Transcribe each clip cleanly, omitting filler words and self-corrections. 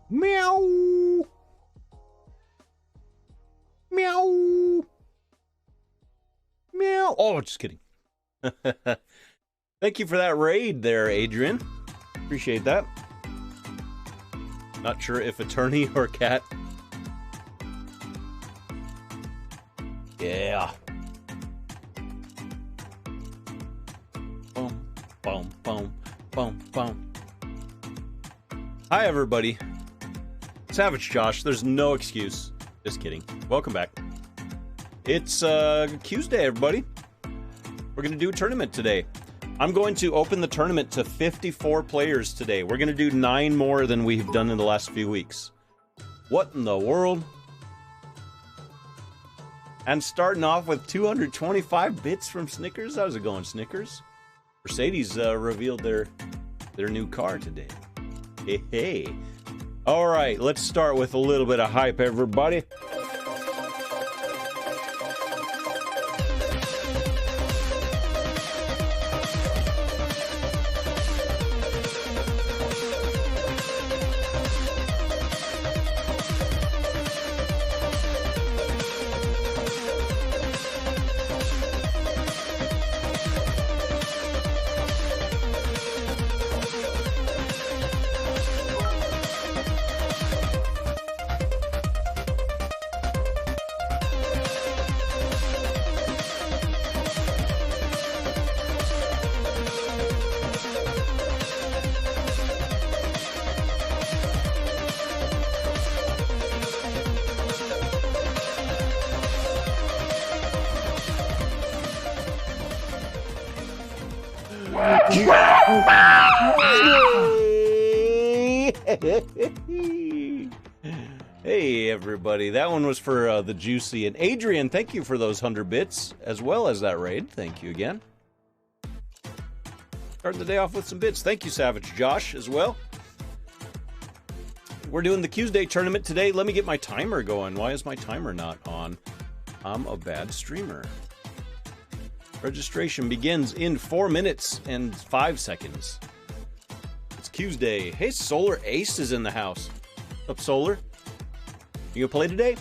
Meow. Meow. Meow. Oh, just kidding. Thank you for that raid there, Adrian. Appreciate that. Not sure if attorney or cat. Yeah. Boom, boom, boom, boom, boom. Hi, everybody. Savage Josh, there's no excuse. Just kidding. Welcome back. It's Tuesday, everybody. We're going to do a tournament today. I'm going to open the tournament to 54 players today. We're going to do 9 more than we've done in the last few weeks. What in the world? And starting off with 225 bits from Snickers. How's it going, Snickers? Mercedes revealed their new car today. Hey, hey. All right, let's start with a little bit of hype, everybody. Hey everybody, that one was for the Juicy. And Adrian, thank you for those 100 bits, as well as that raid. Thank you again. Starting the day off with some bits. Thank you, Savage Josh, as well. We're doing the Tuesday tournament today. Let me get my timer going. Why is my timer not on? I'm a bad streamer. Registration begins in 4 minutes and 5 seconds. It's Tuesday. Hey, Solar Ace is in the house. What's up, Solar? You gonna play today?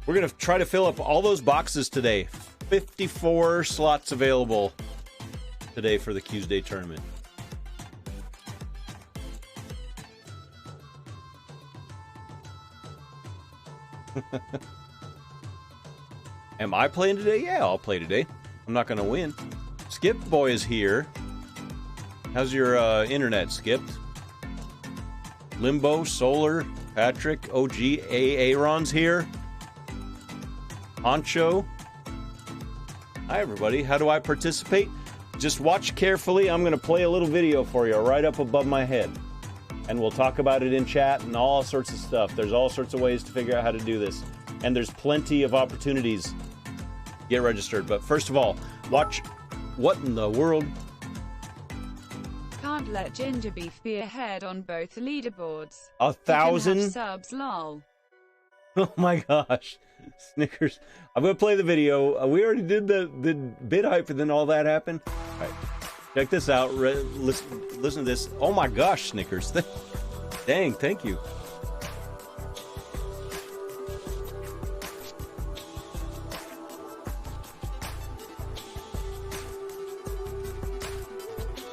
We're gonna try to fill up all those boxes today. 54 slots available today for the Tuesday tournament. Am I playing today? Yeah, I'll play today. I'm not gonna win. Skip Boy is here. How's your internet, Skipped? Limbo, Solar, Patrick, OG, Aaron's here. Honcho. Hi, everybody. How do I participate? Just watch carefully. I'm going to play a little video for you right up above my head. And we'll talk about it in chat and all sorts of stuff. There's all sorts of ways to figure out how to do this. And there's plenty of opportunities to get registered. But first of all, watch What in the World? Can't let Ginger Beef be ahead on both leaderboards. 1,000 subs, lol. Oh my gosh. Snickers. I'm going to play the video. We already did the bid hype and then all that happened. All right. Check this out. Listen to this. Oh my gosh, Snickers. Dang, thank you.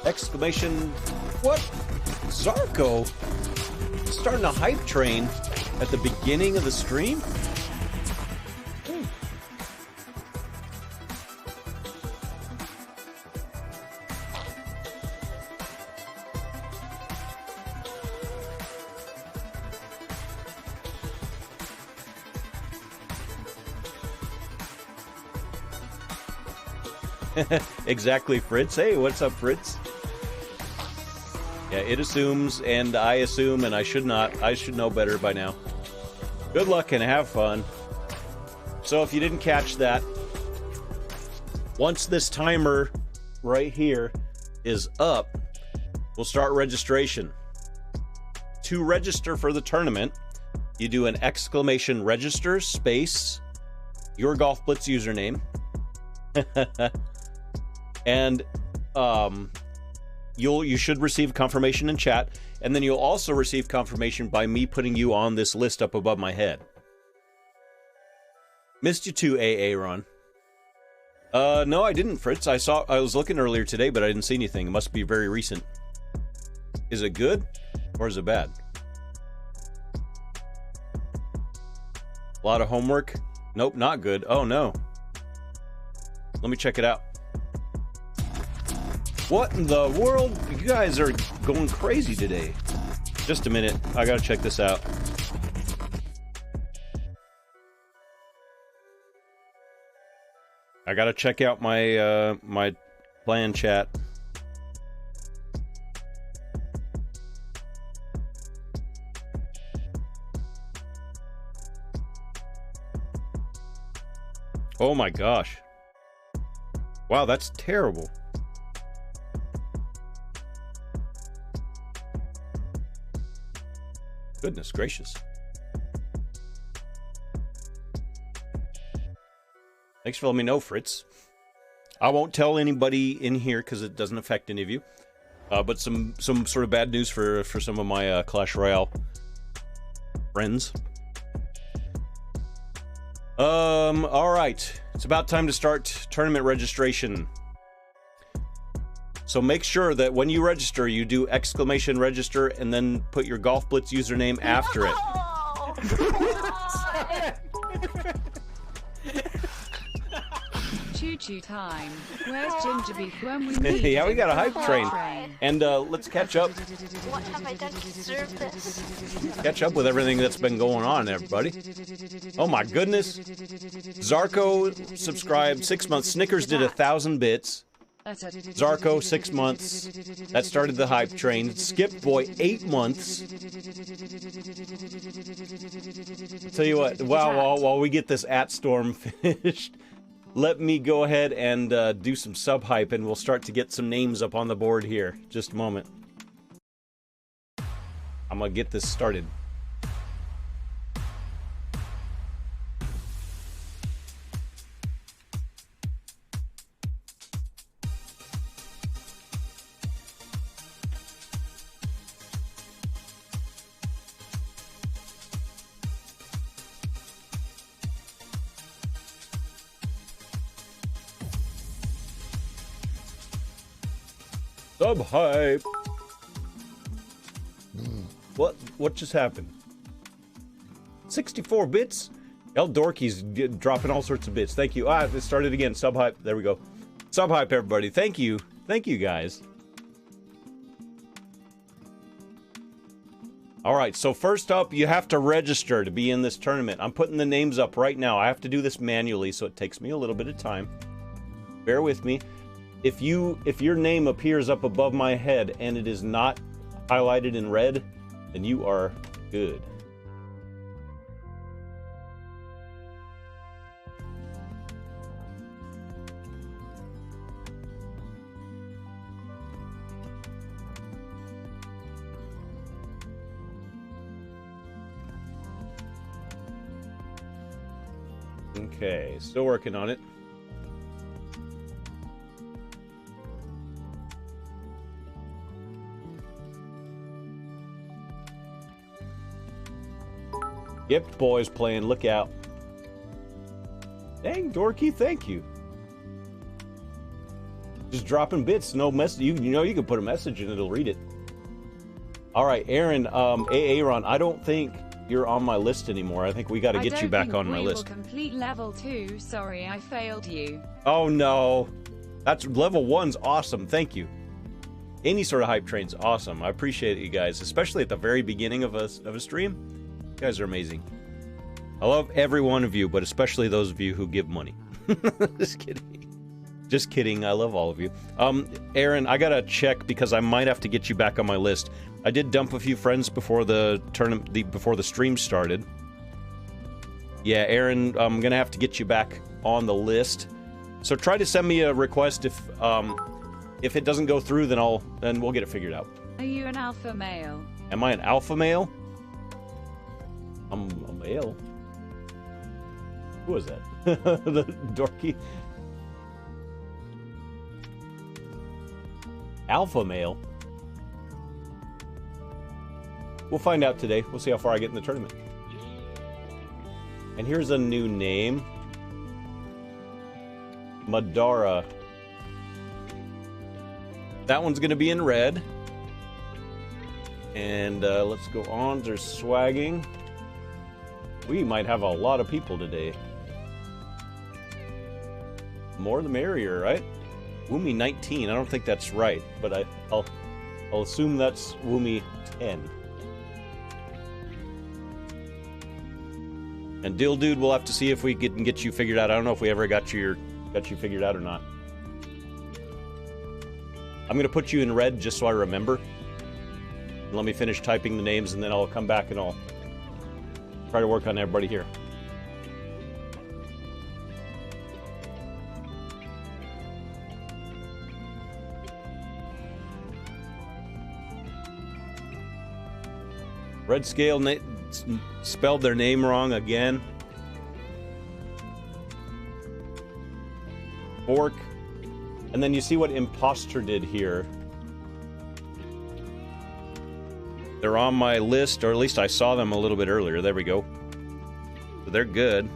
Exclamation, what? Zarko? Starting a hype train at the beginning of the stream? Exactly, Fritz. Hey, what's up, Fritz? Yeah, it assumes, and I assume, and I should not. I should know better by now. Good luck and have fun. So if you didn't catch that, once this timer right here is up, we'll start registration. To register for the tournament, you do an exclamation register space your Golf Blitz username. And you should receive confirmation in chat, and then you'll also receive confirmation by me putting you on this list up above my head. Missed you too, AA Ron. No, I didn't, Fritz. I was looking earlier today, but I didn't see anything. It must be very recent. Is it good or is it bad? A lot of homework? Nope, not good. Oh no. Let me check it out. What in the world? You guys are going crazy today. Just a minute. I gotta check this out. I gotta check out my my plan chat. Oh my gosh. Wow, that's terrible. Goodness gracious. Thanks for letting me know, Fritz. I won't tell anybody in here because it doesn't affect any of you. But some sort of bad news for some of my Clash Royale friends. Alright. It's about time to start tournament registration. So make sure that when you register, you do exclamation register and then put your Golf Blitz username after it. Choo-choo time. Where's Ginger Beef when we need Yeah, we got a hype train. And let's catch up. What have I done to deserve this? Catch up with everything that's been going on, everybody. Oh my goodness. Zarko subscribed 6 months. Snickers did 1,000 bits. Zarko 6 months. That started the hype train. Skip Boy 8 months. Tell you what, wow, while we get this @storm finished, let me go ahead and do some sub hype, and we'll start to get some names up on the board here. Just a moment. I'm gonna get this started. Sub hype. What just happened? 64 bits? El Dorky's dropping all sorts of bits. Thank you. It started again. Sub hype. There we go. Sub hype, everybody. Thank you. Thank you, guys. All right. So first up, you have to register to be in this tournament. I'm putting the names up right now. I have to do this manually, so it takes me a little bit of time. Bear with me. If your name appears up above my head and it is not highlighted in red, then you are good. Okay, still working on it. Gift Boy's playing, look out. Dang, Dorky, thank you. Just dropping bits, no message. You know you can put a message and it'll read it. All right, Aaron, Aaron, I don't think you're on my list anymore. I think we got to get you back on my list. Complete level 2. Sorry, I failed you. Oh no, that's level 1's awesome. Thank you. Any sort of hype train's awesome. I appreciate it, you guys, especially at the very beginning of a stream. You guys are amazing. I love every one of you, but especially those of you who give money. Just kidding. Just kidding. I love all of you. Aaron, I gotta check because I might have to get you back on my list. I did dump a few friends before the tournament, before the stream started. Yeah, Aaron, I'm gonna have to get you back on the list. So try to send me a request if it doesn't go through, then we'll get it figured out. Are you an alpha male? Am I an alpha male? I'm a male. Who was that? The Dorky. Alpha male? We'll find out today. We'll see how far I get in the tournament. And here's a new name. Madara. That one's going to be in red. And let's go on. There's swagging. We might have a lot of people today. More the merrier, right? Woomy 19. I don't think that's right, but I'll assume that's Woomy 10. And Dill Dude, we'll have to see if we can get you figured out. I don't know if we ever got you figured out or not. I'm gonna put you in red just so I remember. And let me finish typing the names, and then I'll come back and I'll try to work on everybody here. Red Scale spelled their name wrong again. Fork. And then you see what Imposter did here. They're on my list, or at least I saw them a little bit earlier. There we go. So they're good.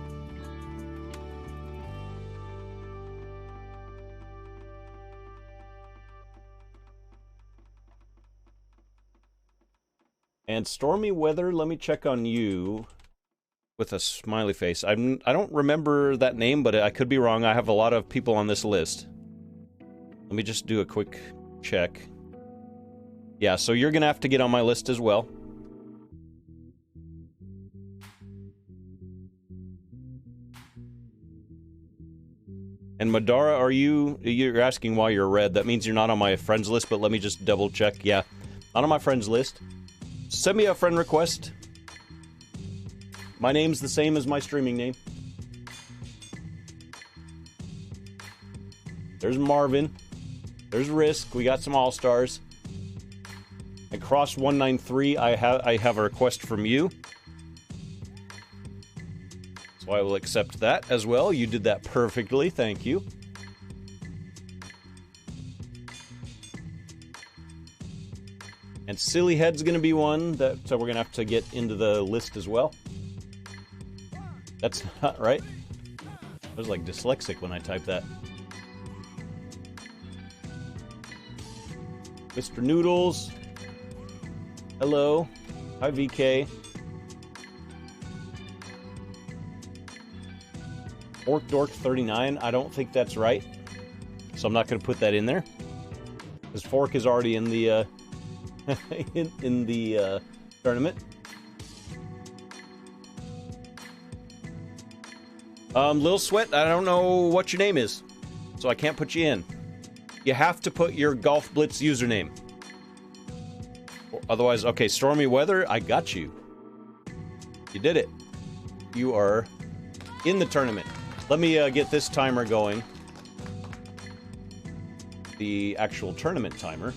And Stormy Weather, let me check on you with a smiley face. I don't remember that name, but I could be wrong. I have a lot of people on this list. Let me just do a quick check. Yeah, so you're going to have to get on my list as well. And Madara, you're asking why you're red. That means you're not on my friends list, but let me just double check. Yeah, not on my friends list. Send me a friend request. My name's the same as my streaming name. There's Marvin. There's Risk. We got some all-stars. And Cross 193, I have a request from you. So I will accept that as well. You did that perfectly. Thank you. And Silly Head's going to be one that we're going to have to get into the list as well. That's not right. I was like dyslexic when I typed that. Mr. Noodles. Hello. Hi, VK. Orc Dork 39. I don't think that's right. So I'm not going to put that in there. Because Fork is already in the... in the tournament. Lil Sweat, I don't know what your name is, so I can't put you in. You have to put your Golf Blitz username. Otherwise, okay, Stormy Weather, I got you. You did it. You are in the tournament. Let me get this timer going. The actual tournament timer.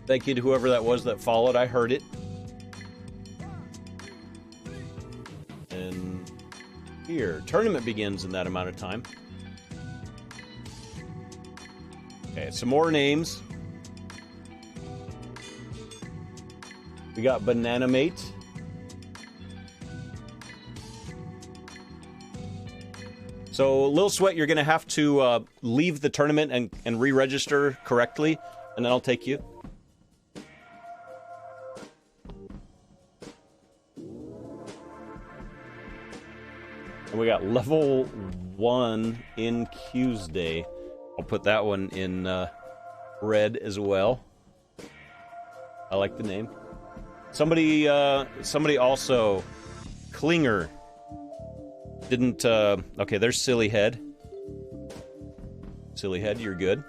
Thank you to whoever that was that followed. I heard it. And here, tournament begins in that amount of time. Okay, some more names. We got Banana Mate. So, Lil Sweat, you're going to have to leave the tournament and re-register correctly, and then I'll take you. And we got level 1 in Tuesday. I'll put that one in red as well. I like the name. Somebody also, Klinger, didn't, okay, there's Silly Head. Silly Head, you're good.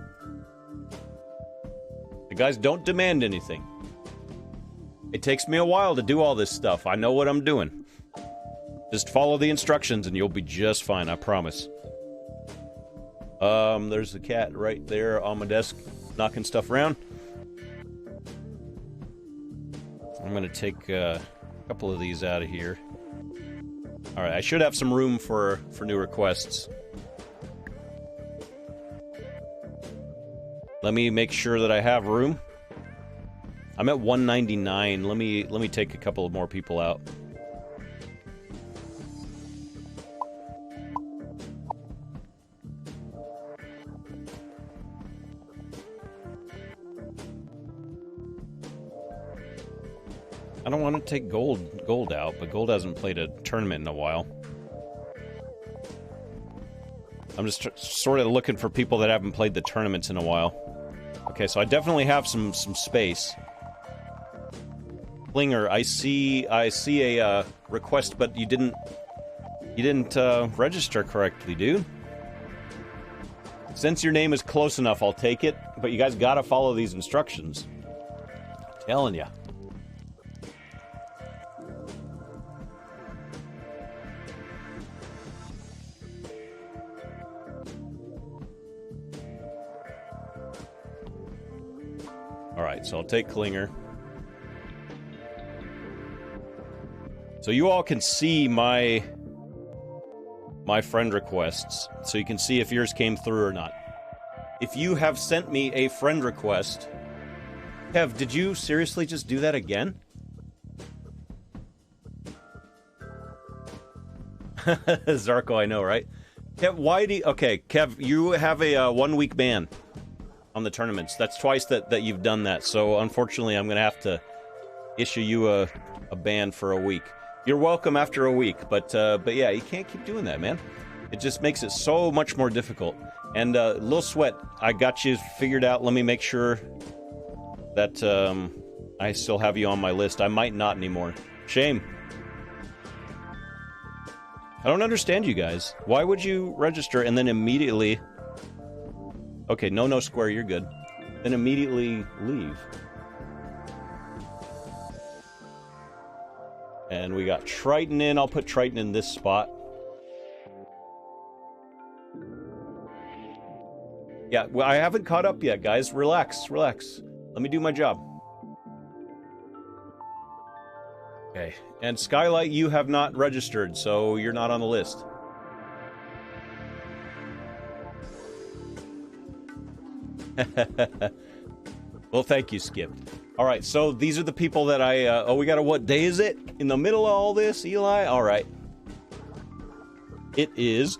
The guys don't demand anything. It takes me a while to do all this stuff. I know what I'm doing. Just follow the instructions and you'll be just fine, I promise. There's the cat right there on my desk, knocking stuff around. I'm gonna take a couple of these out of here. Alright, I should have some room for new requests. Let me make sure that I have room. I'm at 199. Let me take a couple of more people out. I don't want to take gold out, but gold hasn't played a tournament in a while. I'm just sort of looking for people that haven't played the tournaments in a while. Okay, so I definitely have some space. Flinger, I see a request, but you didn't register correctly, dude. Since your name is close enough, I'll take it, but you guys gotta follow these instructions. Telling ya. Alright, so I'll take Klinger. So you all can see my friend requests, so you can see if yours came through or not. If you have sent me a friend request... Kev, did you seriously just do that again? Zarko, I know, right? Kev, why do you... Okay, Kev, you have a 1-week ban on the tournaments. That's twice that you've done that, so unfortunately I'm going to have to issue you a ban for a week. You're welcome after a week, but yeah, you can't keep doing that, man. It just makes it so much more difficult. And Lil Sweat, I got you figured out. Let me make sure that I still have you on my list. I might not anymore. Shame. I don't understand you guys. Why would you register and then immediately... Okay, no square, you're good. Then immediately leave. And we got Triton in. I'll put Triton in this spot. Yeah, well, I haven't caught up yet, guys. Relax. Let me do my job. Okay, and Skylight, you have not registered, so you're not on the list. Well, thank you, Skip. Alright, so these are the people that I... oh, we got a... What day is it? In the middle of all this, Eli? Alright. It is...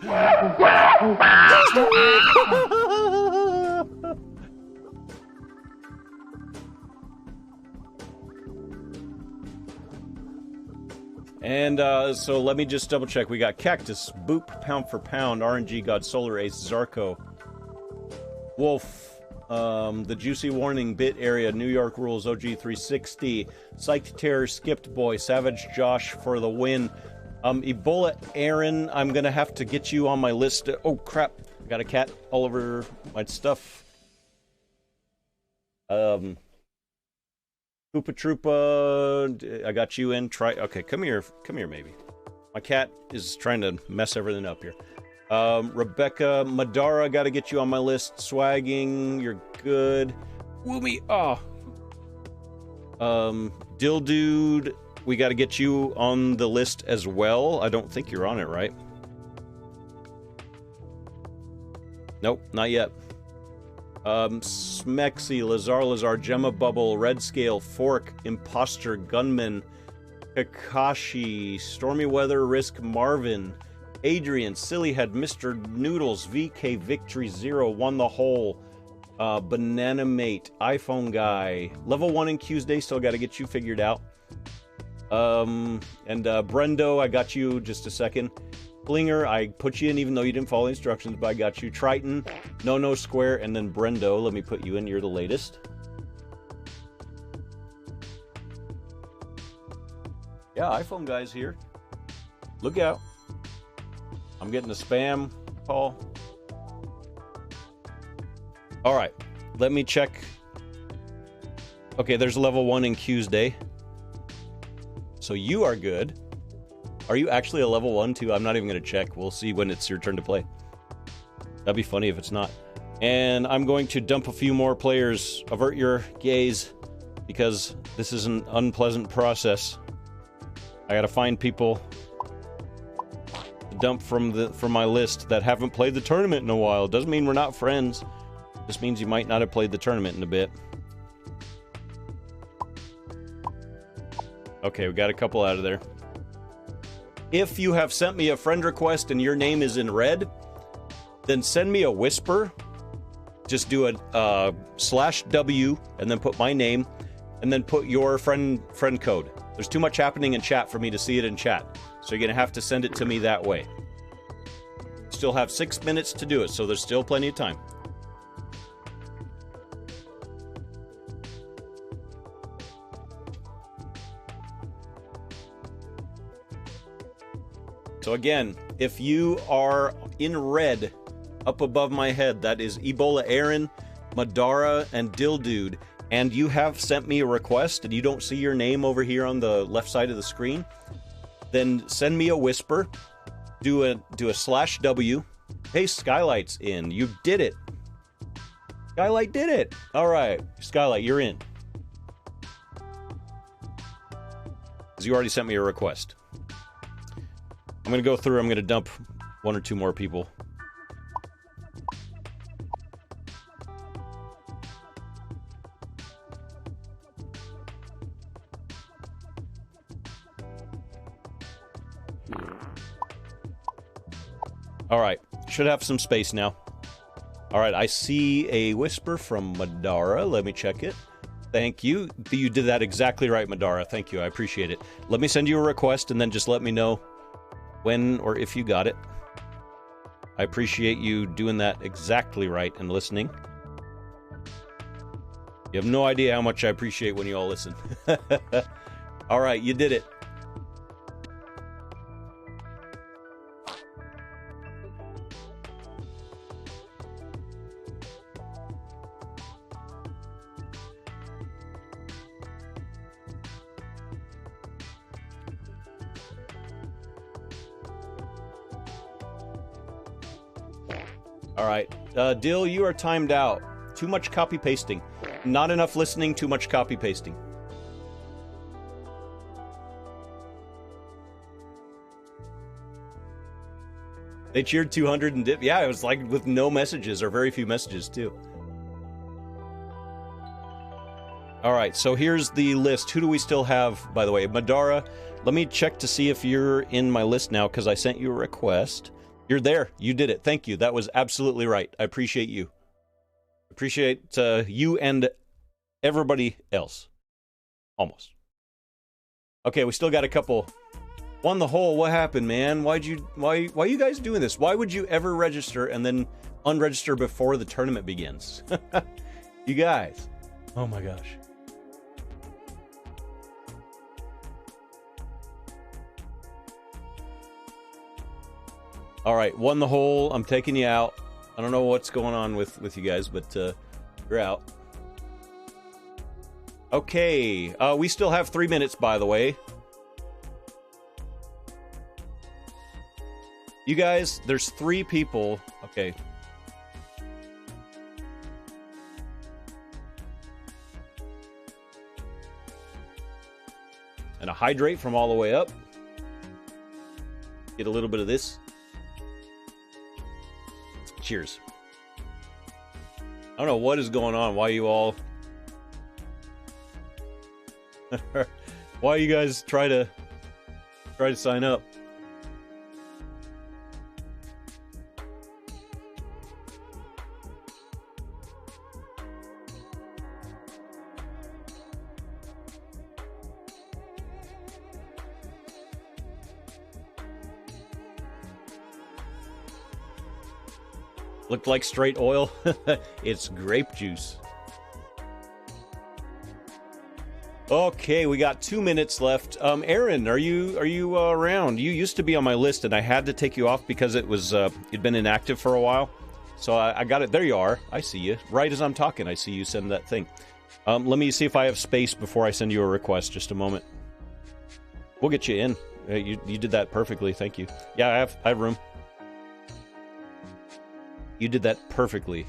And, so let me just double check. We got Cactus, Boop, Pound for Pound, RNG God, Solar Ace, Zarko, Wolf, the Juicy Warning, Bit Area, New York Rules, OG360, Psyched Terror, Skipped Boy, Savage Josh for the win. Ebola Aaron, I'm gonna have to get you on my list. Oh, crap. I got a cat all over my stuff. Koopa Troopa, I got you in. Okay, come here, maybe. My cat is trying to mess everything up here. Rebecca Madara, gotta get you on my list. Swagging, you're good. Woomy, Dill Dude, we gotta get you on the list as well. I don't think you're on it, right? Nope, not yet. Smexy, Lazar, Gemma Bubble, Red Scale, Fork, Imposter, Gunman, Kakashi, Stormy Weather, Risk, Marvin, Adrian, Sillyhead, Mr. Noodles, VK, Victory Zero, Won the Hole, Banana Mate, iPhone Guy, Level 1 in Tuesday, still gotta get you figured out. And Brendo, I got you just a second. Flinger, I put you in even though you didn't follow the instructions, but I got you. Triton, No Square, and then Brendo, let me put you in, you're the latest. Yeah, iPhone Guy's here. Look out. I'm getting a spam call. Alright, let me check. Okay, there's level 1 in Tuesday. So you are good. Are you actually a level 1 too? I'm not even going to check. We'll see when it's your turn to play. That'd be funny if it's not. And I'm going to dump a few more players. Avert your gaze, because this is an unpleasant process. I gotta find people to dump from my list that haven't played the tournament in a while. Doesn't mean we're not friends. This means you might not have played the tournament in a bit. Okay, we got a couple out of there. If you have sent me a friend request and your name is in red, then send me a whisper. Just do a /W and then put my name and then put your friend code. There's too much happening in chat for me to see it in chat, so you're going to have to send it to me that way. Still have 6 minutes to do it, so there's still plenty of time. So again, if you are in red up above my head, that is Ebola Aaron, Madara, and Dildude, and you have sent me a request and you don't see your name over here on the left side of the screen, then send me a whisper, do a /W. Hey, Skylight's in. You did it. Skylight did it. All right, Skylight, you're in. Because you already sent me a request. I'm going to go through, I'm going to dump 1 or 2 more people. All right, should have some space now. All right, I see a whisper from Madara. Let me check it. Thank you. You did that exactly right, Madara. Thank you, I appreciate it. Let me send you a request and then just let me know when or if you got it. I appreciate you doing that exactly right and listening. You have no idea how much I appreciate when you all listen. All right, you did it. All right, Dill, you are timed out. Too much copy pasting. Not enough listening, too much copy pasting. They cheered 200 and dip. Yeah, it was like with no messages or very few messages too. All right, so here's the list. Who do we still have, by the way? Madara, let me check to see if you're in my list now because I sent you a request. You're there. You did it. Thank you. That was absolutely right. I appreciate you. Appreciate you and everybody else. Almost. Okay, we still got a couple. Won the hole. What happened, man? Why you guys doing this? Why would you ever register and then unregister before the tournament begins? You guys. Oh my gosh. All right, won the hole. I'm taking you out. I don't know what's going on with you guys, but you're out. Okay, we still have 3 minutes, by the way. You guys, there's 3 people. Okay. And a hydrate from all the way up. Get a little bit of this. Cheers. I don't know what is going on. Why you all... Why you guys try to sign up? Looked like straight oil. It's grape juice. Okay, we got 2 minutes left. Aaron, are you around? You used to be on my list, and I had to take you off because it was you'd been inactive for a while. So I got it. There you are. I see you. Right as I'm talking, I see you send that thing. Let me see if I have space before I send you a request. Just a moment. We'll get you in. You did that perfectly. Thank you. Yeah, I have room. You did that perfectly.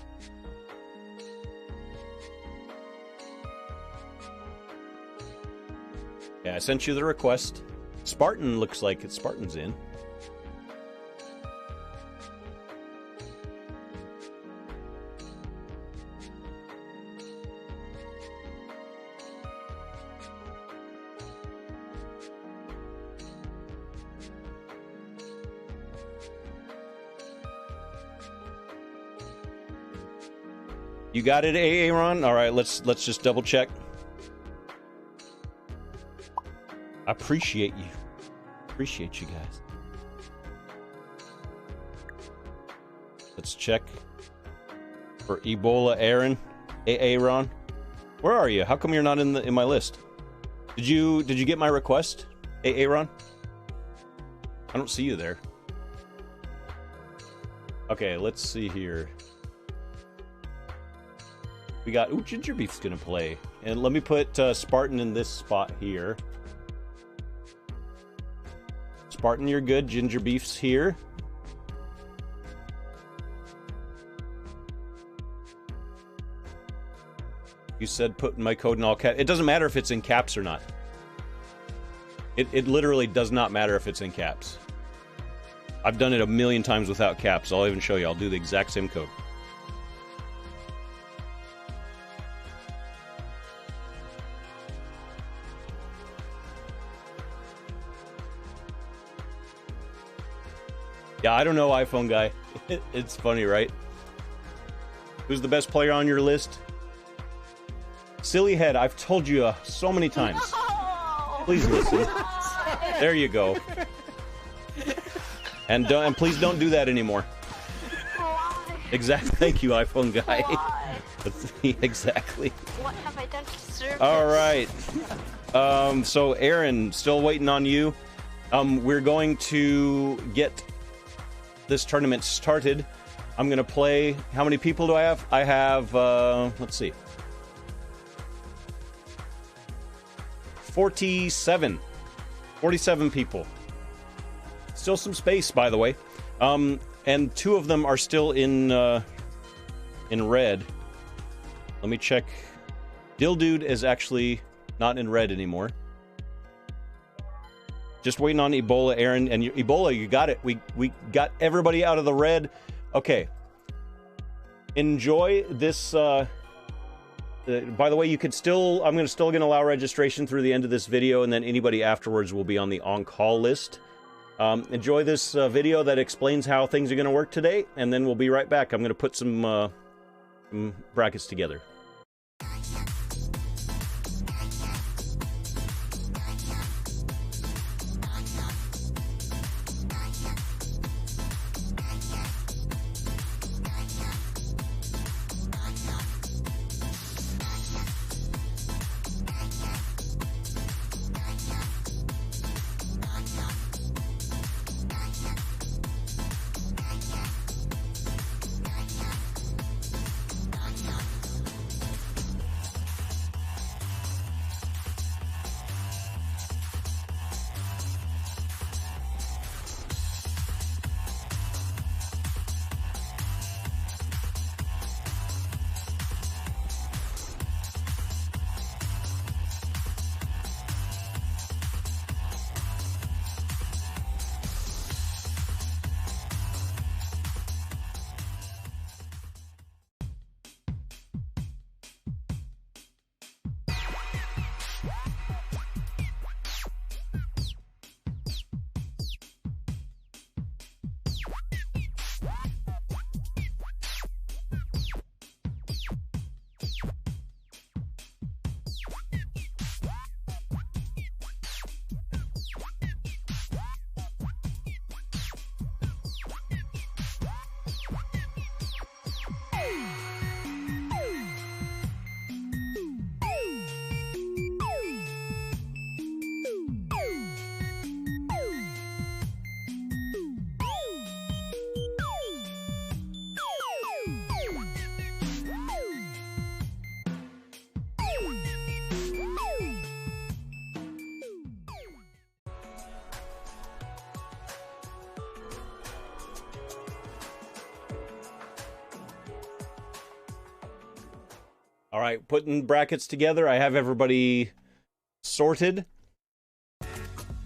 Yeah, I sent you the request. Spartan looks like it's Spartan's in. You got it, Aaron? All right, let's just double check. I appreciate you. Appreciate you guys. Let's check for Ebola Aaron. Aaron. Where are you? How come you're not in my list? Did you get my request? Aaron? I don't see you there. Okay, let's see here. We got... Ooh, Ginger Beef's gonna play. And let me put Spartan in this spot here. Spartan, you're good. Ginger Beef's here. You said put my code in all caps. It doesn't matter if it's in caps or not. It literally does not matter if it's in caps. I've done it a million times without caps. I'll even show you. I'll do the exact same code. Yeah, I don't know, iPhone guy. It's funny, right? Who's the best player on your list? Silly head, I've told you so many times. No! Please listen. There you go. And please don't do that anymore. Why? Exactly. Thank you, iPhone guy. Why? Exactly. What have I done to deserve All this? right. So Aaron, still waiting on you. We're going to get this tournament started. I'm gonna play. How many people do I have? I have. Let's see. 47 people. Still some space, by the way. And 2 of them are still in red. Let me check. Dill Dude is actually not in red anymore. Just waiting on Ebola, Aaron. And Ebola, you got it. We got everybody out of the red. Okay. Enjoy this. By the way, you could still... I'm still going to allow registration through the end of this video, and then anybody afterwards will be on the on-call list. Enjoy this video that explains how things are going to work today, and then we'll be right back. I'm going to put some brackets together. All right, putting brackets together. I have everybody sorted.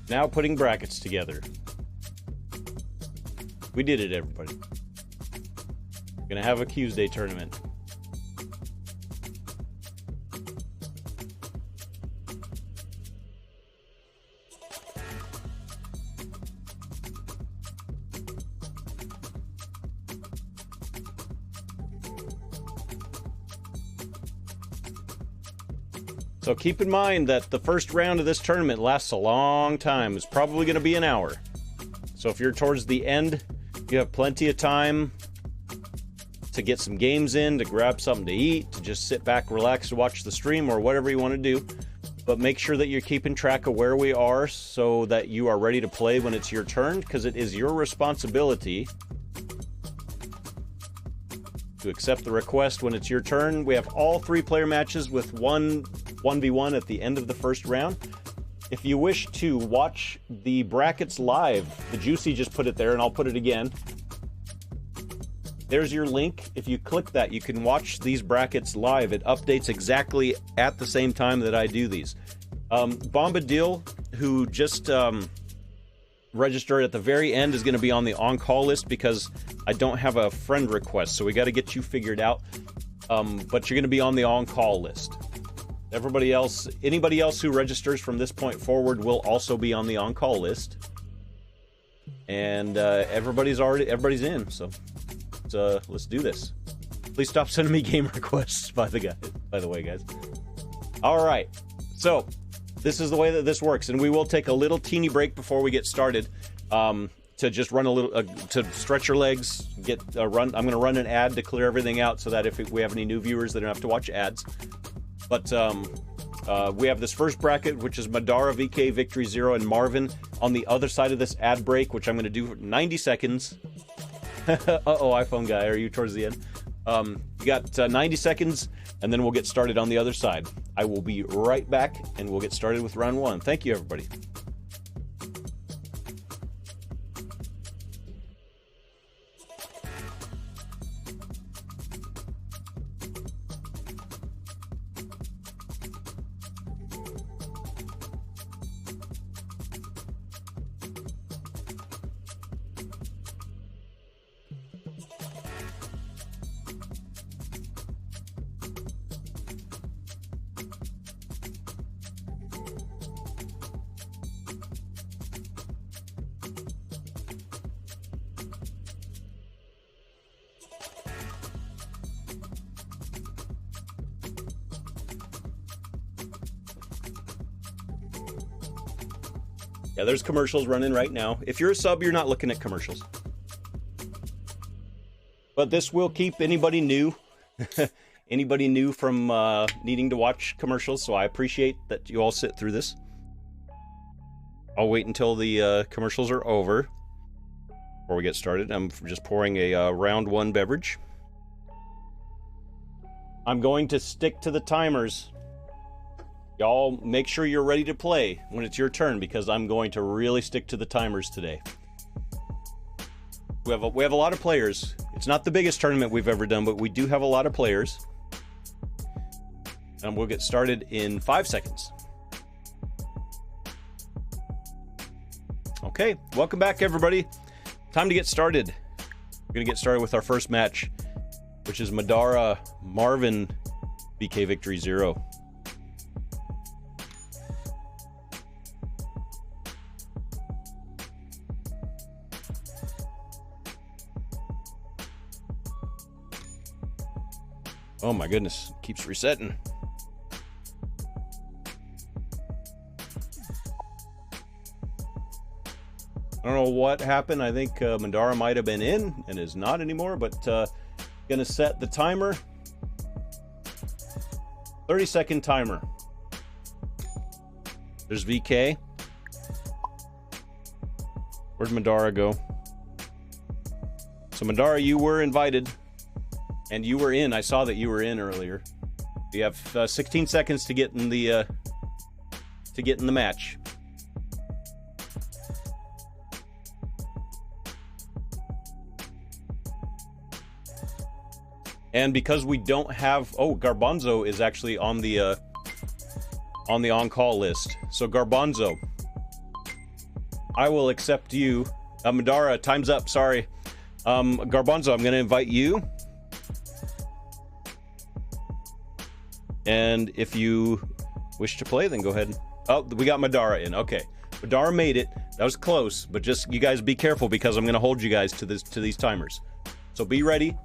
Now putting brackets together. We did it, everybody. Gonna have a Tuesday tournament. So keep in mind that the first round of this tournament lasts a long time. It's probably going to be an hour. So if you're towards the end, you have plenty of time to get some games in, to grab something to eat, to just sit back, relax, to watch the stream, or whatever you want to do. But make sure that you're keeping track of where we are so that you are ready to play when it's your turn, because it is your responsibility to accept the request when it's your turn. We have all 3 player matches with 1v1 at the end of the first round. If you wish to watch the brackets live, the Juicy just put it there, and I'll put it again. There's your link. If you click that, you can watch these brackets live. It updates exactly at the same time that I do these. Bombadil, who just registered at the very end, is going to be on the on-call list because I don't have a friend request, so we got to get you figured out. But you're going to be on the on-call list. Everybody else, anybody else who registers from this point forward will also be on the on-call list. And everybody's in, so let's do this. Please stop sending me game requests, by the way, guys. All right, so this is the way that this works, and we will take a little teeny break before we get started to just run a little, to stretch your legs, get a run. I'm going to run an ad to clear everything out so that if we have any new viewers, they don't have to watch ads. But we have this first bracket, which is Madara, VK, Victory Zero, and Marvin on the other side of this ad break, which I'm going to do for 90 seconds. Uh-oh, iPhone guy, are you towards the end? You got 90 seconds, and then we'll get started on the other side. I will be right back, and we'll get started with round 1. Thank you, everybody. Yeah, there's commercials running right now. If you're a sub, you're not looking at commercials. But this will keep anybody new, anybody new from needing to watch commercials, so I appreciate that you all sit through this. I'll wait until the commercials are over before we get started. I'm just pouring a round 1 beverage. I'm going to stick to the timers. Y'all make sure you're ready to play when it's your turn, because I'm going to really stick to the timers today. We have a lot of players. It's not the biggest tournament we've ever done, but we do have a lot of players. And we'll get started in 5 seconds. Okay, welcome back, everybody. Time to get started. We're going to get started with our first match, which is Madara Marvin BK Victory Zero. Oh my goodness, it keeps resetting. I don't know what happened. I think Madara might have been in and is not anymore, but gonna set the timer. 30-second timer. There's VK. Where'd Madara go? So Madara, you were invited. And you were in. I saw that you were in earlier. You have 16 seconds to get in the match. And because we don't have, Garbanzo is actually on the on-call list. So Garbanzo, I will accept you. Madara, time's up. Sorry, Garbanzo, I'm going to invite you. And if you wish to play, then go ahead. Oh, we got Madara in. Okay. Madara made it. That was close, but just you guys be careful because I'm going to hold you guys to these timers. So be ready.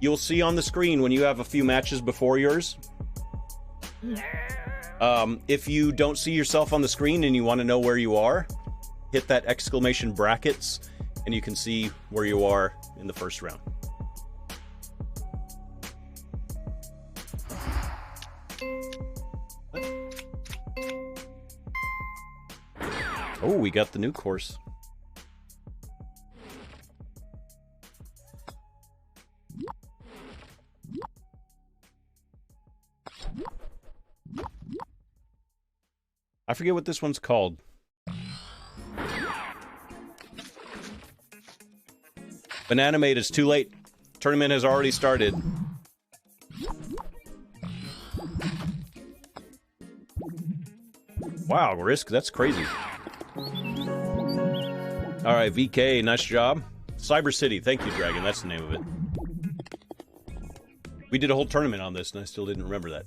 You'll see on the screen when you have a few matches before yours. If you don't see yourself on the screen and you want to know where you are, hit that exclamation brackets, and you can see where you are in the first round. Oh, we got the new course. I forget what this one's called. Banana Mate, it's too late. Tournament has already started. Wow, Risk, that's crazy. Alright, VK, nice job. Cyber City, thank you, Dragon, that's the name of it. We did a whole tournament on this, and I still didn't remember that.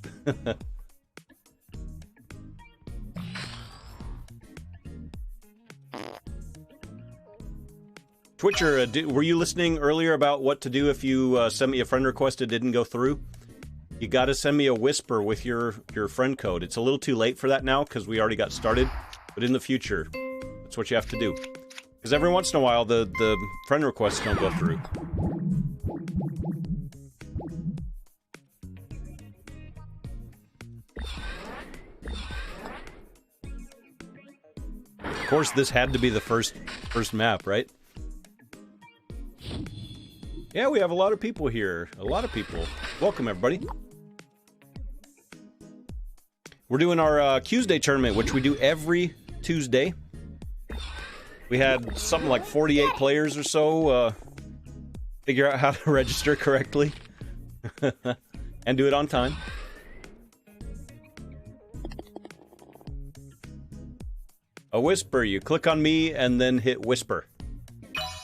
Twitcher, were you listening earlier about what to do if you sent me a friend request that didn't go through? You gotta send me a whisper with your friend code. It's a little too late for that now, because we already got started. But in the future, that's what you have to do. Because every once in a while, the friend requests don't go through. Of course, this had to be the first map, right? Yeah, we have a lot of people here. A lot of people. Welcome, everybody. We're doing our Tuesday tournament, which we do every Tuesday. We had something like 48 players or so figure out how to register correctly and do it on time. A whisper. You click on me and then hit whisper.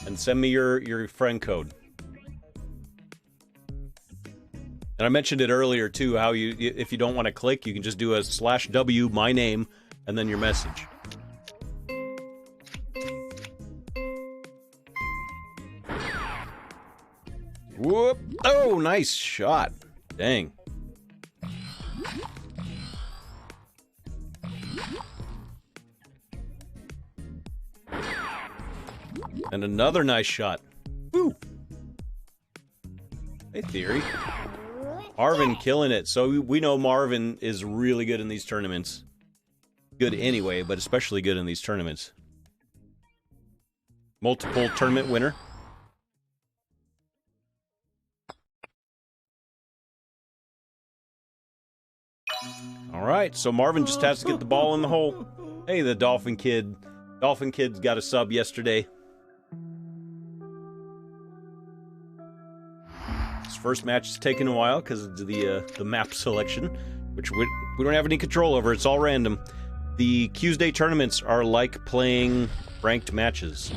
And send me your friend code. And I mentioned it earlier, too, how if you don't want to click, you can just do a /W, my name, and then your message. Whoop! Oh, nice shot. Dang. And another nice shot. Woo! Hey, Theory. Marvin killing it. So we know Marvin is really good in these tournaments. Good anyway, but especially good in these tournaments. Multiple tournament winner. Alright, so Marvin just has to get the ball in the hole. Hey, the Dolphin Kid. Dolphin Kid's got a sub yesterday. First match is taking a while because of the map selection, which we don't have any control over. It's all random. The Tuesday tournaments are like playing ranked matches.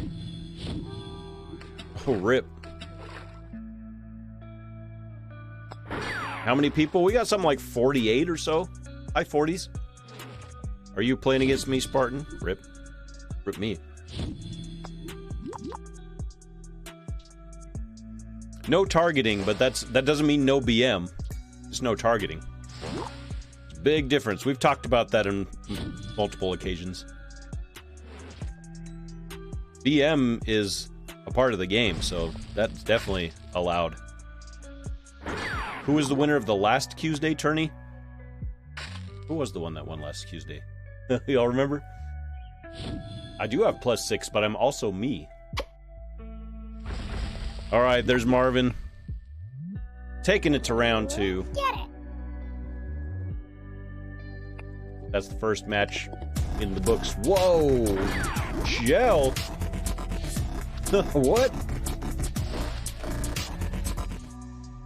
Oh, rip. How many people? We got something like 48 or so. High 40s. Are you playing against me, Spartan? Rip. Rip me. No targeting, but that doesn't mean no BM. Just no targeting. Big difference. We've talked about that on multiple occasions. BM is a part of the game, so that's definitely allowed. Who was the winner of the last Tuesday tourney? Who was the one that won last Tuesday? Y'all remember? I do have +6, but I'm also me. Alright, there's Marvin. Taking it to round 2. Get it. That's the first match in the books. Whoa! Gel! What?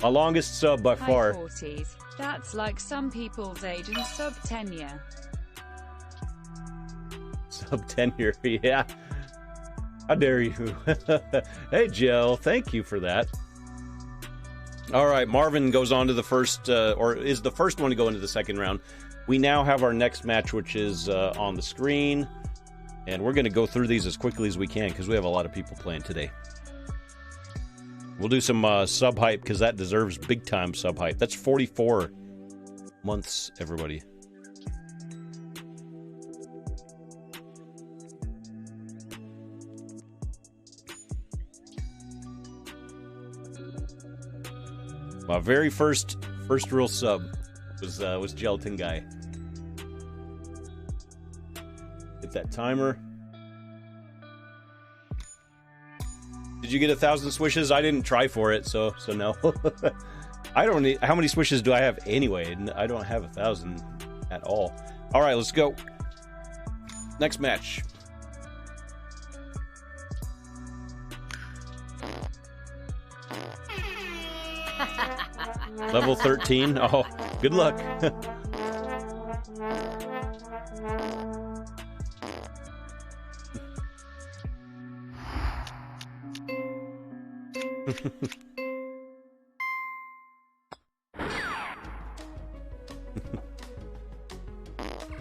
My longest sub by far. High 40s. That's like some people's age and sub tenure. Sub tenure, yeah. How dare you? Hey, Gel, thank you for that. Alright, Marvin goes on to the first, or is the first one to go into the second round. We now have our next match, which is on the screen. And we're going to go through these as quickly as we can, because we have a lot of people playing today. We'll do some sub-hype, because that deserves big-time sub-hype. That's 44 months, everybody. My very first real sub was Gelatin Guy. Hit that timer. Did you get 1,000 swishes? I didn't try for it, so no. I don't need. How many swishes do I have anyway? I don't have 1,000 at all. All right, let's go. Next match. Level 13. Oh, good luck.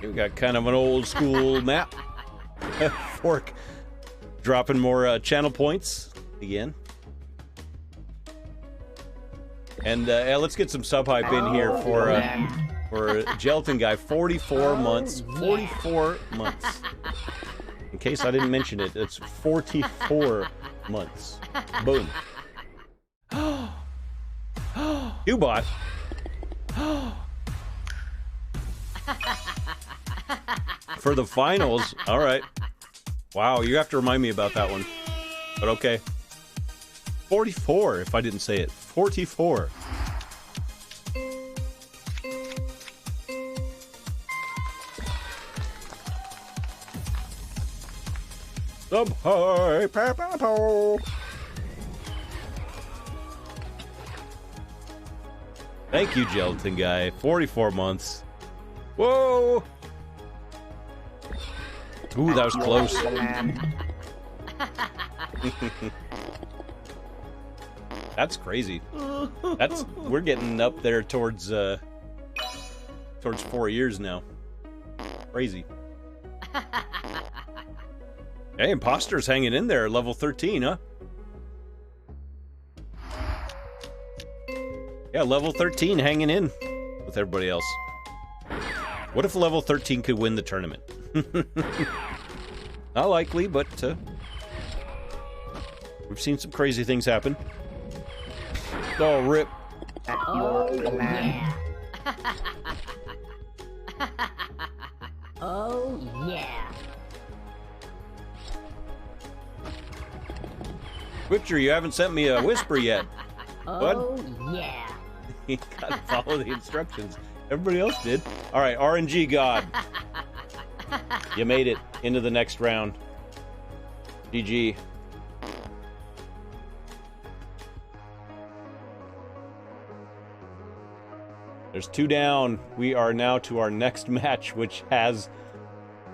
We got kind of an old school map. Fork dropping more channel points again. And let's get some sub hype in here for Gelatin Guy. 44 months. 44 months. In case I didn't mention it, it's 44 months. Boom. You bot. For the finals. All right. Wow, you have to remind me about that one. But okay. 44, if I didn't say it. 44. Sub high, pa-pa-po. Thank you, Gelatin Guy. 44 months. Whoa! Ooh, that was close. That's crazy. We're getting up there towards 4 years now. Crazy. Hey, Imposter's hanging in there, level 13, huh? Yeah, level 13 hanging in with everybody else. What if level 13 could win the tournament? Not likely, but we've seen some crazy things happen. Oh, rip. Oh, yeah. Oh, yeah. Butcher, you haven't sent me a whisper yet. Oh, yeah. You gotta follow the instructions. Everybody else did. All right, RNG God. You made it into the next round. GG. There's 2 down. We are now to our next match, which has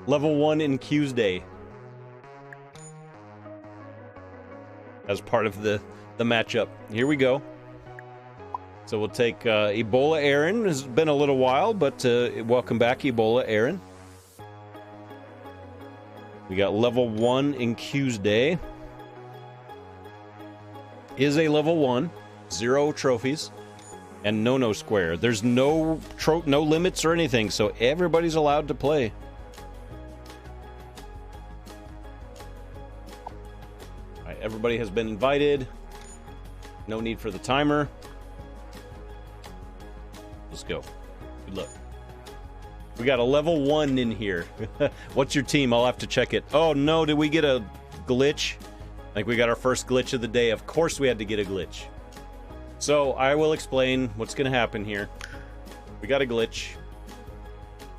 level 1 in Q's Day as part of the matchup. Here we go. So we'll take Ebola Aaron. It's been a little while, but welcome back, Ebola Aaron. We got level 1 in Q's Day. Is a level 1, 0 trophies, and no square. There's no limits or anything, so everybody's allowed to play. All right, everybody has been invited. No need for the timer. Let's go. Good luck. We got a level 1 in here. What's your team? I'll have to check it. Oh no, did we get a glitch? Like we got our first glitch of the day. Of course we had to get a glitch. So I will explain what's going to happen here. We got a glitch.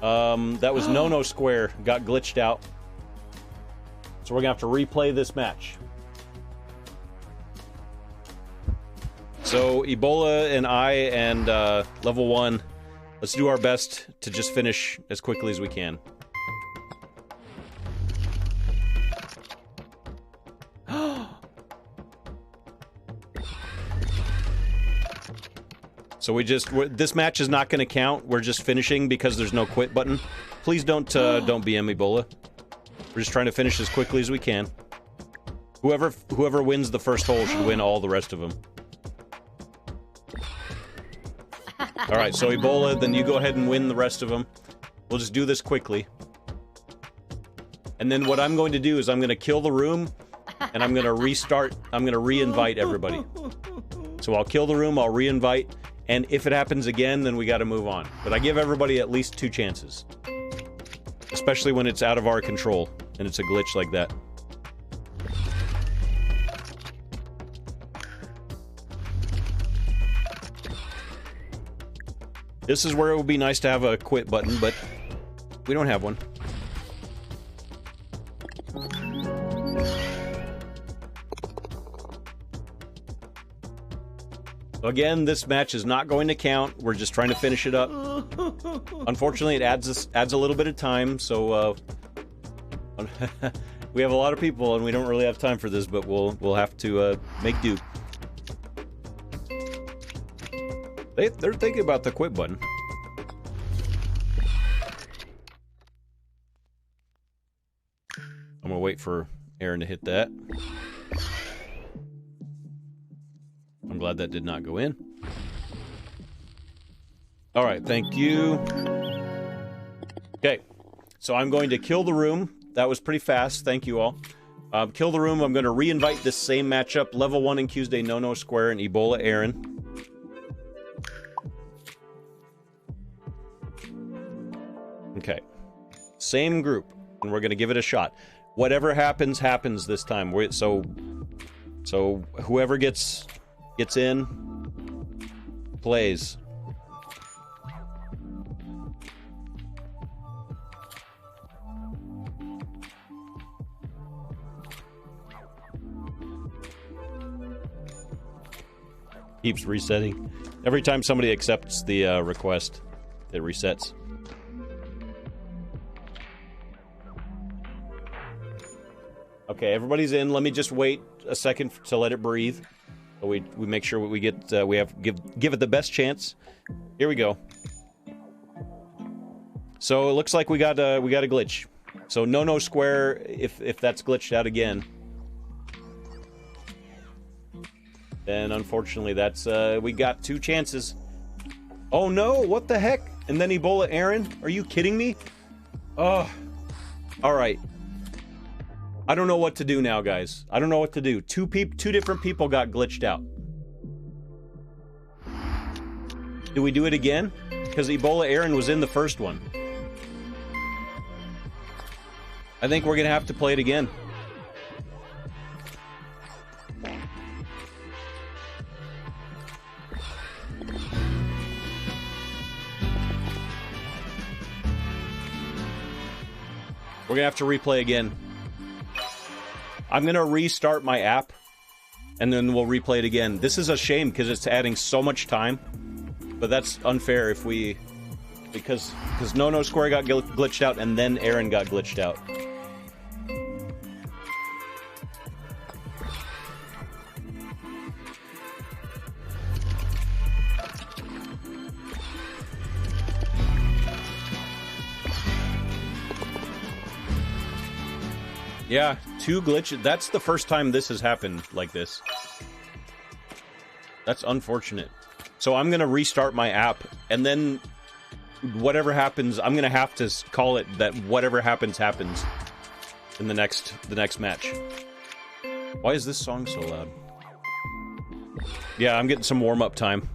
That was no square. Got glitched out. So we're going to have to replay this match. So Ebola and I and level 1, let's do our best to just finish as quickly as we can. So this match is not going to count. We're just finishing because there's no quit button. Please don't BM Ebola. We're just trying to finish as quickly as we can. Whoever wins the first hole should win all the rest of them. All right, so Ebola, then you go ahead and win the rest of them. We'll just do this quickly. And then what I'm going to do is I'm going to kill the room, and I'm going to restart. I'm going to re-invite everybody. So I'll kill the room, I'll re-invite, And if it happens again, then we got to move on. But I give everybody at least 2 chances. Especially when it's out of our control and it's a glitch like that. This is where it would be nice to have a quit button, but we don't have one. Again, this match is not going to count. We're just trying to finish it up. Unfortunately, it adds a little bit of time, so we have a lot of people and we don't really have time for this, but we'll have to make do. They're thinking about the quit button. I'm gonna wait for Aaron to hit that. I'm glad that did not go in. All right, thank you. Okay, so I'm going to kill the room. That was pretty fast. Thank you all. Kill the room. I'm going to re-invite this same matchup. Level 1 in Tuesday, No Square, and Ebola Aaron. Okay. Same group, and we're going to give it a shot. Whatever happens, happens this time. So whoever gets in, plays. Keeps resetting. Every time somebody accepts the request, it resets. Okay, everybody's in. Let me just wait a second to let it breathe. So we make sure we get give it the best chance. Here we go. So it looks like we got a glitch. So no square if that's glitched out again. Then unfortunately that's we got 2 chances. Oh no, what the heck? And then Ebola Aaron? Are you kidding me? Oh. All right. I don't know what to do now, guys. I don't know what to do. Two different people got glitched out. Do we do it again? Because Ebola Aaron was in the first one. I think we're gonna have to play it again. We're gonna have to replay again. I'm gonna restart my app, and then we'll replay it again. This is a shame because it's adding so much time, but that's unfair if we, because No Square got glitched out and then Aaron got glitched out. Yeah, 2 glitches. That's the first time this has happened like this. That's unfortunate. So I'm gonna restart my app, and then whatever happens, I'm gonna have to call it that whatever happens, happens in the next match. Why is this song so loud? Yeah, I'm getting some warm-up time.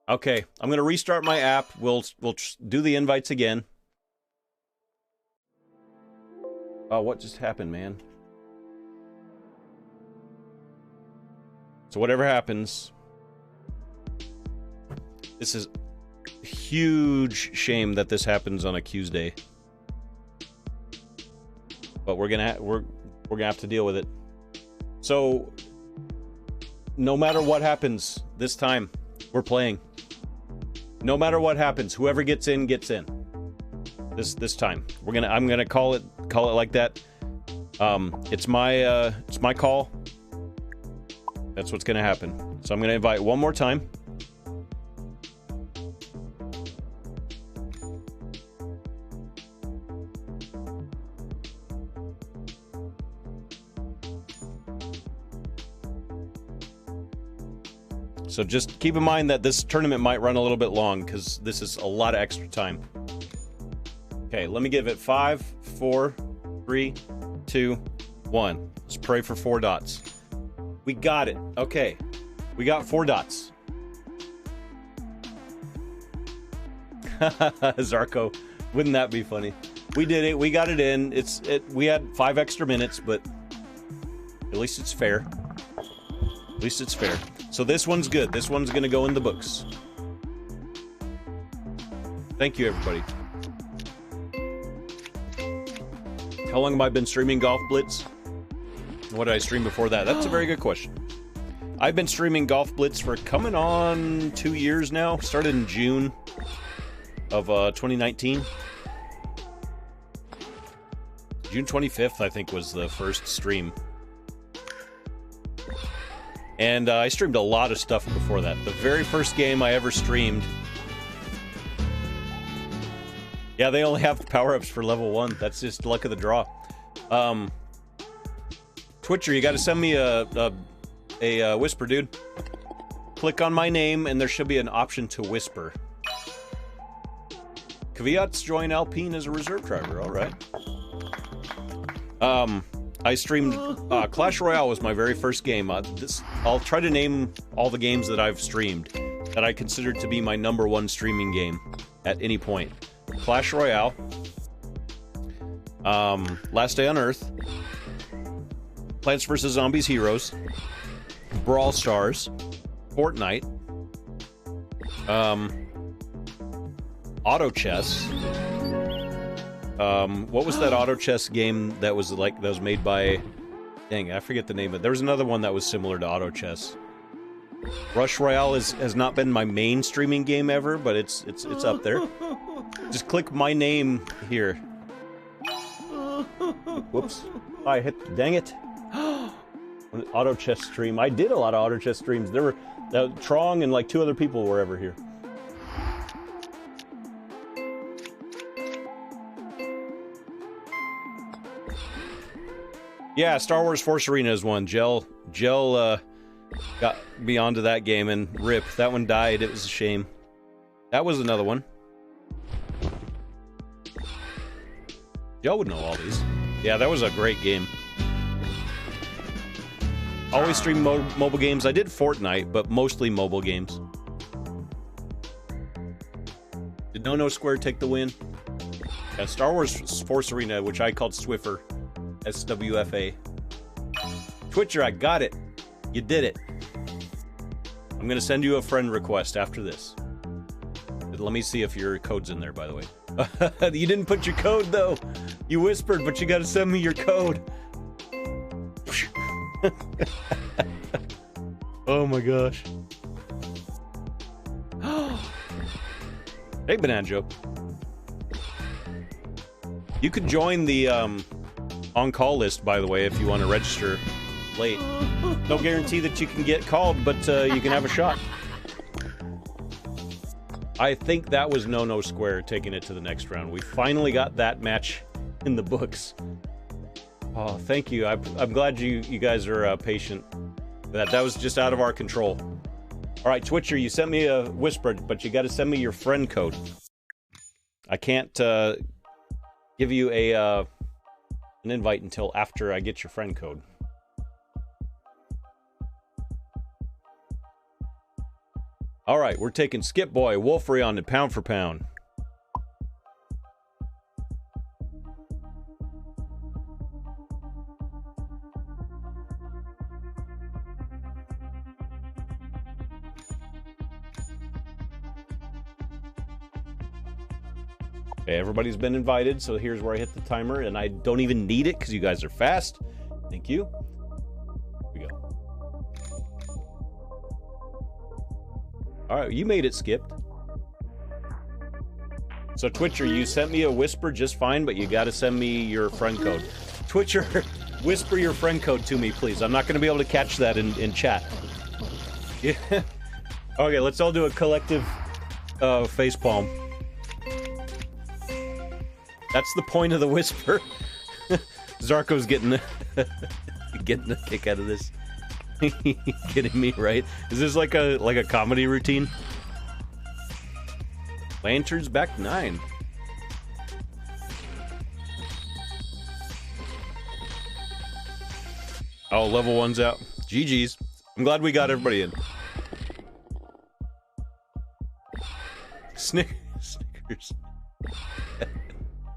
Okay, I'm gonna restart my app. We'll do the invites again. Oh, what just happened, man? So whatever happens, this is a huge shame that this happens on a Tuesday. But we're gonna have to deal with it. So no matter what happens this time, we're playing. No matter what happens, whoever gets in gets in. This time, I'm gonna call it like that. It's my call. That's what's gonna happen. So I'm gonna invite one more time. So just keep in mind that this tournament might run a little bit long because this is a lot of extra time. Okay, let me give it 5, 4, 3, 2, 1. Let's pray for 4 dots. We got it. Okay, we got 4 dots. Zarko, wouldn't that be funny? We did it. We got it in. We had 5 extra minutes, but at least it's fair. At least it's fair. So this one's good. This one's gonna go in the books. Thank you, everybody. How long have I been streaming Golf Blitz? What did I stream before that? That's a very good question. I've been streaming Golf Blitz for coming on 2 years now. Started in June of 2019. June 25th, I think, was the first stream. And I streamed a lot of stuff before that. The very first game I ever streamed... Yeah, they only have power-ups for level 1. That's just luck of the draw. Twitcher, you gotta send me a whisper, dude. Click on my name, and there should be an option to whisper. Kvyat's join Alpine as a reserve driver, alright. I streamed... Clash Royale was my very first game. I'll try to name all the games that I've streamed that I consider to be my #1 streaming game at any point. Clash Royale, Last Day on Earth, Plants vs. Zombies Heroes, Brawl Stars, Fortnite, Auto Chess. What was that auto chess game that was made by... Dang, I forget the name of it. There was another one that was similar to auto chess. Rush Royale has not been my main streaming game ever, but it's up there. Just click my name here. Whoops. I hit... Dang it. Auto chess stream. I did a lot of auto chess streams. There were... Trong and like 2 other people were ever here. Yeah, Star Wars Force Arena is one. Gel got me onto that game, and rip, that one died. It was a shame. That was another one. Gel would know all these. Yeah, that was a great game. Always stream mobile games. I did Fortnite, but mostly mobile games. Did No Square take the win? Yeah, Star Wars Force Arena, which I called Swiffer. SWFA. Twitcher, I got it. You did it. I'm gonna send you a friend request after this. Let me see if your code's in there, by the way. You didn't put your code, though. You whispered, but you gotta send me your code. Oh my gosh. Hey, Bananjo. You could join the on-call list, by the way, if you want to register late. No guarantee that you can get called, but you can have a shot. I think that was No Square taking it to the next round. We finally got that match in the books. Oh, thank you. I'm glad you guys are patient. That was just out of our control. All right, Twitcher, you sent me a whisper, but you got to send me your friend code. I can't give you an invite until after I get your friend code. All right, we're taking Skip Boy, Wolfreon, and Pound for Pound. Okay, everybody's been invited, so here's where I hit the timer, and I don't even need it because you guys are fast. Thank you. Here we go. All right, you made it, Skipped. So, Twitcher, you sent me a whisper just fine, but you got to send me your friend code. Twitcher, whisper your friend code to me, please. I'm not going to be able to catch that in chat. Yeah. Okay, let's all do a collective facepalm. That's the point of the whisper. Zarko's getting a kick out of this. Kidding me, right? Is this like a comedy routine? Lanterns back 9. Oh, level 1's out. GG's. I'm glad we got everybody in. Snickers.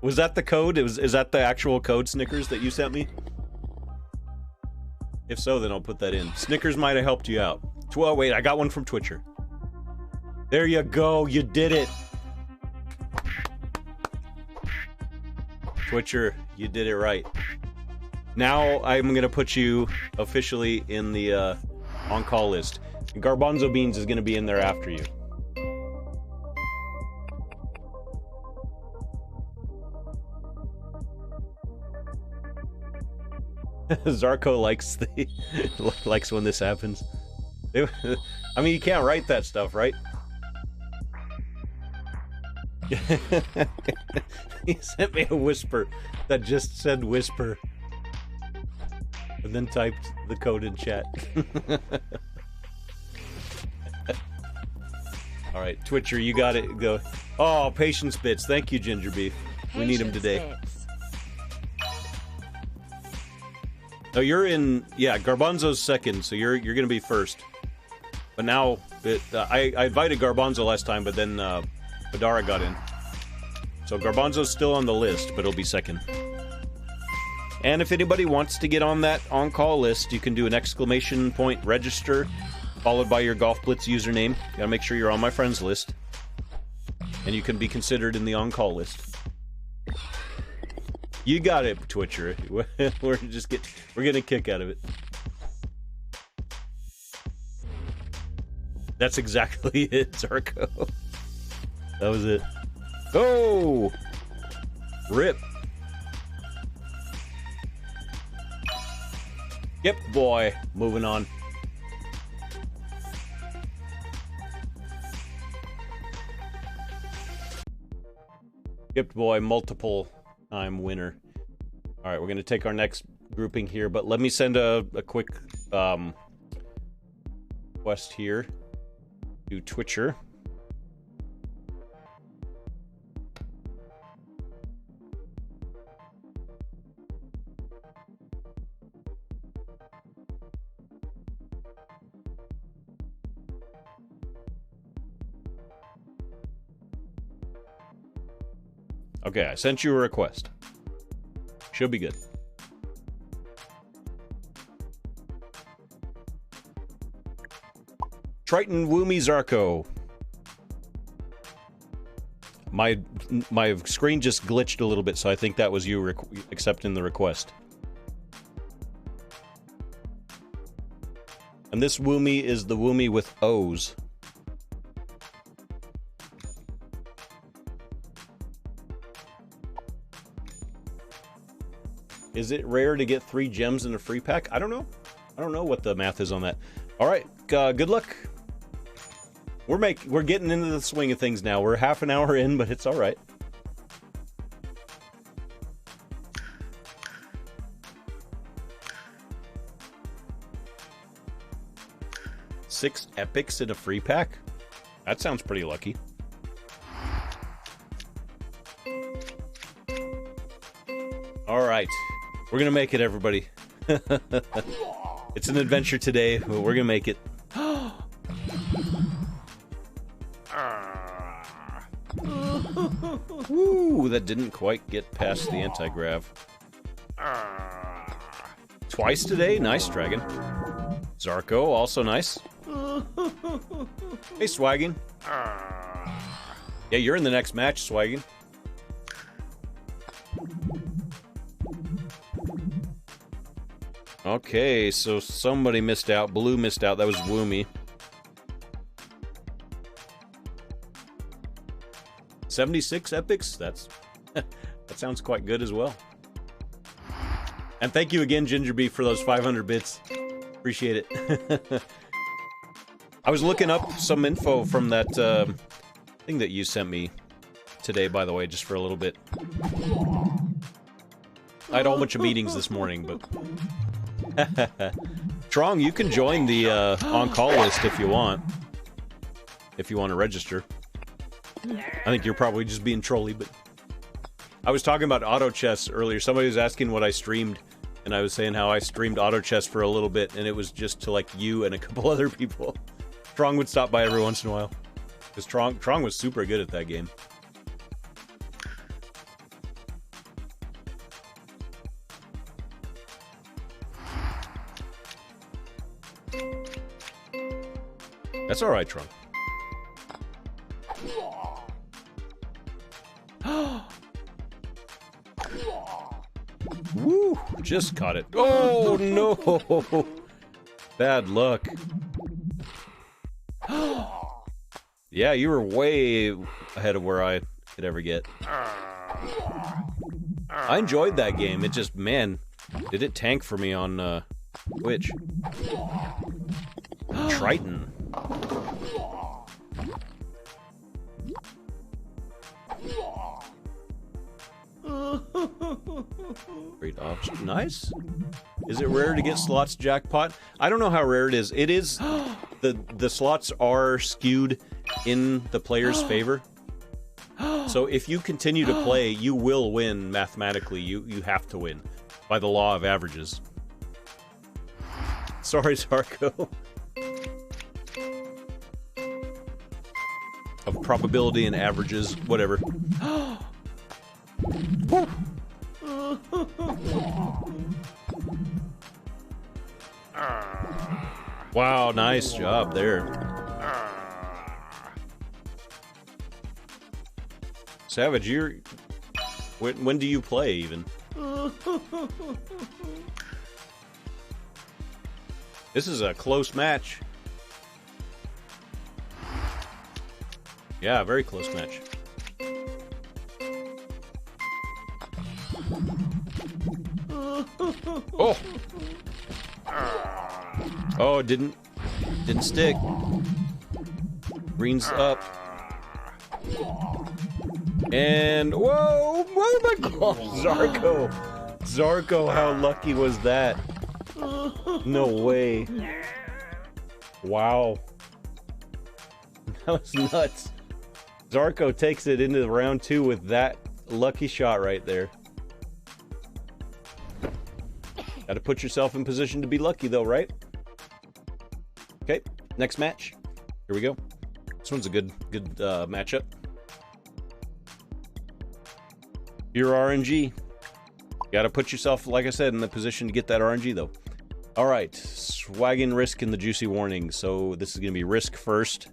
Was that the code? Is that the actual code, Snickers, that you sent me? If so, then I'll put that in. Snickers might have helped you out. Oh, wait, I got one from Twitcher. There you go. You did it. Twitcher, you did it right. Now I'm going to put you officially in the on-call list. And Garbanzo Beans is going to be in there after you. Zarko likes when this happens. I mean, you can't write that stuff, right? He sent me a whisper that just said whisper. And then typed the code in chat. Alright, Twitcher, you got it. Go. Oh, patience bits. Thank you, Ginger Beef. We need them today. Oh, you're in... Yeah, Garbanzo's second, so you're gonna be first. But now... I invited Garbanzo last time, but then Badara got in. So Garbanzo's still on the list, but he'll be second. And if anybody wants to get on that on-call list, you can do an exclamation point register, followed by your Golf Blitz username. You gotta make sure you're on my friends list. And you can be considered in the on-call list. You got it, Twitcher. We're getting a kick out of it. That's exactly it, Zarko. That was it. Oh! Rip. Yep, boy. Moving on. Yep, boy. Multiple time winner. Alright, we're going to take our next grouping here, but let me send a quick request here to Twitcher. Okay, I sent you a request. Should be good. Triton Woomy Zarko. My screen just glitched a little bit, so I think that was you accepting the request. And this Woomy is the Woomy with O's. Is it rare to get 3 gems in a free pack? I don't know. I don't know what the math is on that. All right, good luck. We're getting into the swing of things now. We're half an hour in, but it's all right. Six epics in a free pack? That sounds pretty lucky. All right. We're gonna make it, everybody. It's an adventure today, but we're gonna make it. Woo! That didn't quite get past the anti-grav. Twice today? Nice, Dragon. Zarko, also nice. Hey, Swaggin. Yeah, you're in the next match, Swaggin. Okay, so somebody missed out. Blue missed out. That was Woomy. 76 epics? That sounds quite good as well. And thank you again, Gingerbee, for those 500 bits. Appreciate it. I was looking up some info from that thing that you sent me today, by the way, just for a little bit. I had a whole bunch of meetings this morning, but... Strong, you can join the on-call list if you want. If you want to register. I think you're probably just being trolly, but... I was talking about auto chess earlier. Somebody was asking what I streamed, and I was saying how I streamed auto chess for a little bit, and it was just to, like, you and a couple other people. Strong would stop by every once in a while. Because Strong was super good at that game. That's alright, Trong. Woo! Just caught it. Oh, no! Bad luck. Yeah, you were way ahead of where I could ever get. I enjoyed that game. It just, man, did it tank for me on Twitch. Triton. Great option. Nice. Is it rare to get slots jackpot? I don't know how rare it is. It is. The slots are skewed in the player's favor. So if you continue to play, you will win mathematically. You have to win by the law of averages. Sorry, Zarko. Of probability and averages, whatever. Wow, nice job there. Savage, you're... When do you play, even? This is a close match. Yeah, very close match. Oh! Oh, it didn't stick. Green's up. And whoa! Oh my god! Zarko! Zarko, how lucky was that? No way. Wow. That was nuts. Zarko takes it into round 2 with that lucky shot right there. Gotta put yourself in position to be lucky though, right? Okay, next match. Here we go. This one's a good matchup. Your RNG. Gotta put yourself, like I said, in the position to get that RNG though. Alright, swagging risk in the juicy warning. So this is gonna be risk first.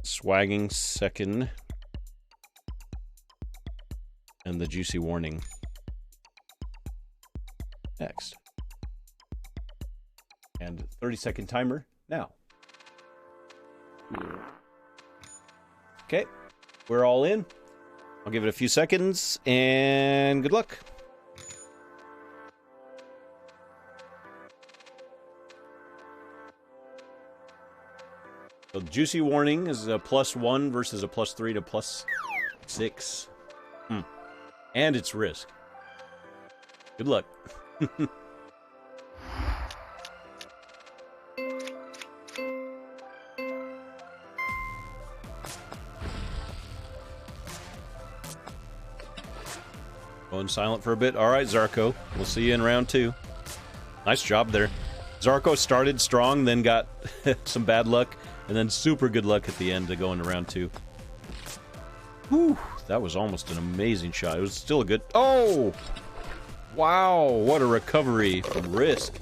Swagging second. And the juicy warning next. And 30-second timer now. Okay, we're all in. I'll give it a few seconds and good luck. So juicy warning is a +1 versus a +3 to +6. And it's risk. Good luck. Going silent for a bit. Alright, Zarko. We'll see you in round 2. Nice job there. Zarko started strong, then got some bad luck, and then super good luck at the end to go into round 2. Whew. That was almost an amazing shot. It was still a good... Oh! Wow, what a recovery from risk.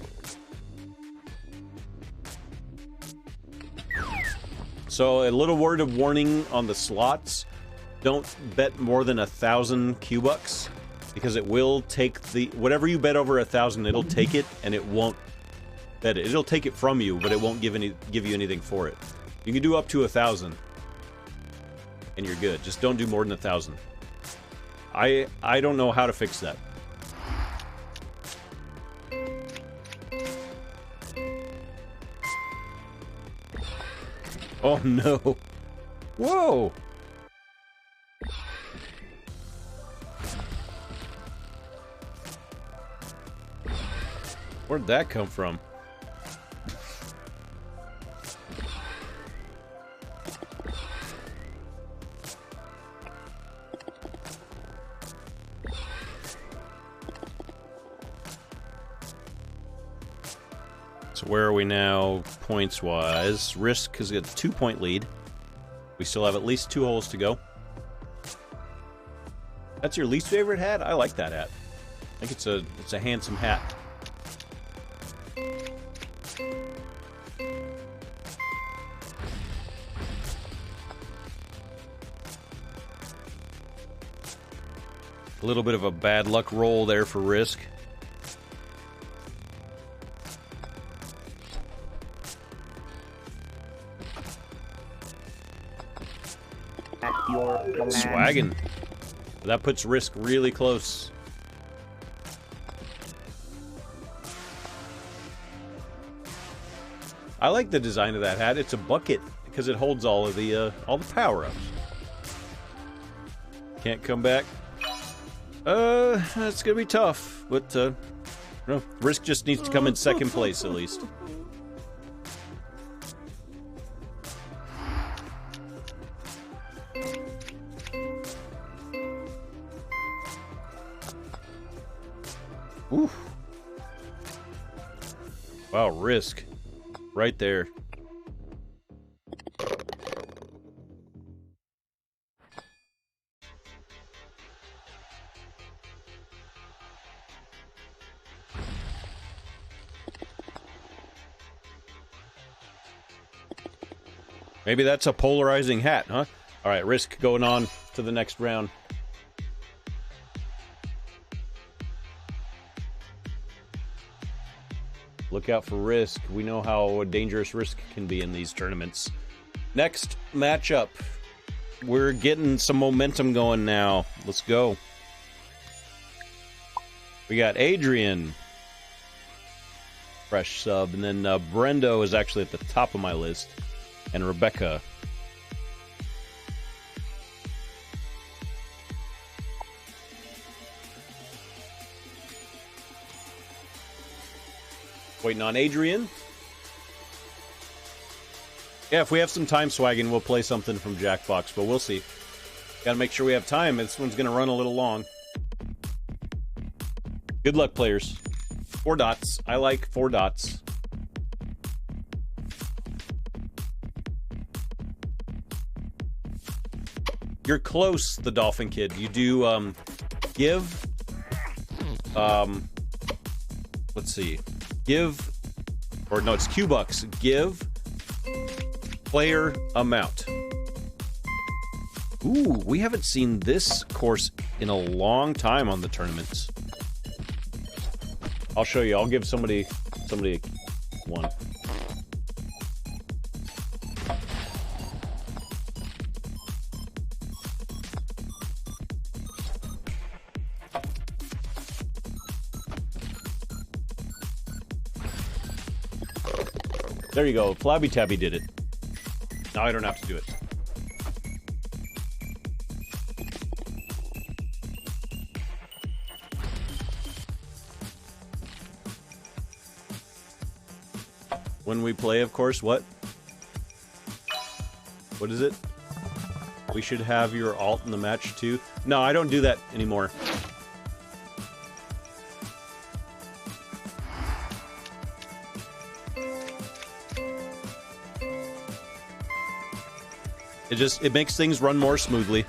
So, a little word of warning on the slots. Don't bet more than 1,000 Q-Bucks, because it will take the... Whatever you bet over 1,000, it'll take it, and it won't bet it. It'll take it from you, but it won't give you anything for it. You can do up to 1,000. And you're good. Just don't do more than 1,000. I don't know how to fix that. Oh no. Whoa. Where'd that come from? So where are we now, points-wise? Risk has got a 2-point lead. We still have at least 2 holes to go. That's your least favorite hat? I like that hat. I think it's a handsome hat. A little bit of a bad luck roll there for Risk. At your command. Swaggin'. That puts Risk really close. I like the design of that hat. It's a bucket because it holds all the power-ups. Can't come back. That's gonna be tough, but no, Risk just needs to come in second place at least. Oof. Wow, Risk. Right there. Maybe that's a polarizing hat, huh? Alright, Risk going on to the next round. Look out for Risk. We know how dangerous Risk can be in these tournaments. Next matchup. We're getting some momentum going now. Let's go. We got Adrian. Fresh sub. And then Brendo is actually at the top of my list. And Rebecca. Waiting on Adrian. Yeah, if we have some time swagging, we'll play something from Jackbox, but we'll see. Gotta make sure we have time. This one's gonna run a little long. Good luck, players. 4 dots. I like 4 dots. You're close, the Dolphin Kid. You do, give... let's see. Give... Or, no, it's Q-Bucks. Give... player amount. Ooh, we haven't seen this course in a long time on the tournaments. I'll show you. I'll give somebody one. There you go. Flabby Tabby did it. Now I don't have to do it. When we play, of course, what? What is it? We should have your alt in the match too? No, I don't do that anymore. It makes things run more smoothly.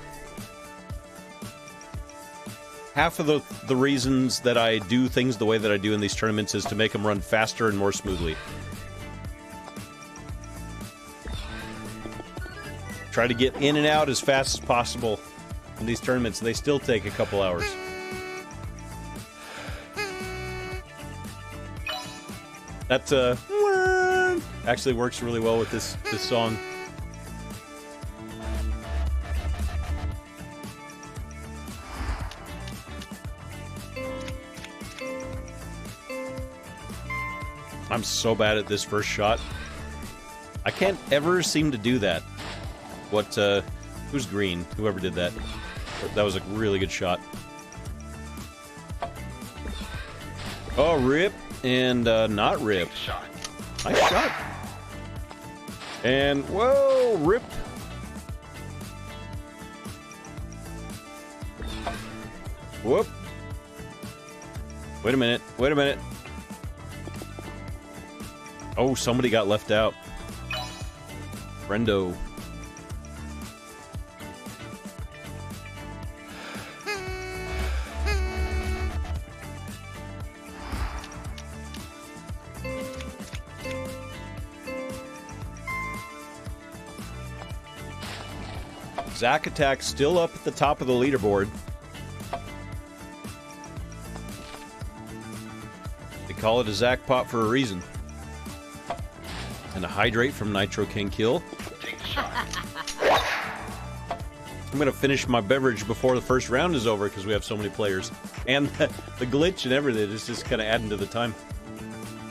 Half of the reasons that I do things the way that I do in these tournaments is to make them run faster and more smoothly. Try to get in and out as fast as possible in these tournaments. They still take a couple hours. That actually works really well with this song. I'm so bad at this first shot. I can't ever seem to do that. What, who's green? Whoever did that. That was a really good shot. Oh, rip. And not Rip. Nice shot. And whoa, Rip. Whoop. Wait a minute. Wait a minute. Oh, somebody got left out. Friendo. Zack Attack still up at the top of the leaderboard. They call it a Zack pot for a reason. And a hydrate from Nitro King Kill. I'm gonna finish my beverage before the first round is over because we have so many players. And the glitch and everything is just kind of adding to the time.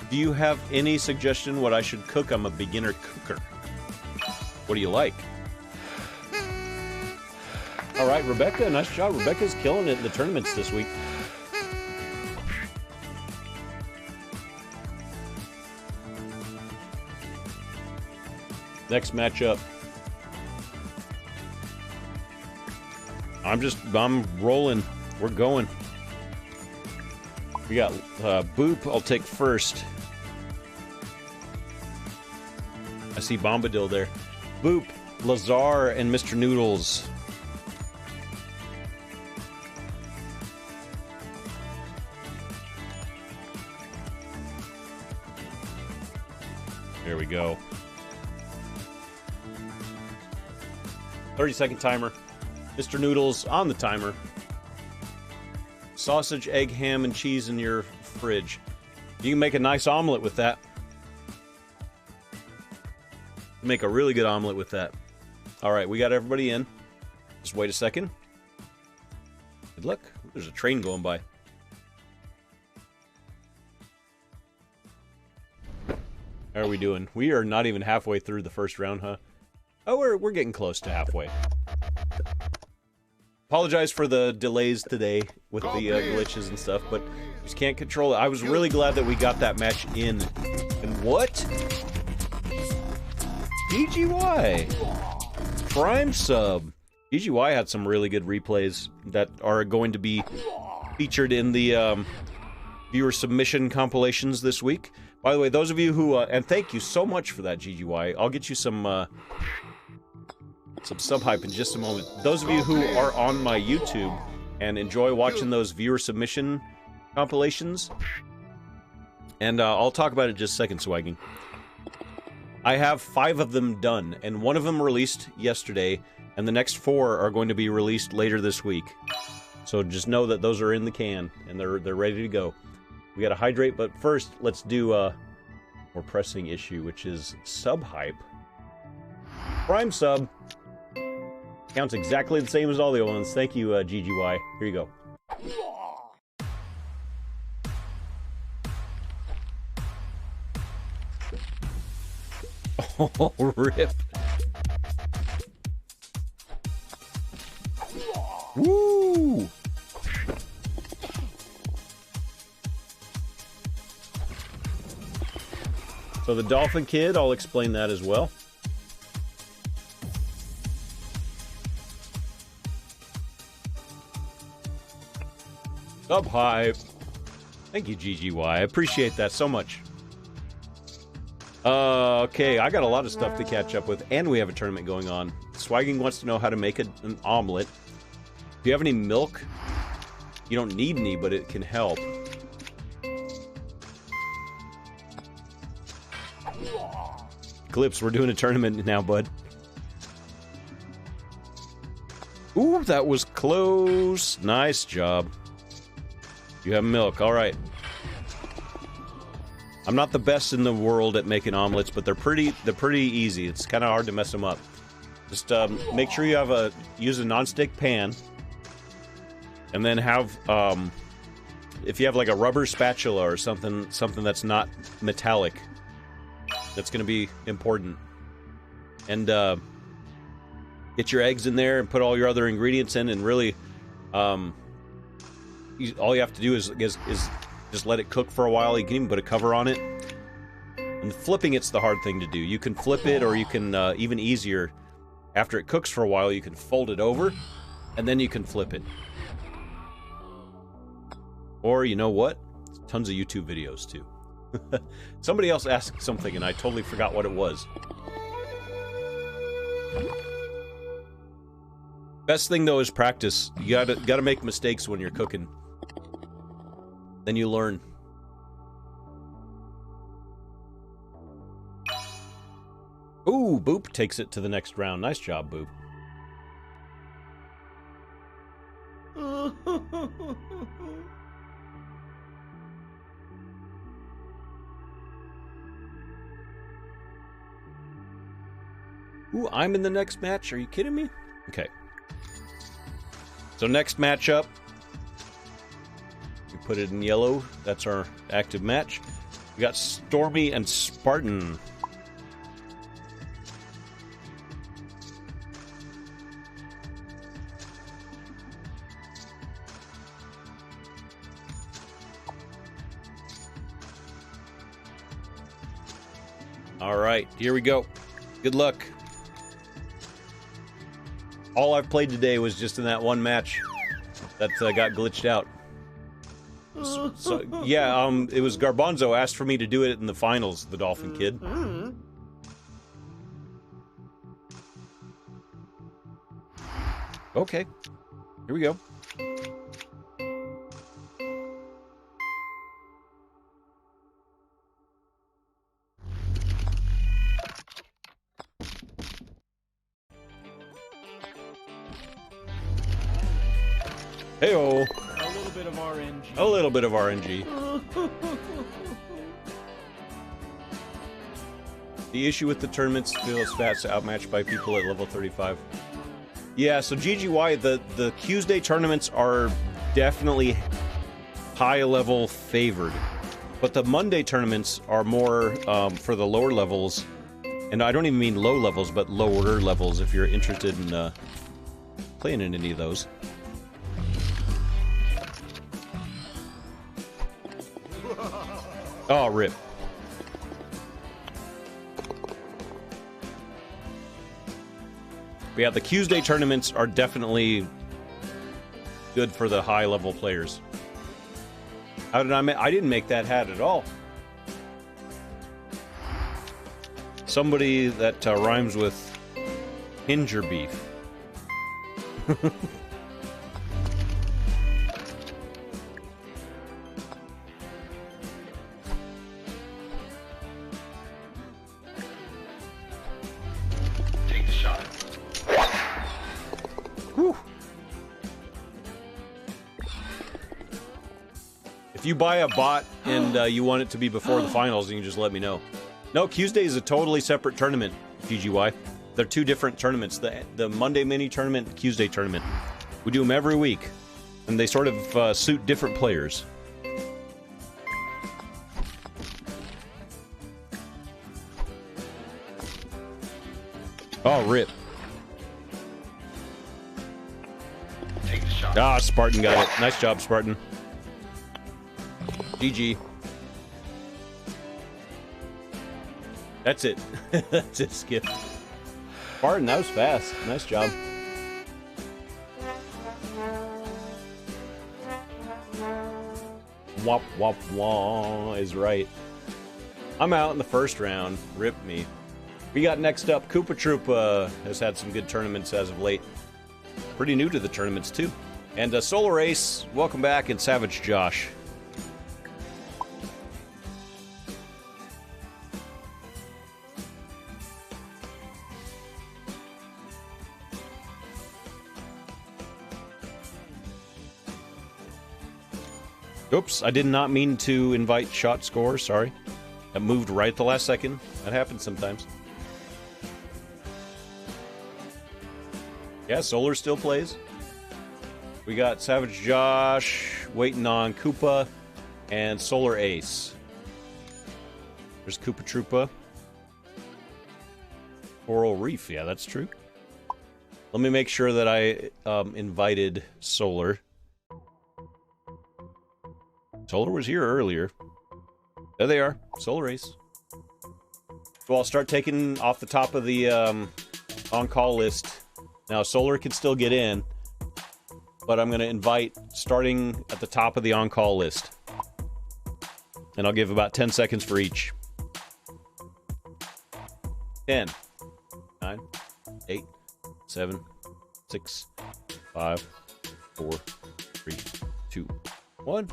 Do you have any suggestion what I should cook? I'm a beginner cooker. What do you like? All right, Rebecca, nice job. Rebecca's killing it in the tournaments this week. Next matchup. I'm rolling. We're going. We got Boop, I'll take first. I see Bombadil there. Boop, Lazar, and Mr. Noodles. There we go. 30-second timer. Mr. Noodles on the timer. Sausage, egg, ham, and cheese in your fridge. You can make a nice omelet with that. Make a really good omelet with that. All right, we got everybody in. Just wait a second. Good luck. There's a train going by. How are we doing? We are not even halfway through the first round, huh? Oh, we're getting close to halfway. Apologize for the delays today with the glitches and stuff, but just can't control it. I was really glad that we got that match in. And what? GGY! Prime sub. GGY had some really good replays that are going to be featured in the viewer submission compilations this week. By the way, those of you who, and thank you so much for that, GGY. I'll get you some sub hype in just a moment. Those of you who are on my YouTube and enjoy watching those viewer submission compilations, and I'll talk about it in just a second, Swagging. I have 5 of them done, and 1 of them released yesterday, and the next 4 are going to be released later this week. So just know that those are in the can, and they're ready to go. We gotta hydrate, but first, let's do a more pressing issue, which is sub hype. Prime sub. Counts exactly the same as all the other ones. Thank you, GGY. Here you go. Oh, rip. Woo! So the Dolphin Kid, I'll explain that as well. Sub hype. Thank you, GGY. I appreciate that so much. Okay, I got a lot of stuff to catch up with, and we have a tournament going on. Swagging wants to know how to make an omelet. Do you have any milk? You don't need any, but it can help. Clips, we're doing a tournament now, bud. Ooh, that was close. Nice job. You have milk, all right. I'm not the best in the world at making omelets, but they're pretty easy. It's kind of hard to mess them up. Just make sure you use a non-stick pan, and then have if you have like a rubber spatula or something that's not metallic, that's going to be important. And get your eggs in there and put all your other ingredients in, and really all you have to do is Just let it cook for a while. You can even put a cover on it. And flipping it's the hard thing to do. You can flip it, or you can, even easier, after it cooks for a while, you can fold it over, and then you can flip it. Or, you know what? Tons of YouTube videos, too. Somebody else asked something, and I totally forgot what it was. Best thing, though, is practice. You gotta make mistakes when you're cooking. Then you learn. Ooh, Boop takes it to the next round. Nice job, Boop. Ooh, I'm in the next match? Are you kidding me? Okay. So next matchup. We put it in yellow. That's our active match. We got Stormy and Spartan. All right, here we go. Good luck. All I've played today was just in that one match that got glitched out. So yeah, it was Garbanzo asked for me to do it in the finals, the Dolphin Kid. Okay, here we go. Hey-oh. A little bit of RNG. A little bit of RNG. The issue with the tournaments feels fast outmatched by people at level 35. Yeah, so GGY, the Tuesday tournaments are definitely high-level favored. But the Monday tournaments are more for the lower levels. And I don't even mean low levels, but lower levels if you're interested in playing in any of those. Oh, rip. But yeah, the Tuesday tournaments are definitely good for the high-level players. How did I didn't make that hat at all. Somebody that rhymes with ginger beef. If you buy a bot and you want it to be before the finals, you can just let me know. No, Tuesday is a totally separate tournament, GGY. They're two different tournaments. The Monday mini tournament and Tuesday tournament. We do them every week. And they sort of suit different players. Oh, rip. Take the shot. Ah, Spartan got it. Nice job, Spartan. GG. That's it. That's it, Skip. Spartan, that was fast. Nice job. Wop, wop, wah is right. I'm out in the first round. Rip me. We got next up, Koopa Troop has had some good tournaments as of late. Pretty new to the tournaments, too. And Solar Ace, welcome back, and Savage Josh. Oops, I did not mean to invite Shot Score, sorry. That moved right at the last second. That happens sometimes. Yeah, Solar still plays. We got Savage Josh waiting on Koopa and Solar Ace. There's Koopa Troopa. Coral Reef, yeah, that's true. Let me make sure that I invited Solar. Solar was here earlier. There they are. Solar Ace. So I'll start taking off the top of the on-call list. Now, Solar can still get in, but I'm going to invite starting at the top of the on-call list. And I'll give about 10 seconds for each. 10, 9, 8, 7, 6, 5, 4, 3, 2, 1.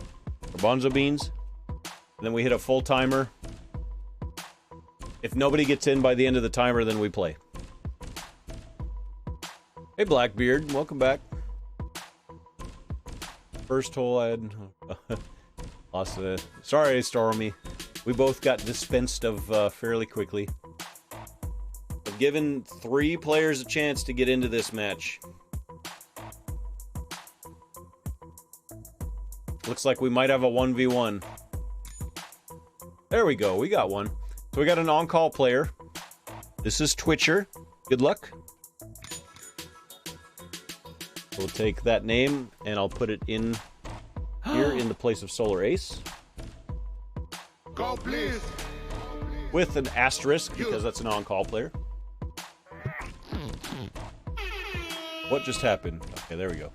Garbanzo beans. And then we hit a full timer. If nobody gets in by the end of the timer, then we play. Hey, Blackbeard. Welcome back. First hole I had... lost it. Sorry, Stormy. We both got dispensed of fairly quickly. I've given 3 players a chance to get into this match. Looks like we might have a 1v1. There we go. We got one. So we got an on-call player. This is Twitcher. Good luck. We'll take that name and I'll put it in here in the place of Solar Ace. Golf Blitz. With an asterisk because that's an on-call player. What just happened? Okay, there we go.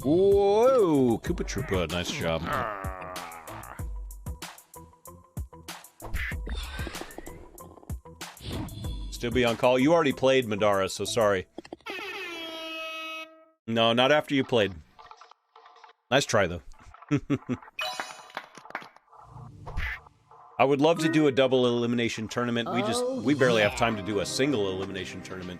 Whoa, Koopa Troopa, nice job. Still be on call. You already played, Madara, so sorry. No, not after you played. Nice try, though. I would love to do a double elimination tournament. We barely have time to do a single elimination tournament.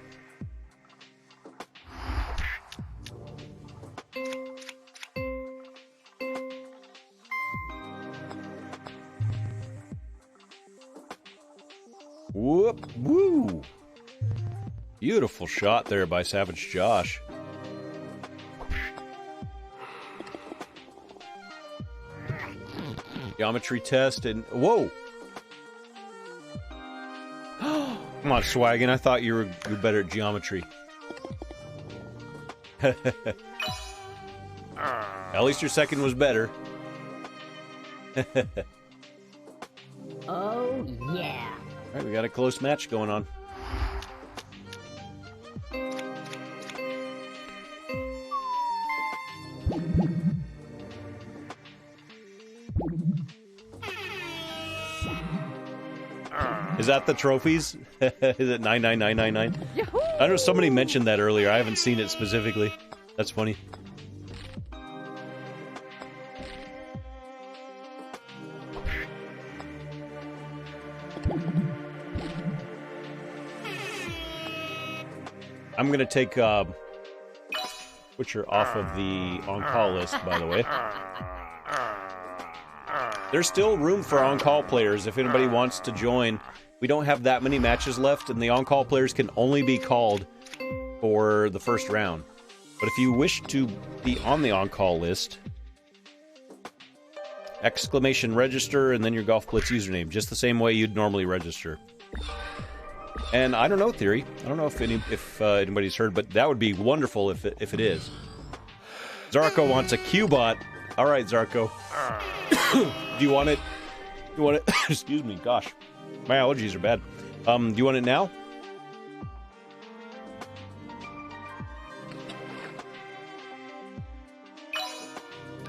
Whoop, woo! Beautiful shot there by Savage Josh. Geometry test and... Whoa! Come on, Swaggin. I thought you were better at geometry. At least your second was better. Oh, yeah. Alright, we got a close match going on. Is that the trophies? Is it 99999? I know somebody mentioned that earlier. I haven't seen it specifically. That's funny. I'm gonna take Butcher off of the on-call list, by the way. There's still room for on-call players if anybody wants to join. We don't have that many matches left, and the on-call players can only be called for the first round. But if you wish to be on the on-call list, exclamation register and then your Golf Blitz username, just the same way you'd normally register. And I don't know, Theory. I don't know if anybody's heard, but that would be wonderful if it is. Zarko wants a Q-bot. All right, Zarko. Do you want it? You want it? Excuse me. Gosh, my allergies are bad. Do you want it now?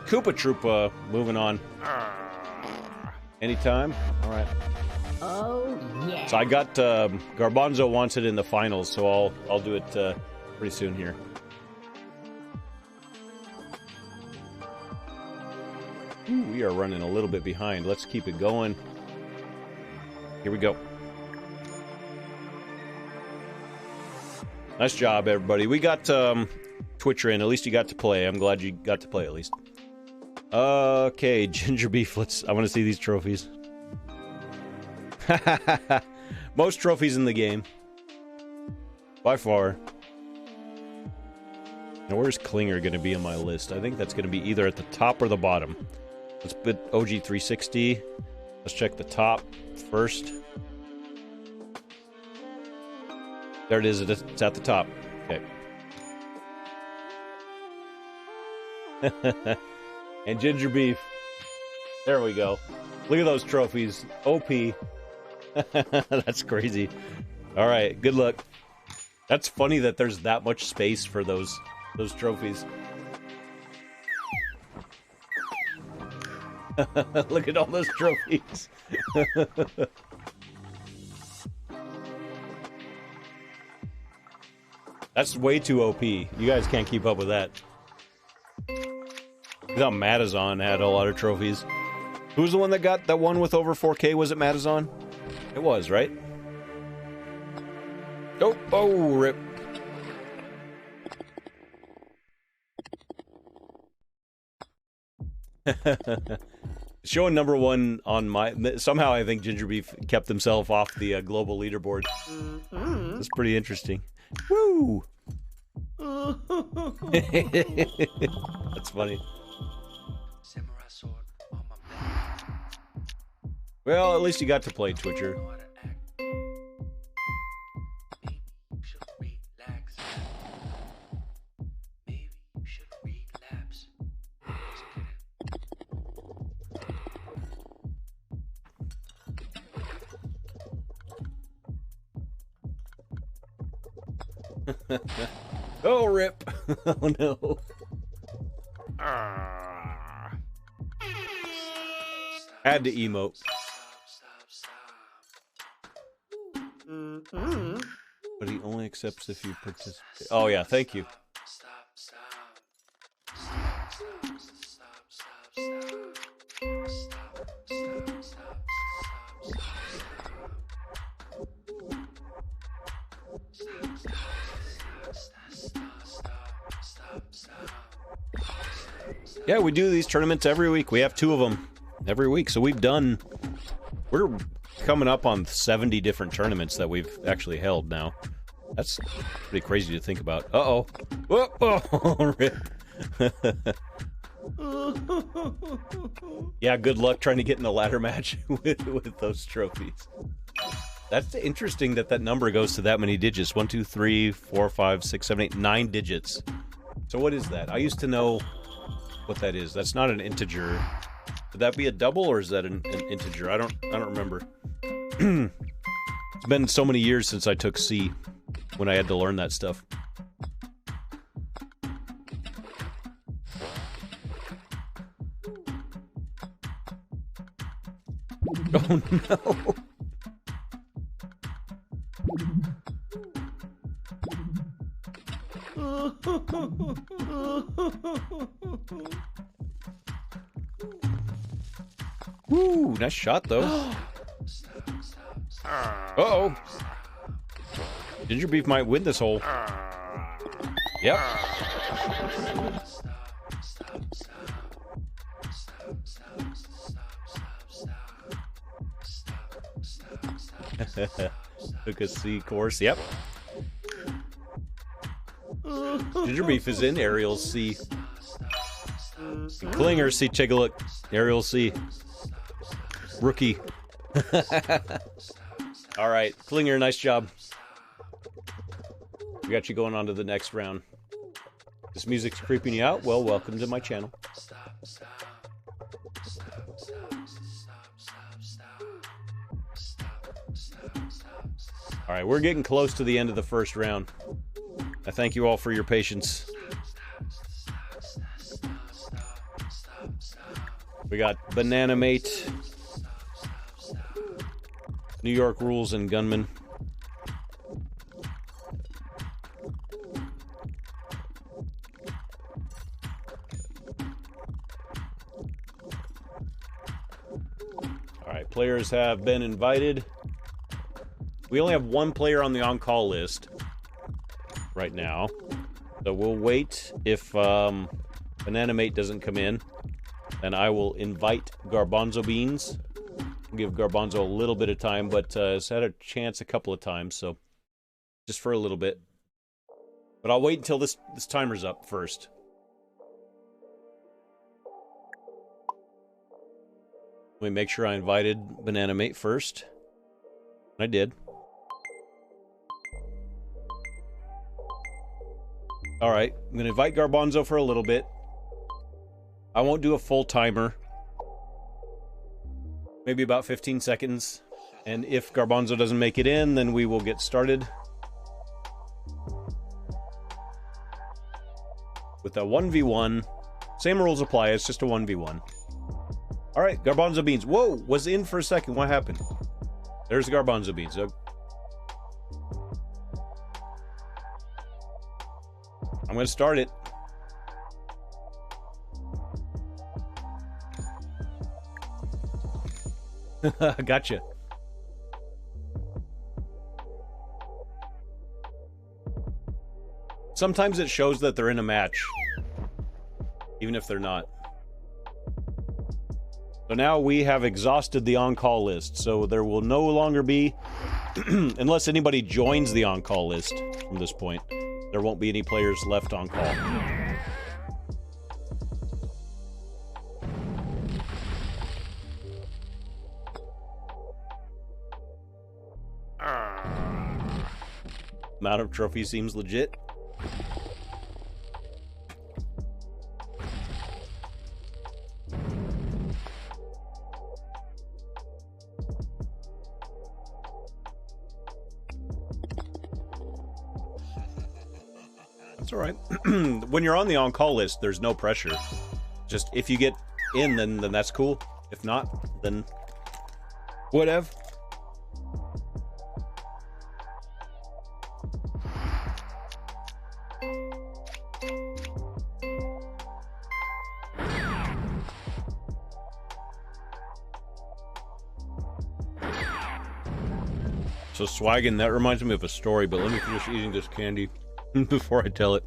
Koopa Troopa, moving on. Anytime? All right. Oh, yeah. So I got Garbanzo wants it in the finals, so I'll do it pretty soon here. Ooh, we are running a little bit behind. Let's keep it going. Here we go. Nice job, everybody. We got Twitcher in. At least you got to play. I'm glad you got to play at least. Okay, Ginger Beef. I want to see these trophies. Most trophies in the game. By far. Now, where's Klinger going to be on my list? I think that's going to be either at the top or the bottom. Let's put OG 360 at Let's check the top first. There it is. It's at the top. Okay. And ginger beef. There we go. Look at those trophies. OP. That's crazy. All right. Good luck. That's funny that there's that much space for those trophies. Look at all those trophies. That's way too OP. You guys can't keep up with that. I thought Madazon had a lot of trophies. Who was the one that got that one with over 4K? Was it Madazon? It was, right? Oh, rip. Showing number one on my... Somehow I think Ginger Beef kept himself off the global leaderboard. That's pretty interesting. Woo! That's funny. Well, at least you got to play Twitcher. Oh, rip. Oh, no. Had to emote. But he only accepts if you participate. Oh, yeah, thank you. Yeah, we do these tournaments every week. We have 2 of them every week. So we're coming up on 70 different tournaments that we've actually held now. That's pretty crazy to think about. Uh-oh. Oh, rip. Yeah, good luck trying to get in a ladder match with those trophies. That's interesting that number goes to that many digits. 1, 2, 3, 4, 5, 6, 7, 8, 9 digits. So what is that? I used to know what that is. That's not an integer. Would that be a double or is that an integer? I don't remember. It's been so many years since I took C when I had to learn that stuff. Oh no. Woo, nice shot though. Uh-oh. Ginger Beef might win this hole. Yep. Took a C course, yep. Ginger Beef is in Aerial C. And Klinger, see, take a look. Aerial C. Rookie. Alright, Klinger, nice job. We got you going on to the next round. This music's creeping you out? Well, welcome to my channel. Alright, we're getting close to the end of the first round. I thank you all for your patience. We got Banana Mate, New York Rules, and Gunman. Alright, players have been invited. We only have 1 player on the on-call list right now. So we'll wait. If Banana Mate doesn't come in, then I will invite Garbanzo Beans. Give Garbanzo a little bit of time, but has had a chance a couple of times, so just for a little bit. But I'll wait until this timer's up first. Let me make sure I invited Banana Mate first. I did. Alright, I'm going to invite Garbanzo for a little bit. I won't do a full timer. Maybe about 15 seconds. And if Garbanzo doesn't make it in, then we will get started. With a 1v1. Same rules apply, it's just a 1v1. Alright, Garbanzo Beans. Whoa, was in for a second. What happened? There's Garbanzo Beans. I'm going to start it. Gotcha. Sometimes it shows that they're in a match, even if they're not. So now we have exhausted the on-call list, so there will no longer be, unless anybody joins the on-call list from this point, there won't be any players left on call. Amount of trophies seems legit. That's all right. When you're on the on-call list, there's no pressure. Just if you get in, then that's cool. If not, then whatever. So Swaggin, that reminds me of a story, but let me finish eating this candy before I tell it.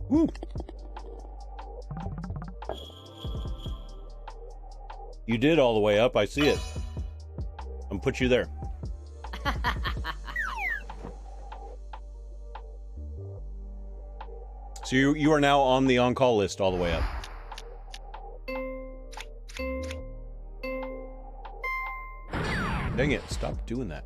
Woo! You did all the way up, I see it. I'm gonna put you there. So you are now on the on-call list all the way up. Dang it, stop doing that.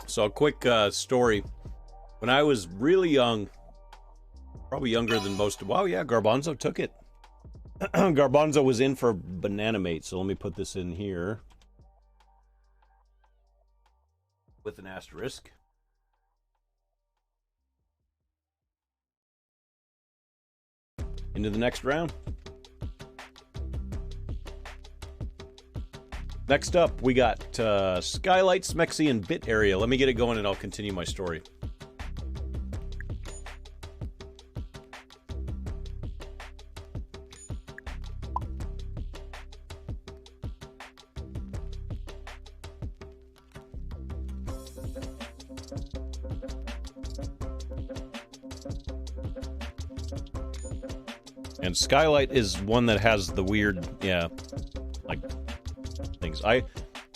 So a quick story. When I was really young, probably younger than most of... Wow, yeah, Garbanzo took it. Garbanzo was in for Banana Mate, so let me put this in here. With an asterisk. Into the next round. Next up, we got Skylight, Smexy, and Bit Area. Let me get it going and I'll continue my story. And Skylight is one that has the weird, yeah, like, things. I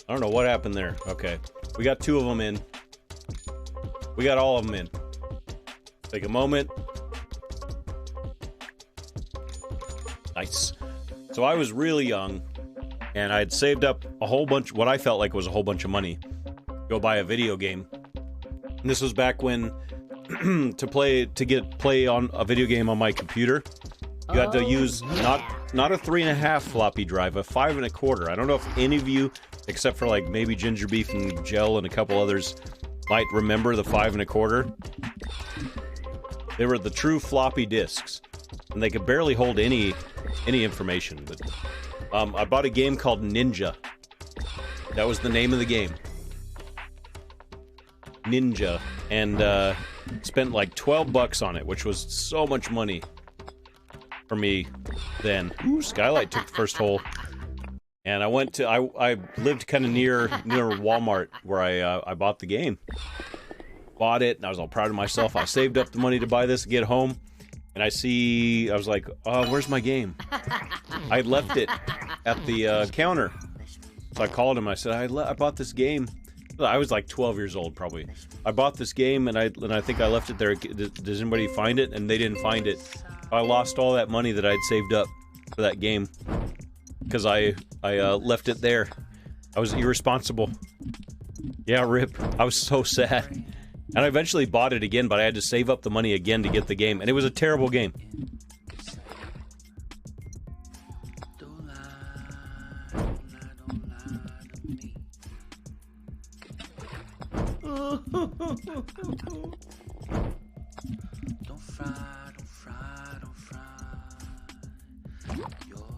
don't know what happened there. Okay. We got 2 of them in. We got all of them in. Take a moment. Nice. So I was really young, and I had saved up a whole bunch, what I felt like was a whole bunch of money, to go buy a video game. And this was back when, to play on a video game on my computer, you had to use not a 3.5 floppy drive, a 5 1/4. I don't know if any of you, except for like maybe Ginger Beef and Gel and a couple others, might remember the 5 1/4. They were the true floppy disks, and they could barely hold any information. But I bought a game called Ninja. That was the name of the game. Ninja, and spent like $12 on it, which was so much money for me then. Ooh, Skylight took the first hole. And I went to I lived kind of near Walmart where I bought the game. Bought it, and I was all proud of myself. I saved up the money to buy this, get home, and I was like, oh, where's my game? I left it at the counter. So I called him. I said, I bought this game. I was like 12 years old, probably. I bought this game, and I think I left it there. Does anybody find it? And they didn't find it. I lost all that money that I'd saved up for that game because I left it there. I was irresponsible. Yeah, rip. I was so sad. And I eventually bought it again, but I had to save up the money again to get the game. And it was a terrible game.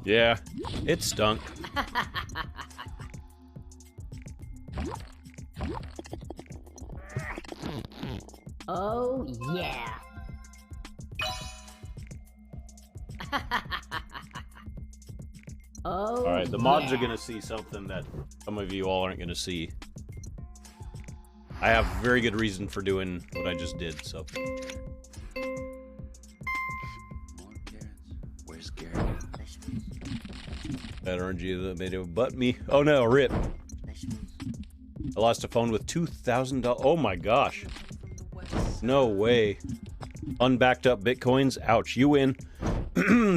Yeah, it stunk. Oh, yeah. Oh, all right, the mods are going to see something that some of you all aren't going to see. I have very good reason for doing what I just did, so. Where's Garrett? That RNG that made it butt me. Oh no, rip. I lost a phone with $2,000. Oh my gosh. No way. Unbacked up bitcoins. Ouch. You win.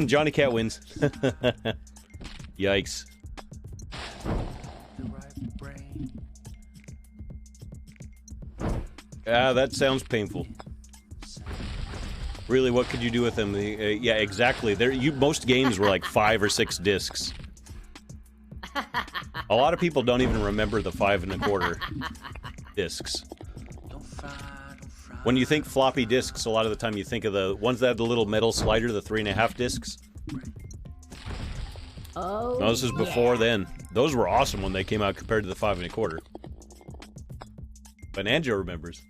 Johnny Cat wins. Yikes. Ah, that sounds painful. Really, what could you do with them? Yeah, exactly. Most games were like 5 or 6 discs. A lot of people don't even remember the 5 1/4 discs. When you think floppy disks, a lot of the time you think of the ones that have the little metal slider, the 3 1/2 discs. Oh, no, this is before then. Those were awesome when they came out compared to the 5 1/4. Bananjo remembers.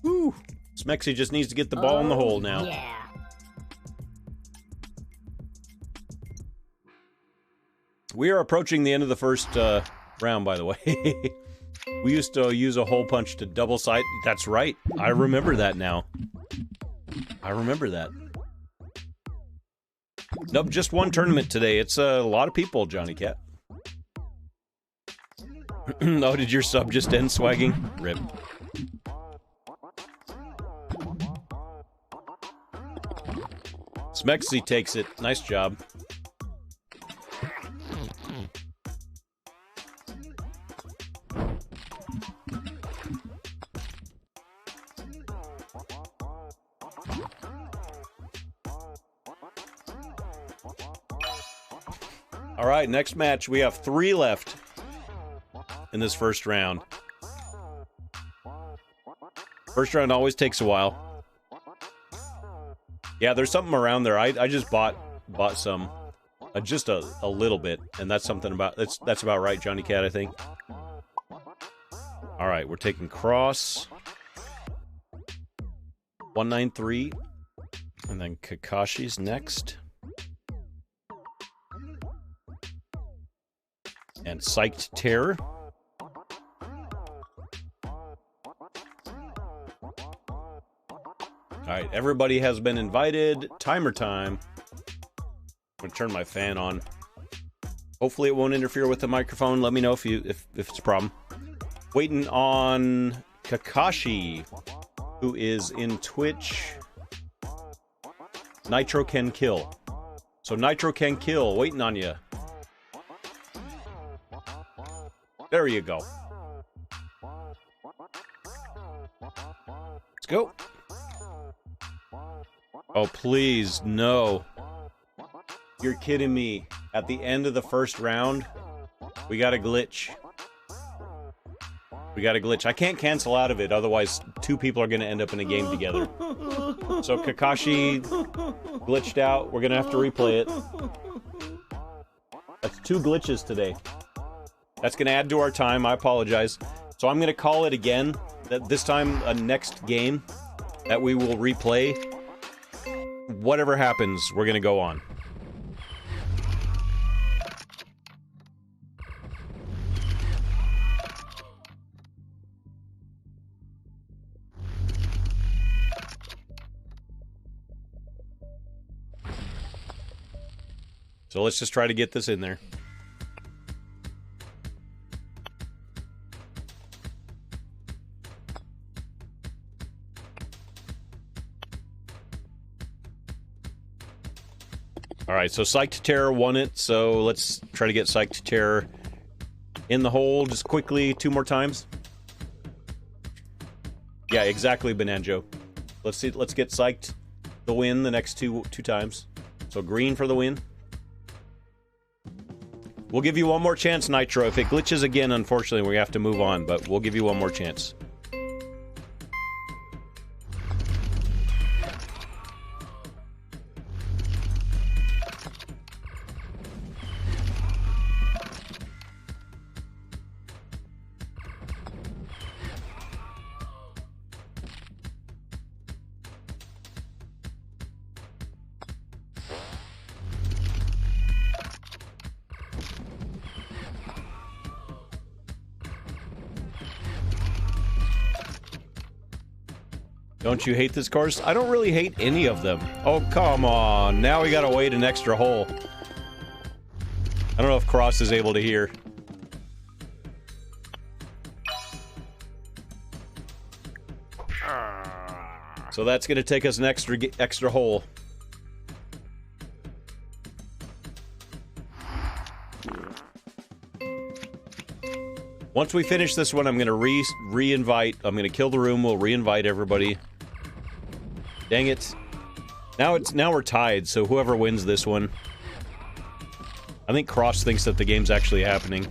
Woo! Smexy just needs to get the ball in the hole now. Yeah. We are approaching the end of the first round, by the way. We used to use a hole punch to double sight. That's right. I remember that now. I remember that. Nope, just one tournament today. It's a lot of people, Johnny Cat. Oh, did your sub just end swagging? Rip. Smexy takes it. Nice job. All right, next match. We have 3 left in this first round. First round always takes a while. Yeah, there's something around there. I just bought some, just a little bit, and that's something about that's about right, Johnny Cat, I think. All right, we're taking cross 193, and then Kakashi's next, and Psyched Terror. All right, everybody has been invited. Timer time. I'm gonna turn my fan on. Hopefully it won't interfere with the microphone. Let me know if it's a problem. Waiting on Kakashi, who is in Twitch. Nitro Can Kill. So Nitro Can Kill, waiting on you. There you go. Let's go. Oh, please, no. You're kidding me. At the end of the first round, we got a glitch. We got a glitch. I can't cancel out of it, otherwise 2 people are going to end up in a game together. So Kakashi glitched out. We're going to have to replay it. That's 2 glitches today. That's going to add to our time. I apologize. So I'm going to call it again. This time, a next game that we will replay. Whatever happens, we're going to go on. So let's just try to get this in there. Alright, so Psyched Terror won it, so let's try to get Psyched Terror in the hole just quickly 2 more times. Yeah, exactly, Bananjo. Let's get Psyched the win the next two times. So green for the win. We'll give you one more chance, Nitro. If it glitches again, unfortunately, we have to move on, but we'll give you one more chance. Don't you hate this course? I don't really hate any of them. Oh, come on. Now we gotta wait an extra hole. I don't know if Cross is able to hear. So that's gonna take us an extra hole. Once we finish this one, I'm gonna re-invite. I'm gonna kill the room. We'll re-invite everybody. Dang it! Now we're tied. So whoever wins this one, I think Cross thinks that the game's actually happening.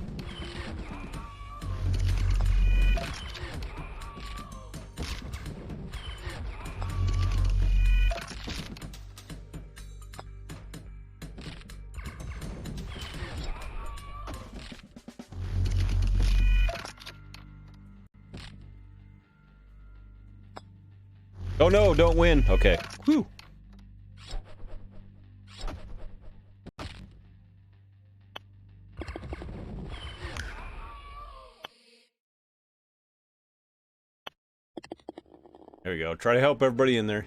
Oh no, don't win. Okay. Whew. There we go. Try to help everybody in there.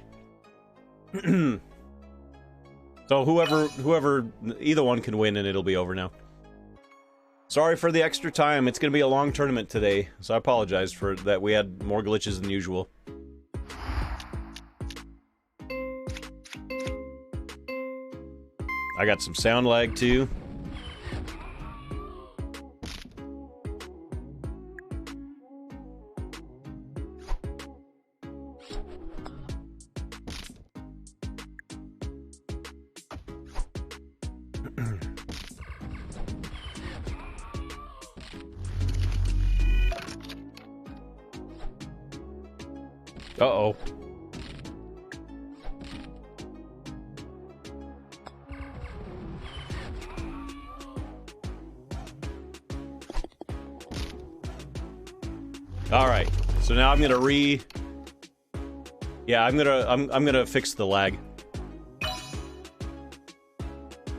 So whoever, either one can win and it'll be over now. Sorry for the extra time. It's going to be a long tournament today, so I apologize for that. We had more glitches than usual. I got some sound lag too. Uh-oh. All right, so now I'm gonna I'm gonna fix the lag. We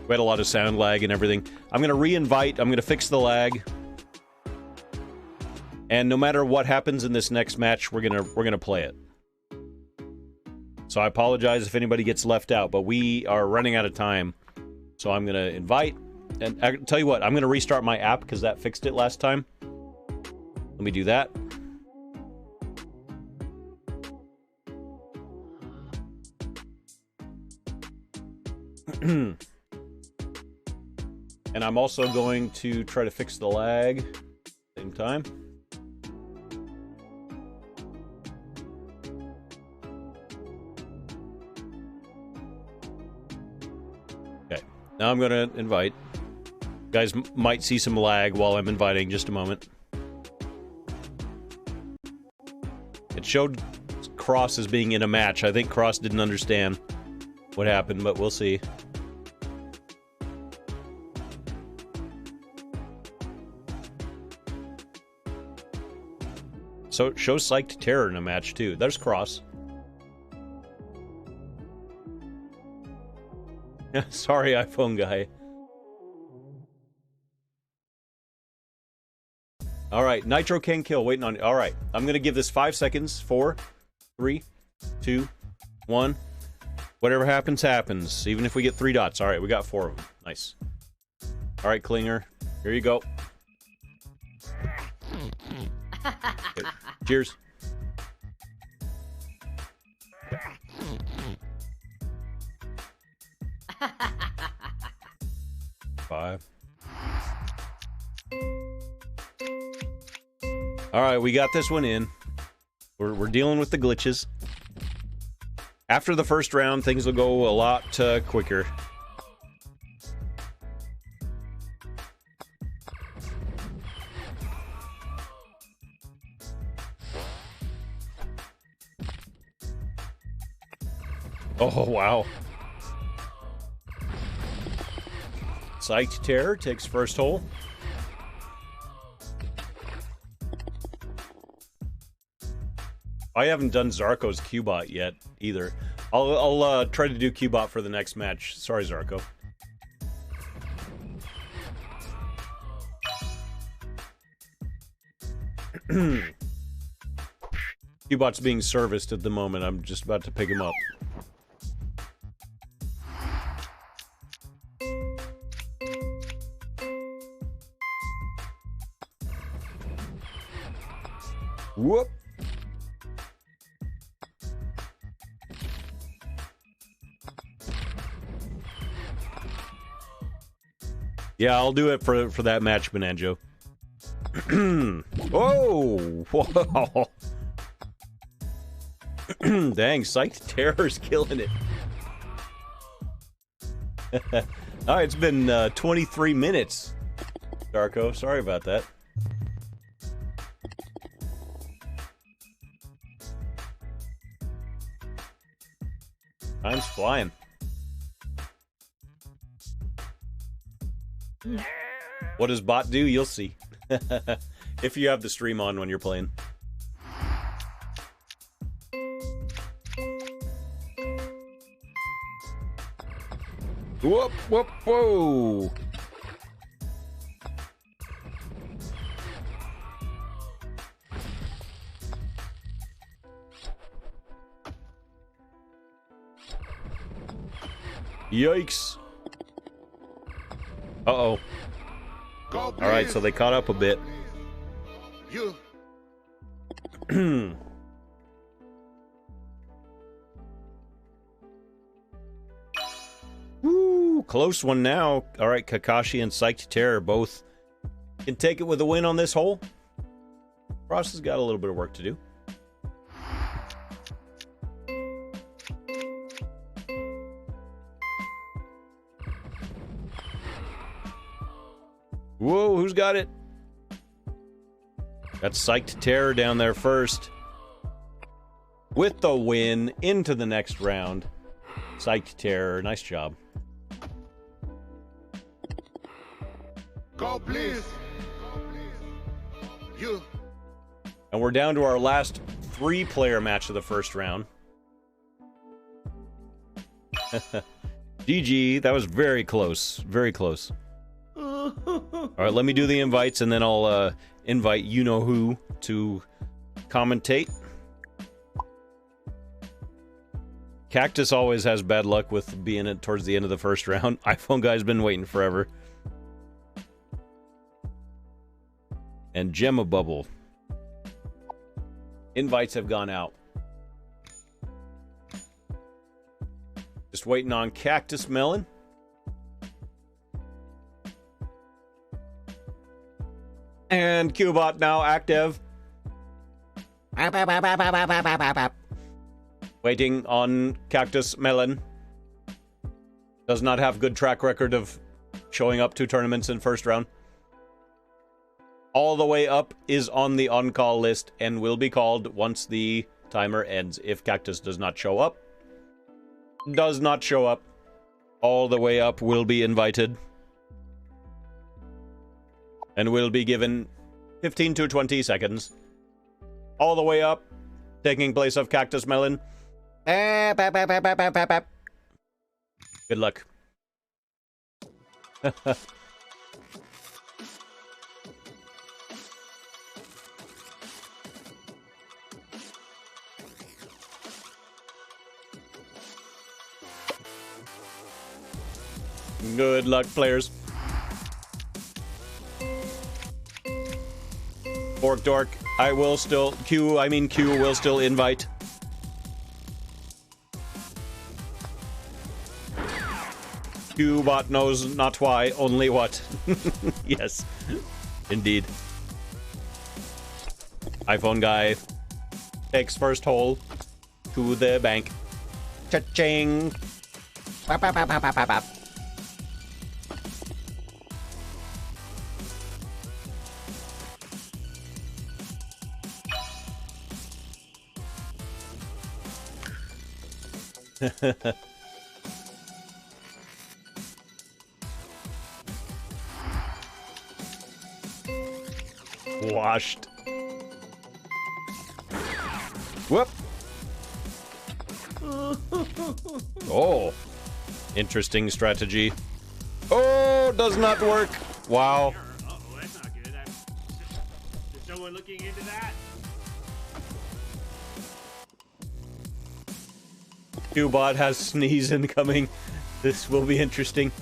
had a lot of sound lag and everything. I'm gonna re-invite. I'm gonna fix the lag, and no matter what happens in this next match, we're gonna play it. So I apologize if anybody gets left out, but we are running out of time. So I'm gonna invite, and I tell you what, I'm gonna restart my app because that fixed it last time. Let me do that. And I'm also going to try to fix the lag at the same time. Okay, now I'm going to invite. You guys might see some lag while I'm inviting, just a moment. It showed Cross as being in a match. I think Cross didn't understand what happened, but we'll see. So show Psyched Terror in a match too. There's Cross. Sorry, iPhone guy. All right, Nitro can kill. Waiting on. All right, I'm gonna give this 5 seconds. 4, 3, 2, 1. Whatever happens, happens. Even if we get 3 dots. All right, we got 4 of them. Nice. All right, Klinger. Here you go. Cheers. Five. All right, we got this one in. We're dealing with the glitches. After the first round, things will go a lot quicker. Oh, wow. Psyched Terror takes first hole. I haven't done Zarko's Qbot yet either. I'll try to do Qbot for the next match. Sorry, Zarko. Qbot's being serviced at the moment. I'm just about to pick him up. Whoop. Yeah, I'll do it for that match, Bonanjo. Oh! Wow. Dang, Psyched Terror's killing it. Alright, it's been 23 minutes, Darko. Sorry about that. Time's flying. What does bot do? You'll see. If you have the stream on when you're playing. Whoop, whoop, whoa! Yikes. Uh-oh. Alright, so they caught up a bit. You. Woo, close one now. Alright, Kakashi and Psyched Terror both can take it with a win on this hole. Frost has got a little bit of work to do. Whoa, who's got it? That's Psyched Terror down there first. With the win into the next round. Psyched Terror, nice job. Golf Blitz. You. And we're down to our last 3-player match of the first round. GG, that was very close. Very close. Alright, let me do the invites and then I'll invite you-know-who to commentate. Cactus always has bad luck with being it towards the end of the first round. iPhone guy's been waiting forever. And Gemma Bubble. Invites have gone out. Just waiting on Cactus Melon. And Qbot now active. Waiting on Cactus Melon. Does not have good track record of showing up to tournaments in first round. All the way up is on the on-call list and will be called once the timer ends. If Cactus does not show up, all the way up will be invited. And will be given 15 to 20 seconds. All the way up, taking place of Cactus Melon. Good luck. Good luck, players. Fork Dork, I will still... Q will still invite. Q-bot knows not why, only what. Yes, indeed. iPhone guy takes first hole to the bank. Cha-ching! Bap, bap, bap, bap, bap, bap. Washed. Whoop. Oh. Interesting strategy. Oh, does not work. Wow. Uh-oh, that's not good. Is someone looking into that? Q-bot has sneeze incoming. This will be interesting.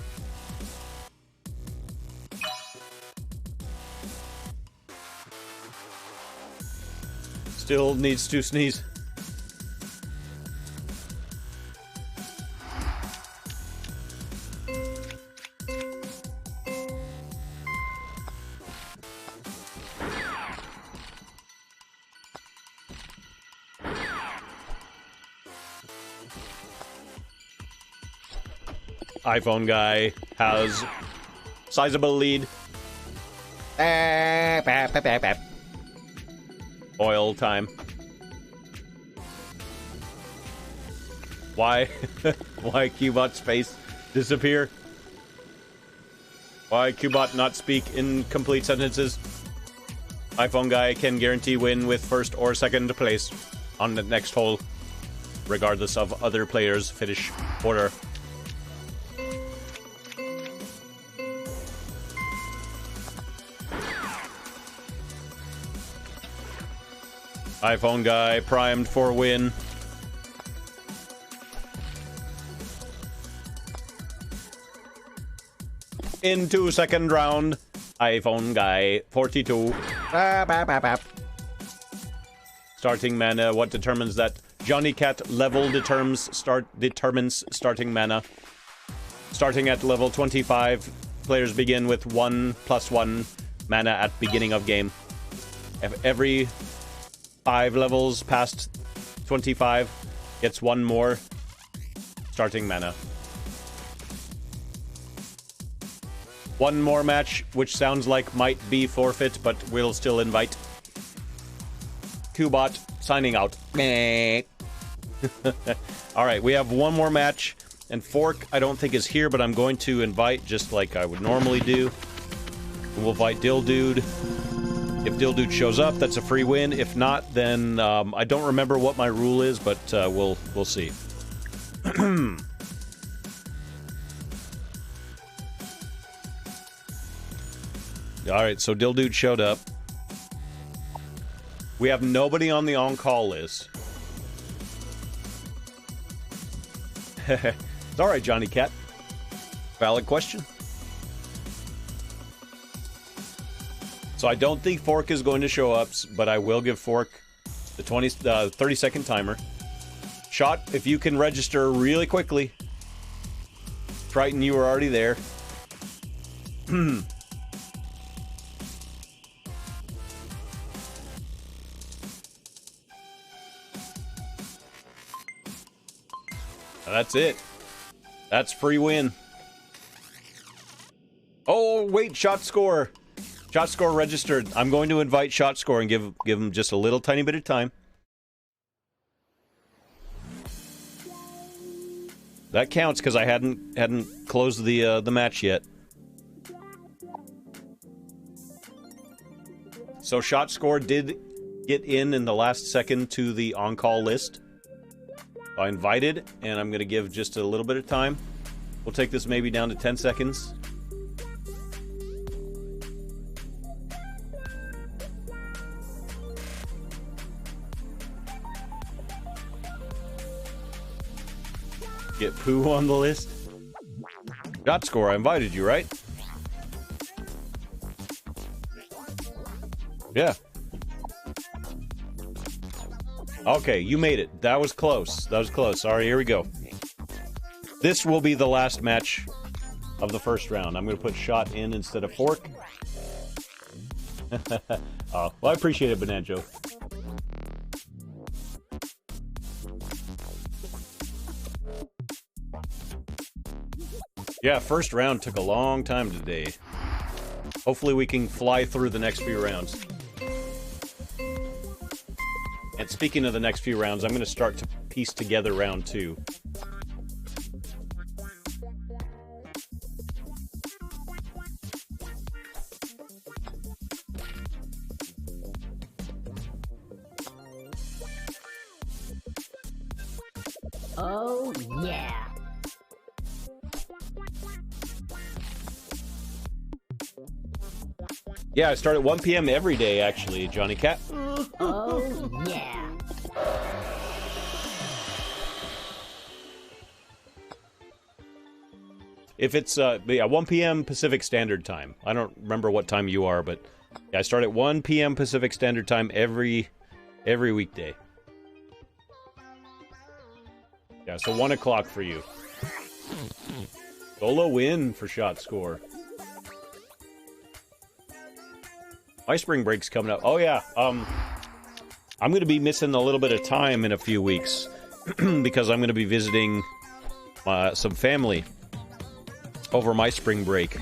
Still needs to sneeze. iPhone guy has sizable lead. Oil time. Why? Why Qbot's face disappear? Why Qbot not speak in complete sentences? iPhone guy can guarantee win with first or second place on the next hole, regardless of other players' finish order. iPhone guy primed for win. Into second round. iPhone guy 42. Starting mana. What determines that? Johnny Cat level determines starting mana. Starting at level 25, players begin with 1+1 mana at beginning of game. Every 5 levels past 25 gets 1 more starting mana. 1 more match, which sounds like might be forfeit, but we'll still invite. Qbot signing out. Alright, we have 1 more match, and Fork I don't think is here, but I'm going to invite just like I would normally do. We'll invite Dildude. If Dildude shows up, that's a free win. If not, then I don't remember what my rule is, but we'll see. Alright, so Dildude showed up. We have nobody on the on-call list. It's alright, Johnny Cat. Valid question. So I don't think Fork is going to show up, but I will give Fork the 30-second timer. Shot, if you can register really quickly. Triton, you were already there. That's it. That's free win. Oh, wait, shot score. Shot score registered. I'm going to invite shot score and give him just a little tiny bit of time. That counts because I hadn't closed the match yet. So shot score did get in the last second to the on-call list. I invited, and I'm going to give just a little bit of time. We'll take this maybe down to 10 seconds. Get Pooh on the list. Shot score, I invited you, right? Yeah. Okay, you made it. That was close. That was close. All right, here we go. This will be the last match of the first round. I'm going to put shot in instead of fork. Well, I appreciate it, Bonanjo. Yeah, first round took a long time today. Hopefully we can fly through the next few rounds. And speaking of the next few rounds, I'm going to start to piece together round 2. Oh, yeah. Yeah, I start at 1 p.m. every day, actually, Johnny Cat. Oh, yeah. If it's, yeah, 1 p.m. Pacific Standard Time. I don't remember what time you are, but yeah, I start at 1 p.m. Pacific Standard Time every weekday. Yeah, so 1 o'clock for you. Solo win for shot score. My spring break's coming up. Oh yeah, I'm going to be missing a little bit of time in a few weeks because I'm going to be visiting some family over my spring break.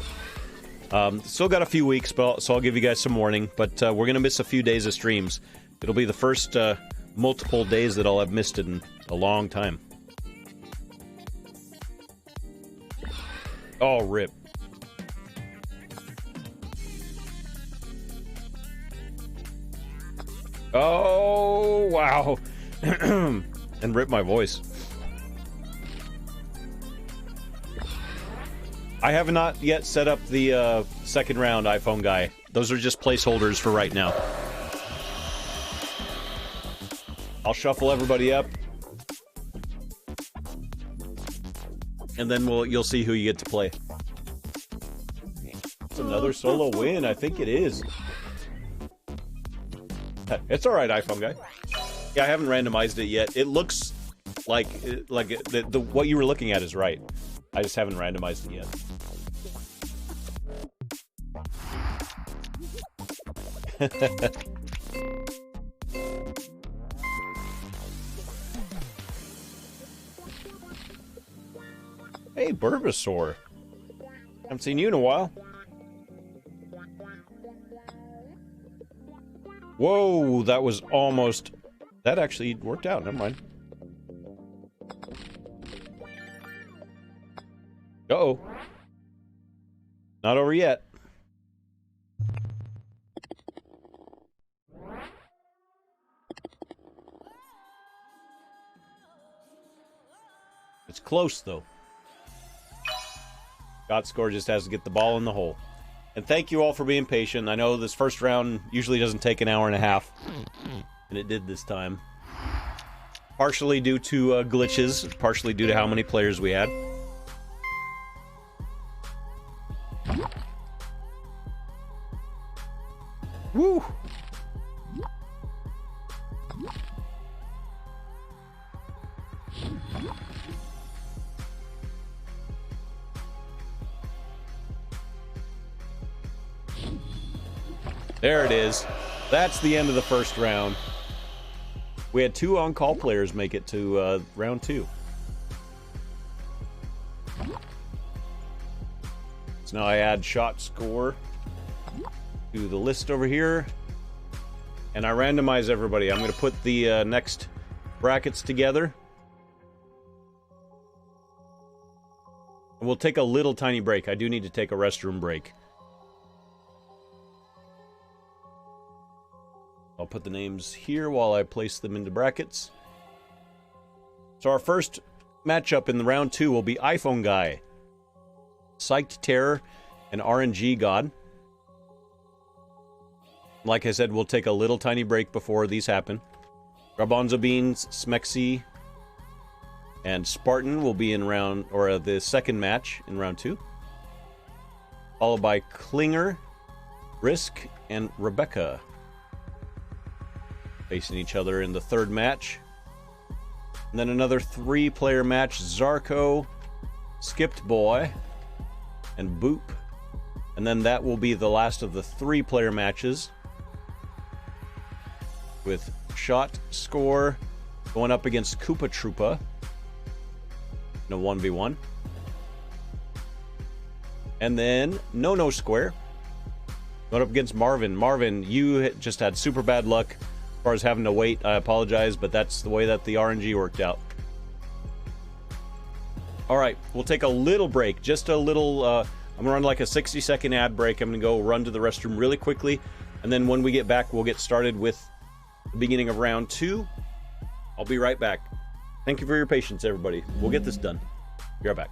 Still got a few weeks, but so I'll give you guys some warning. But we're going to miss a few days of streams. It'll be the first multiple days that I'll have missed in a long time. Oh, rip. Oh, wow. And rip my voice. I have not yet set up the second round iPhone guy. Those are just placeholders for right now. I'll shuffle everybody up. And then you'll see who you get to play. It's another solo win. I think it is. It's alright, iPhone guy. Yeah, I haven't randomized it yet. It looks like what you were looking at is right. I just haven't randomized it yet. Hey, Bulbasaur. Haven't seen you in a while. Whoa, that was almost... That actually worked out. Never mind. Uh-oh. Not over yet. It's close, though. Shot score just has to get the ball in the hole. And thank you all for being patient. I know this first round usually doesn't take an hour and a half. And it did this time. Partially due to glitches. Partially due to how many players we had. Woo! There it is. That's the end of the first round. We had 2 on-call players make it to round 2. So now I add shot score to the list over here. And I randomize everybody. I'm going to put the next brackets together. And we'll take a little tiny break. I do need to take a restroom break. I'll put the names here while I place them into brackets. So our first matchup in the round 2 will be iPhone Guy, Psyched Terror, and RNG God. Like I said, we'll take a little tiny break before these happen. Garbanzo Beans, Smexy, and Spartan will be in round, or the second match in round 2. followed by Klinger, Risk, and Rebecca facing each other in the third match. And then another 3-player match, Zarko, Skipped Boy, and Boop. And then that will be the last of the 3-player matches, with Shot Score going up against Koopa Troopa in a 1v1. And then No Square going up against Marvin. Marvin, you just had super bad luck as far as having to wait. I apologize, but that's the way that the RNG worked out. All right, we'll take a little break, just a little, I'm gonna run like a 60-second ad break. I'm gonna go run to the restroom really quickly, and then when we get back, we'll get started with the beginning of round 2. I'll be right back. Thank you for your patience, everybody. We'll get this done. Be right back.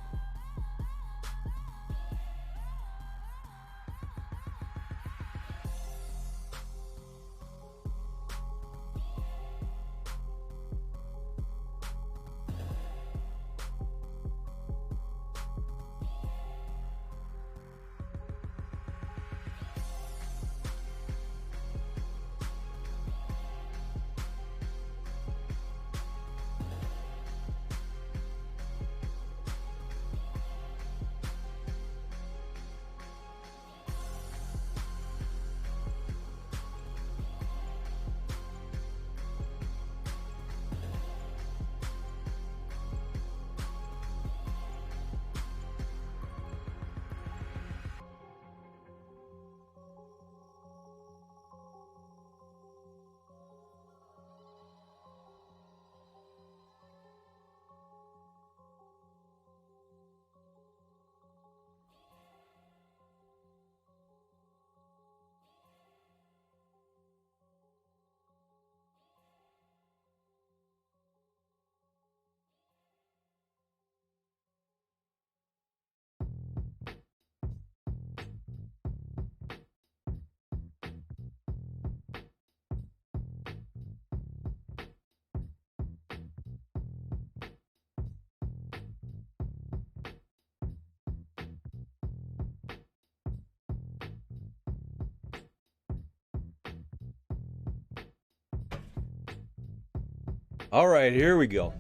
All right, here we go.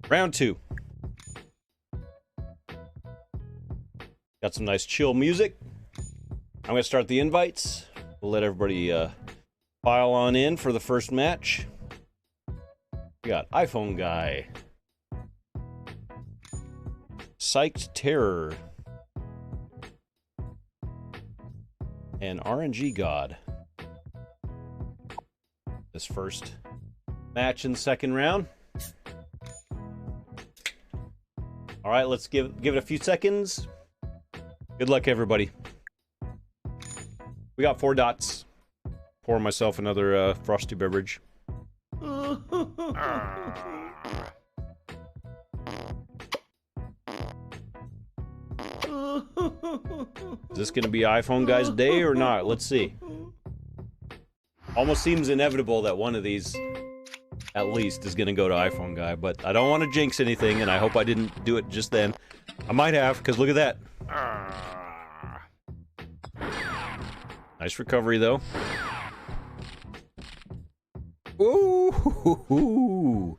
Round 2. Got some nice chill music. I'm going to start the invites. We'll let everybody file on in for the first match. We got iPhone Guy, Psyched Terror, and RNG God. This first match in the second round. All right, let's give it a few seconds. Good luck, everybody. We got 4 dots. Pour myself another frosty beverage. Is this gonna be iPhone Guy's day or not? Let's see. Almost seems inevitable that one of these, at least, is gonna go to iPhone Guy, but I don't want to jinx anything, and I hope I didn't do it just then. I might have, because look at that. Nice recovery, though. Ooh,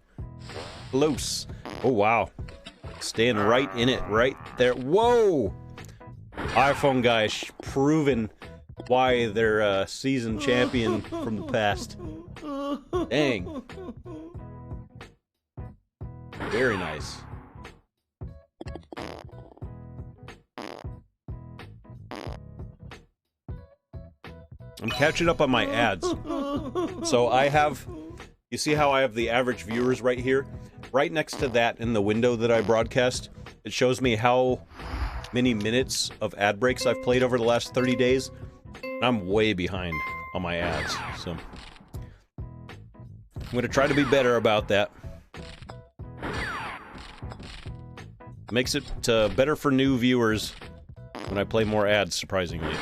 close. Oh, wow. Staying right in it, right there. Whoa! iPhone Guy proven why they're a seasoned champion from the past. Dang. Very nice. I'm catching up on my ads. So I have, you see how I have the average viewers right here? Right next to that in the window that I broadcast, it shows me how many minutes of ad breaks I've played over the last 30 days. And I'm way behind on my ads. So I'm going to try to be better about that. Makes it better for new viewers when I play more ads, surprisingly.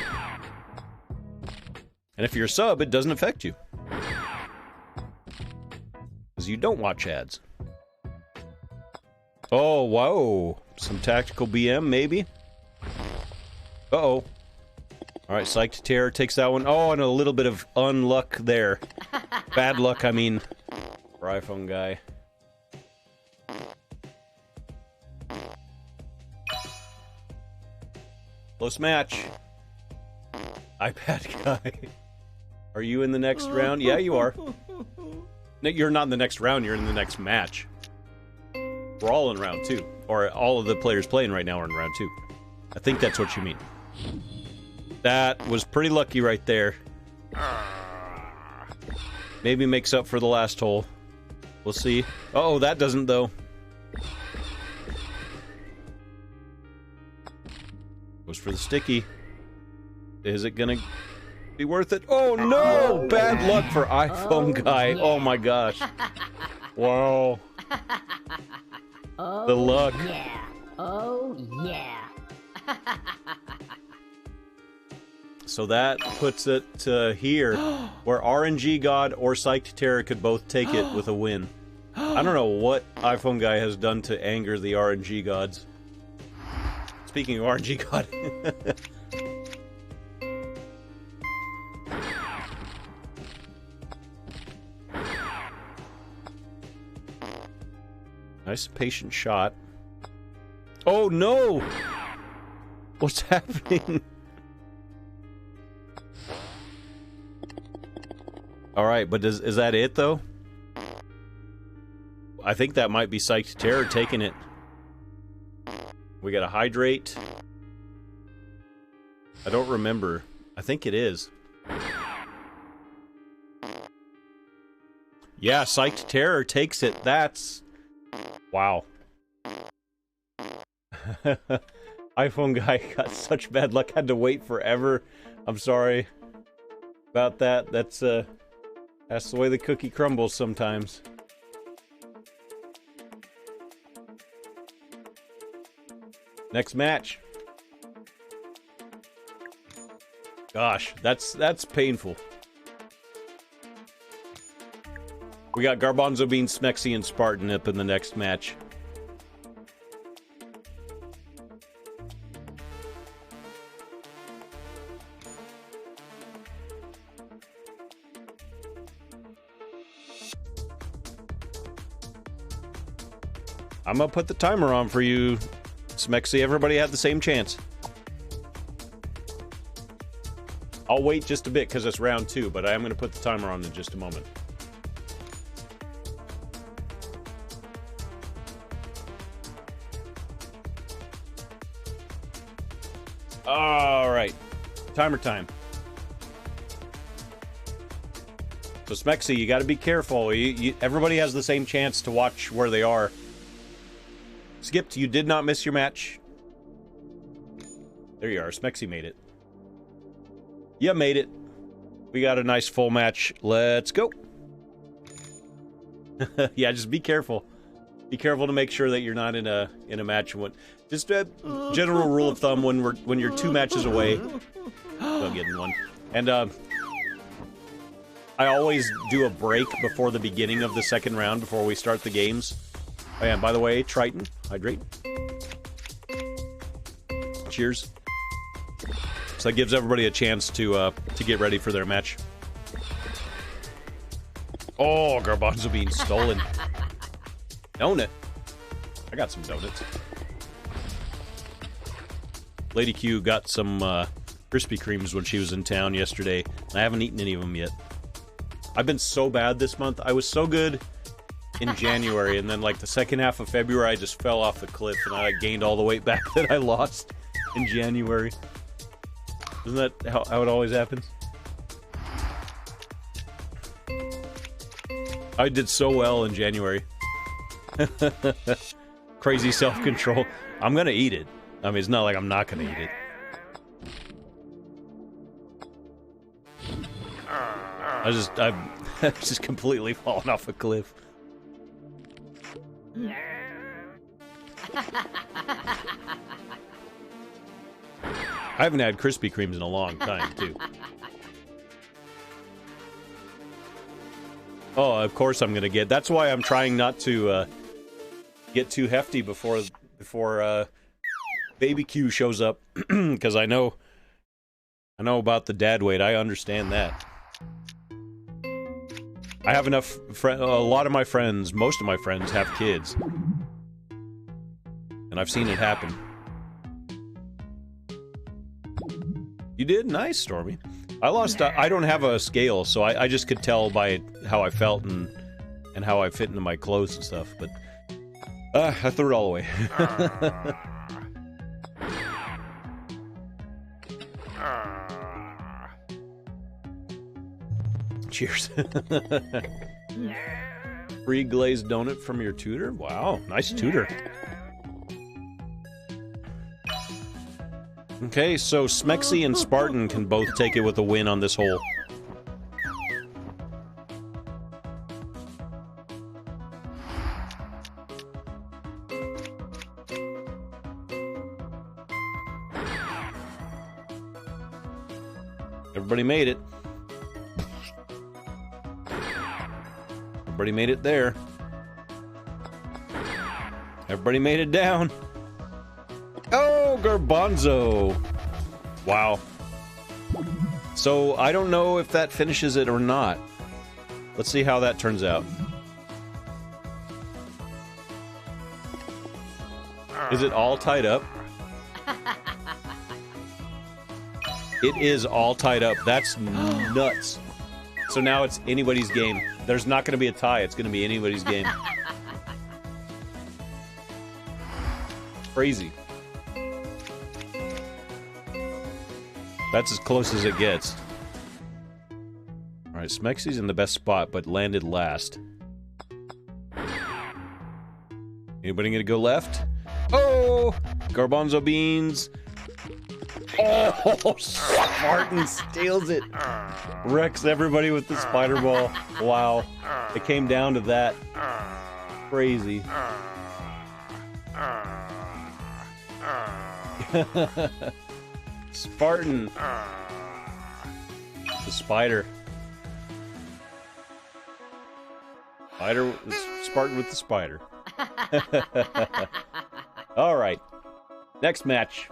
And if you're a sub, it doesn't affect you. Because because you don't watch ads. Oh, whoa. Some tactical BM, maybe? Uh-oh. Alright, Psyched Terror takes that one. Oh, and a little bit of unluck there. Bad luck, I mean. For iPhone guy. Close match. iPad guy. Are you in the next round? Yeah, you are. No, you're not in the next round, you're in the next match. We're all in round 2. Or all of the players playing right now are in round 2. I think that's what you mean. That was pretty lucky right there. Maybe makes up for the last hole. We'll see. Oh, that doesn't, though. Goes for the sticky. Is it gonna be worth it? Oh, no! Bad luck for iPhone guy. Oh, my gosh. Wow. The luck. Yeah. Oh, yeah. So that puts it here, where RNG God or Psyched Terror could both take it with a win. I don't know what iPhone guy has done to anger the RNG gods. Speaking of RNG God. Nice patient shot. Oh no! What's happening? Alright, but is that it though? I think that might be Psyched Terror taking it. We got a hydrate. I don't remember. I think it is. Yeah, Psyched Terror takes it. That's... Wow. iPhone guy got such bad luck. Had to wait forever. I'm sorry about that. That's the way the cookie crumbles sometimes. Next match. Gosh, that's painful. We got Garbanzo Bean, Smexy, and Spartan up in the next match. I'm gonna put the timer on for you, Smexy. Everybody had the same chance. I'll wait just a bit because it's round 2, but I am gonna put the timer on in just a moment. Alright. Timer time. So Smexy, you gotta be careful. Everybody has the same chance to watch where they are. Skipped, you did not miss your match. There you are. Smexy made it. You made it. We got a nice full match. Let's go. Yeah, just be careful. Be careful to make sure that you're not in a match. Just a general rule of thumb: when you're 2 matches away, don't get in one. And I always do a break before the beginning of the second round before we start the games. Oh, and by the way, Triton, hydrate. Cheers. So that gives everybody a chance to get ready for their match. Oh, Garbanzo being stolen. Donut. I got some donuts. Lady Q got some Krispy Kremes when she was in town yesterday. I haven't eaten any of them yet. I've been so bad this month. I was so good in January, and then like the second half of February, I just fell off the cliff, and I gained all the weight back that I lost in January. Isn't that how it always happens? I did so well in January. Crazy self-control. I'm gonna eat it. I mean, it's not like I'm not gonna eat it. I've just completely fallen off a cliff. I haven't had Krispy Kremes in a long time, too. Oh, of course I'm gonna get. That's why I'm trying not to get too hefty before Baby Q shows up, because I know about the dad weight. I understand that. I have enough. A lot of my friends, most of my friends, have kids, and I've seen it happen. You did? Nice, Stormy. I lost. I don't have a scale, so I just could tell by how I felt and how I fit into my clothes and stuff. But I threw it all away. Cheers. Free glazed donut from your tutor? Wow, nice tutor. Okay, so Smexy and Spartan can both take it with a win on this hole. Everybody made it. Everybody made it there. Everybody made it down. Oh, Garbanzo. Wow. So, I don't know if that finishes it or not. Let's see how that turns out. Is it all tied up? It is all tied up. That's nuts. So now it's anybody's game. There's not going to be a tie. It's going to be anybody's game. Crazy. That's as close as it gets. Alright, Smexy's in the best spot, but landed last. Anybody gonna go left? Oh! Garbanzo beans! Oh! Spartan steals it! Wrecks everybody with the spider ball. Wow. It came down to that. Crazy. Spartan. The spider. Spartan with the spider. Alright. Next match.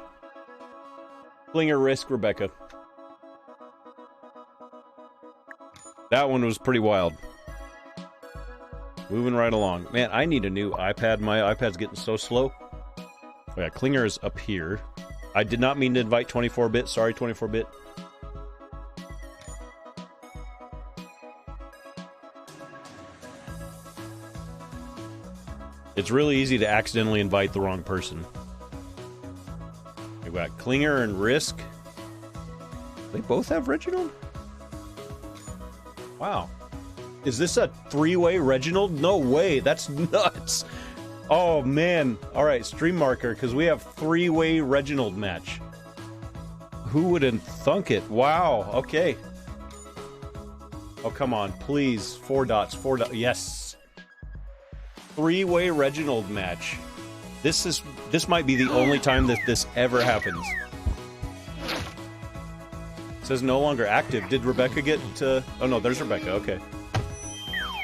Klinger Risk Rebecca. That one was pretty wild. Moving right along. Man, I need a new iPad. My iPad's getting so slow. Oh yeah, Klinger is up here. I did not mean to invite 24-bit. Sorry, 24-bit. It's really easy to accidentally invite the wrong person. We've got Klinger and Risk. They both have Reginald? Wow. Is this a three-way Reginald? No way. That's nuts. Oh, man. All right, stream marker, because we have three-way Reginald match. Who would have thunk it? Wow. Okay. Oh, come on. Please. 4 dots. 4 dots. Yes. Three-way Reginald match. This might be the only time that this ever happens. It says no longer active. Did Rebecca get to... Oh, no, there's Rebecca. Okay.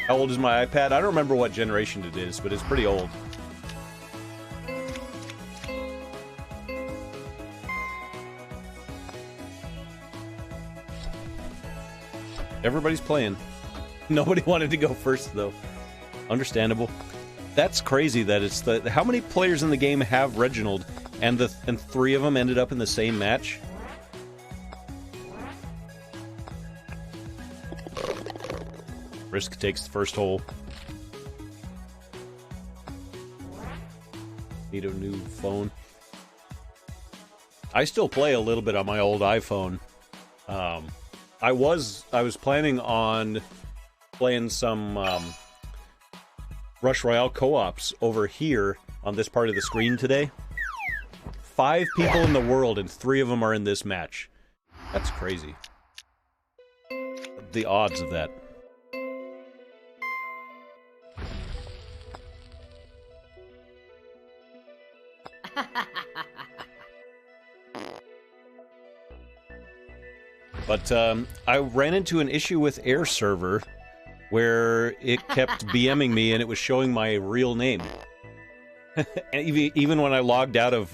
How old is my iPad? I don't remember what generation it is, but it's pretty old. Everybody's playing. Nobody wanted to go first, though. Understandable. That's crazy that it's the... How many players in the game have Reginald, and 3 of them ended up in the same match? Risk takes the first hole. Need a new phone. I still play a little bit on my old iPhone. I was planning on playing some Rush Royale co-ops over here on this part of the screen today. 5 people in the world, and 3 of them are in this match. That's crazy. The odds of that. But I ran into an issue with Air Server where it kept BMing me and it was showing my real name. And even when I logged out of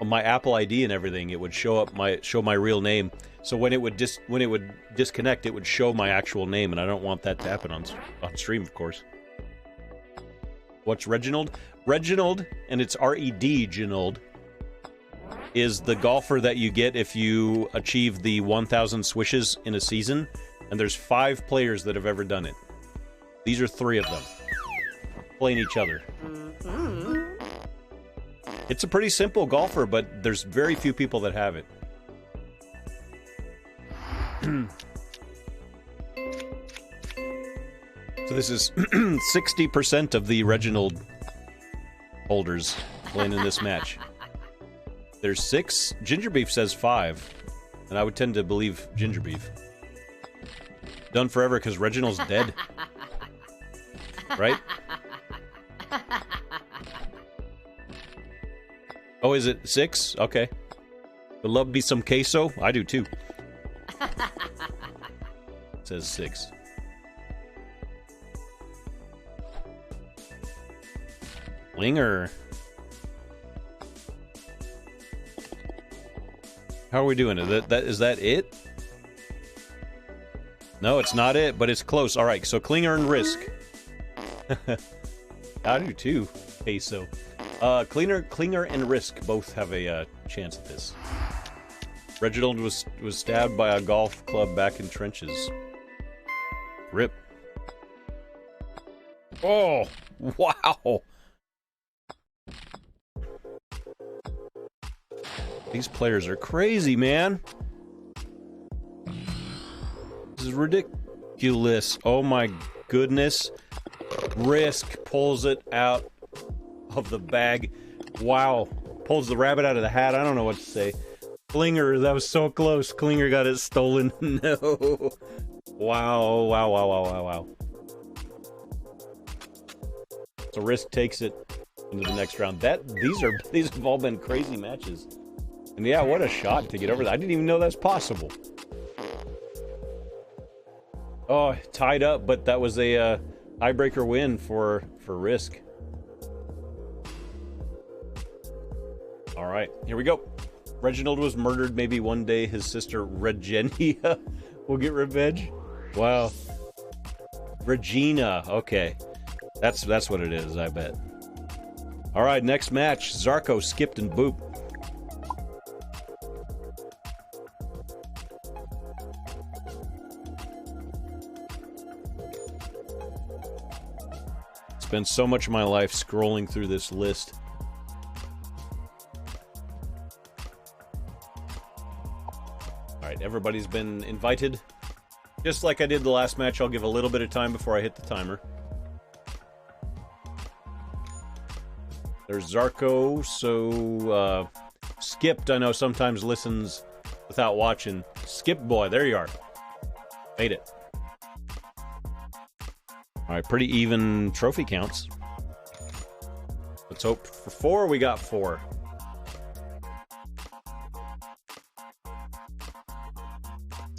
my Apple ID and everything, it would show my real name. So when it would disconnect, it would show my actual name, and I don't want that to happen on stream, of course. What's Reginald? Reginald, and it's R-E-D, Ginold, is the golfer that you get if you achieve the 1,000 swishes in a season, and there's 5 players that have ever done it. These are 3 of them, playing each other. It's a pretty simple golfer, but there's very few people that have it. So this is 60% of the Reginald holders playing in this match. There's 6. Ginger Beef says 5, and I would tend to believe Ginger Beef. Done forever because Reginald's dead. Right? Oh, is it 6? Okay. Would love me some queso. I do too. It says 6. Linger. How are we doing? Is that it? No, it's not it, but it's close. All right, so Klinger and Risk. I do too. Queso. Klinger and Risk both have a chance at this. Reginald was stabbed by a golf club back in trenches. Rip. Oh, wow. These players are crazy, man. This is ridiculous. Oh my goodness. Risk pulls it out of the bag. Wow. Pulls the rabbit out of the hat. I don't know what to say. Klinger, that was so close. Klinger got it stolen. No. Wow, wow, wow, wow, wow, wow. So Risk takes it into the next round. These have all been crazy matches. And yeah, what a shot to get over that. I didn't even know that's possible. Oh, tied up, but that was a tiebreaker win for Risk. All right, here we go. Reginald was murdered. Maybe one day his sister Regenia will get revenge. Wow. Regina. Okay. That's what it is, I bet. All right, next match. Zarko, Skipped, and Boop. Spent so much of my life scrolling through this list. Alright, everybody's been invited. Just like I did the last match, I'll give a little bit of time before I hit the timer. There's Zarko, so Skipped, I know sometimes listens without watching. Skip boy, there you are. Made it. Alright, pretty even trophy counts. Let's hope for 4. We got 4.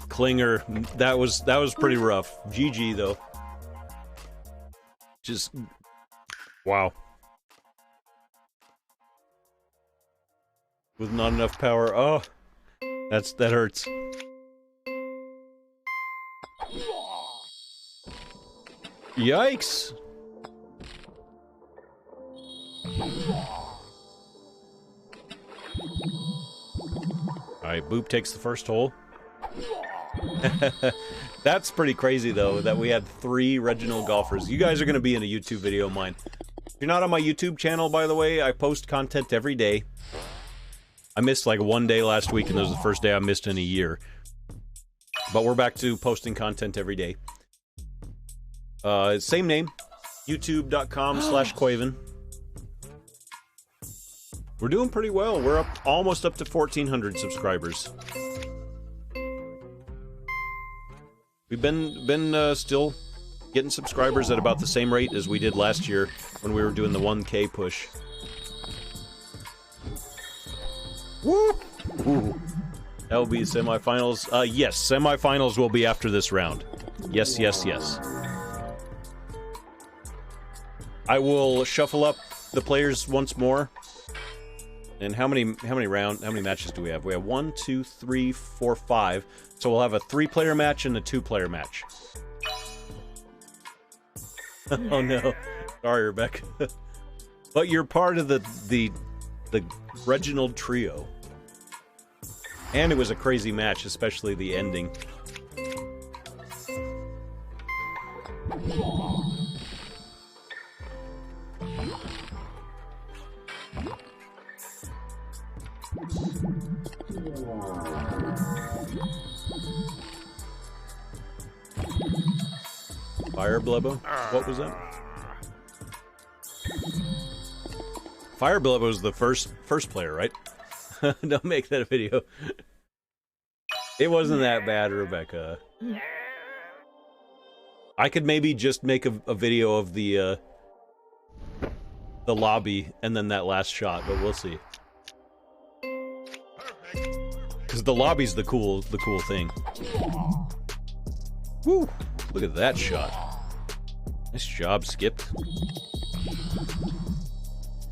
Klinger, that was pretty rough. GG though. Just wow. With not enough power. Oh, that hurts. Yikes! Alright, Boop takes the first hole. That's pretty crazy, though, that we had 3 Reginald golfers. You guys are going to be in a YouTube video of mine. If you're not on my YouTube channel, by the way, I post content every day. I missed like one day last week, and that was the first day I missed in a year. But we're back to posting content every day. Same name, youtube.com/Quaven. We're doing pretty well. We're almost up to 1,400 subscribers. We've been still getting subscribers at about the same rate as we did last year when we were doing the 1K push. Woo! Ooh. That will be semifinals. Yes, semifinals will be after this round. Yes, yes, yes. I will shuffle up the players once more. And how many matches do we have? We have 1, 2, 3, 4, 5. So we'll have a 3-player match and a 2-player match. Oh no. Sorry, Rebecca. But you're part of the Reginald trio. And it was a crazy match, especially the ending. Fire Blubbo? What was that? Fire Blubbo was the first player, right? Don't make that a video. It wasn't that bad, Rebecca. I could maybe just make a video of the lobby and then that last shot, but we'll see. Because the lobby's the cool thing. Woo! Look at that shot. Nice job, Skip.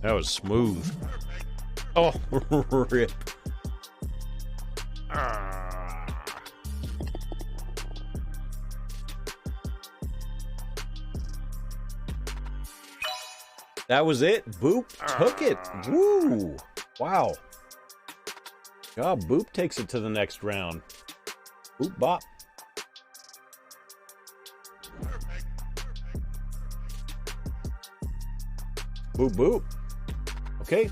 That was smooth. Oh, rip. That was it. Boop took it. Woo! Wow. God, Boop takes it to the next round. Boop bop. Boop boop. Okay.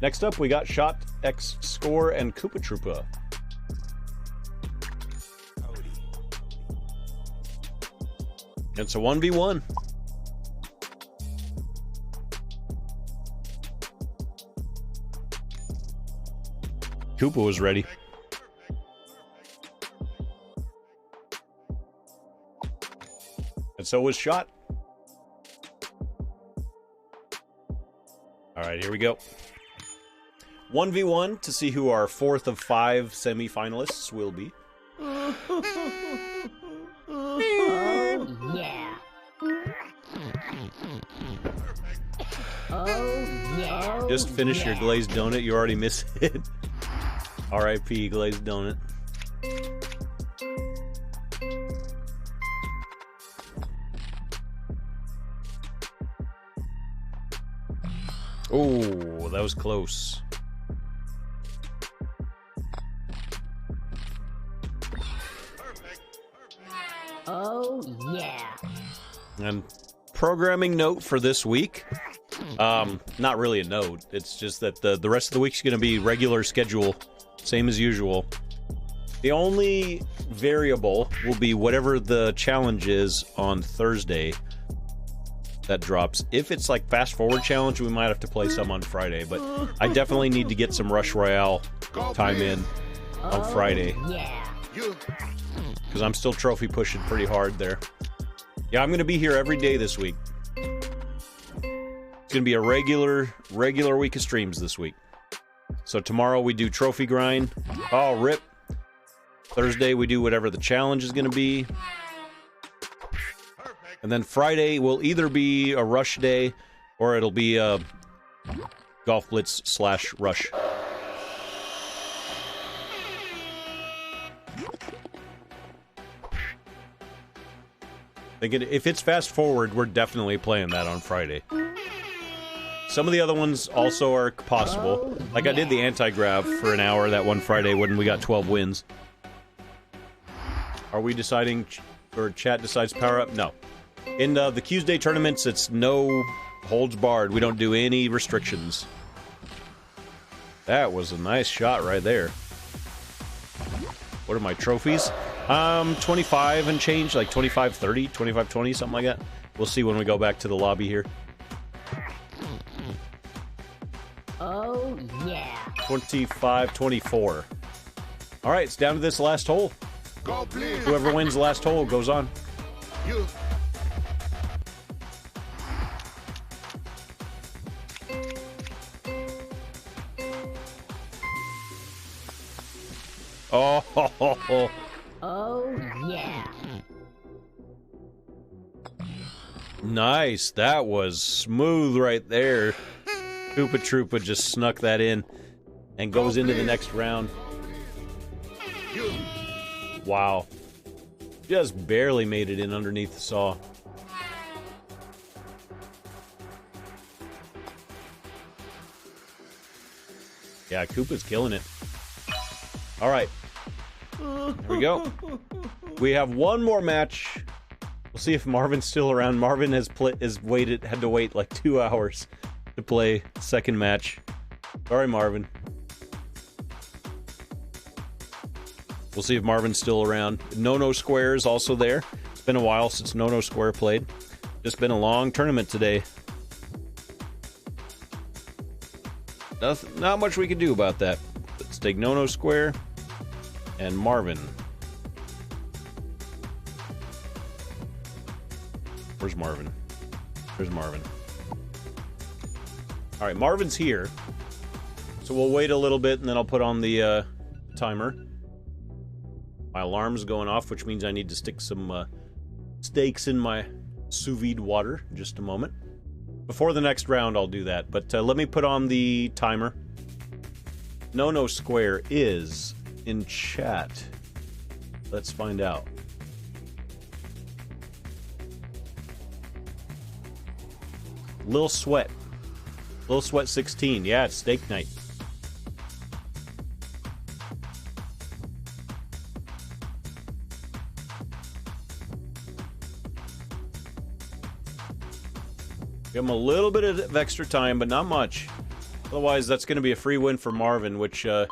Next up, we got Shot, X Score, and Koopa Troopa. It's a 1v1. Koopa was ready. And so was Shot. Alright, here we go. 1v1 to see who our 4th of 5 semi-finalists will be. Oh, yeah. Oh, yeah. Just finish your glazed donut, you already missed it. R.I.P. glazed donut. Oh, that was close. Oh, yeah. And programming note for this week. Not really a note. It's just that the rest of the week's going to be regular schedule, same as usual. The only variable will be whatever the challenge is on Thursday that drops. If it's like fast forward challenge, we might have to play some on Friday, but I definitely need to get some Rush Royale time in on Friday. Yeah. Because I'm still trophy pushing pretty hard there. Yeah, I'm going to be here every day this week. It's going to be a regular week of streams this week. So tomorrow we do trophy grind. Oh, rip. Thursday we do whatever the challenge is going to be. And then Friday will either be a rush day or it'll be a Golf Blitz / rush. Thinking if it's fast forward, we're definitely playing that on Friday. Some of the other ones also are possible. Like I did the anti-grav for an hour that one Friday when we got 12 wins. Are we deciding, or chat decides power up? No. In the Tuesday tournaments, it's no holds barred. We don't do any restrictions. That was a nice shot right there. What are my trophies? 25 and change, like 25-30, 25-20, something like that. We'll see when we go back to the lobby here. Oh, yeah. 25-24. All right, it's down to this last hole. Golf Blitz. Whoever wins the last hole goes on. You. Oh, Oh, yeah. Nice. That was smooth right there. Koopa Troopa just snuck that in and goes into the next round. You. Wow. Just barely made it in underneath the saw. Yeah, Koopa's killing it. All right. Here we go. We have one more match. We'll see if Marvin's still around. Marvin had to wait like 2 hours to play second match. Sorry, Marvin. We'll see if Marvin's still around. No Square is also there. It's been a while since No Square played. Just been a long tournament today. Not much we can do about that. Let's take No Square and Marvin. Where's Marvin? Where's Marvin? All right, Marvin's here. So we'll wait a little bit and then I'll put on the timer. My alarm's going off, which means I need to stick some steaks in my sous vide water in just a moment. Before the next round, I'll do that. But let me put on the timer. No Square is in chat. Let's find out. Lil Sweat. Lil Sweat 16. Yeah, it's steak night. Give him a little bit of extra time, but not much. Otherwise, that's going to be a free win for Marvin, which, that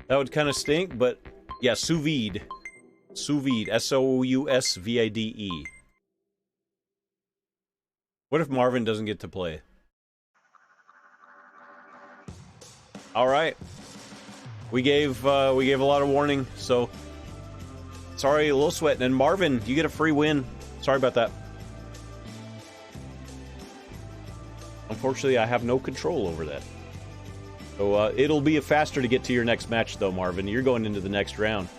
would kind of stink, but, yeah, sous vide. Sous vide. S-O-U-S-V-I-D-E. What if Marvin doesn't get to play? Alright. We gave a lot of warning, so... Sorry, a little sweat. And Marvin, you get a free win. Sorry about that. Unfortunately, I have no control over that. So, it'll be faster to get to your next match, though, Marvin. You're going into the next round.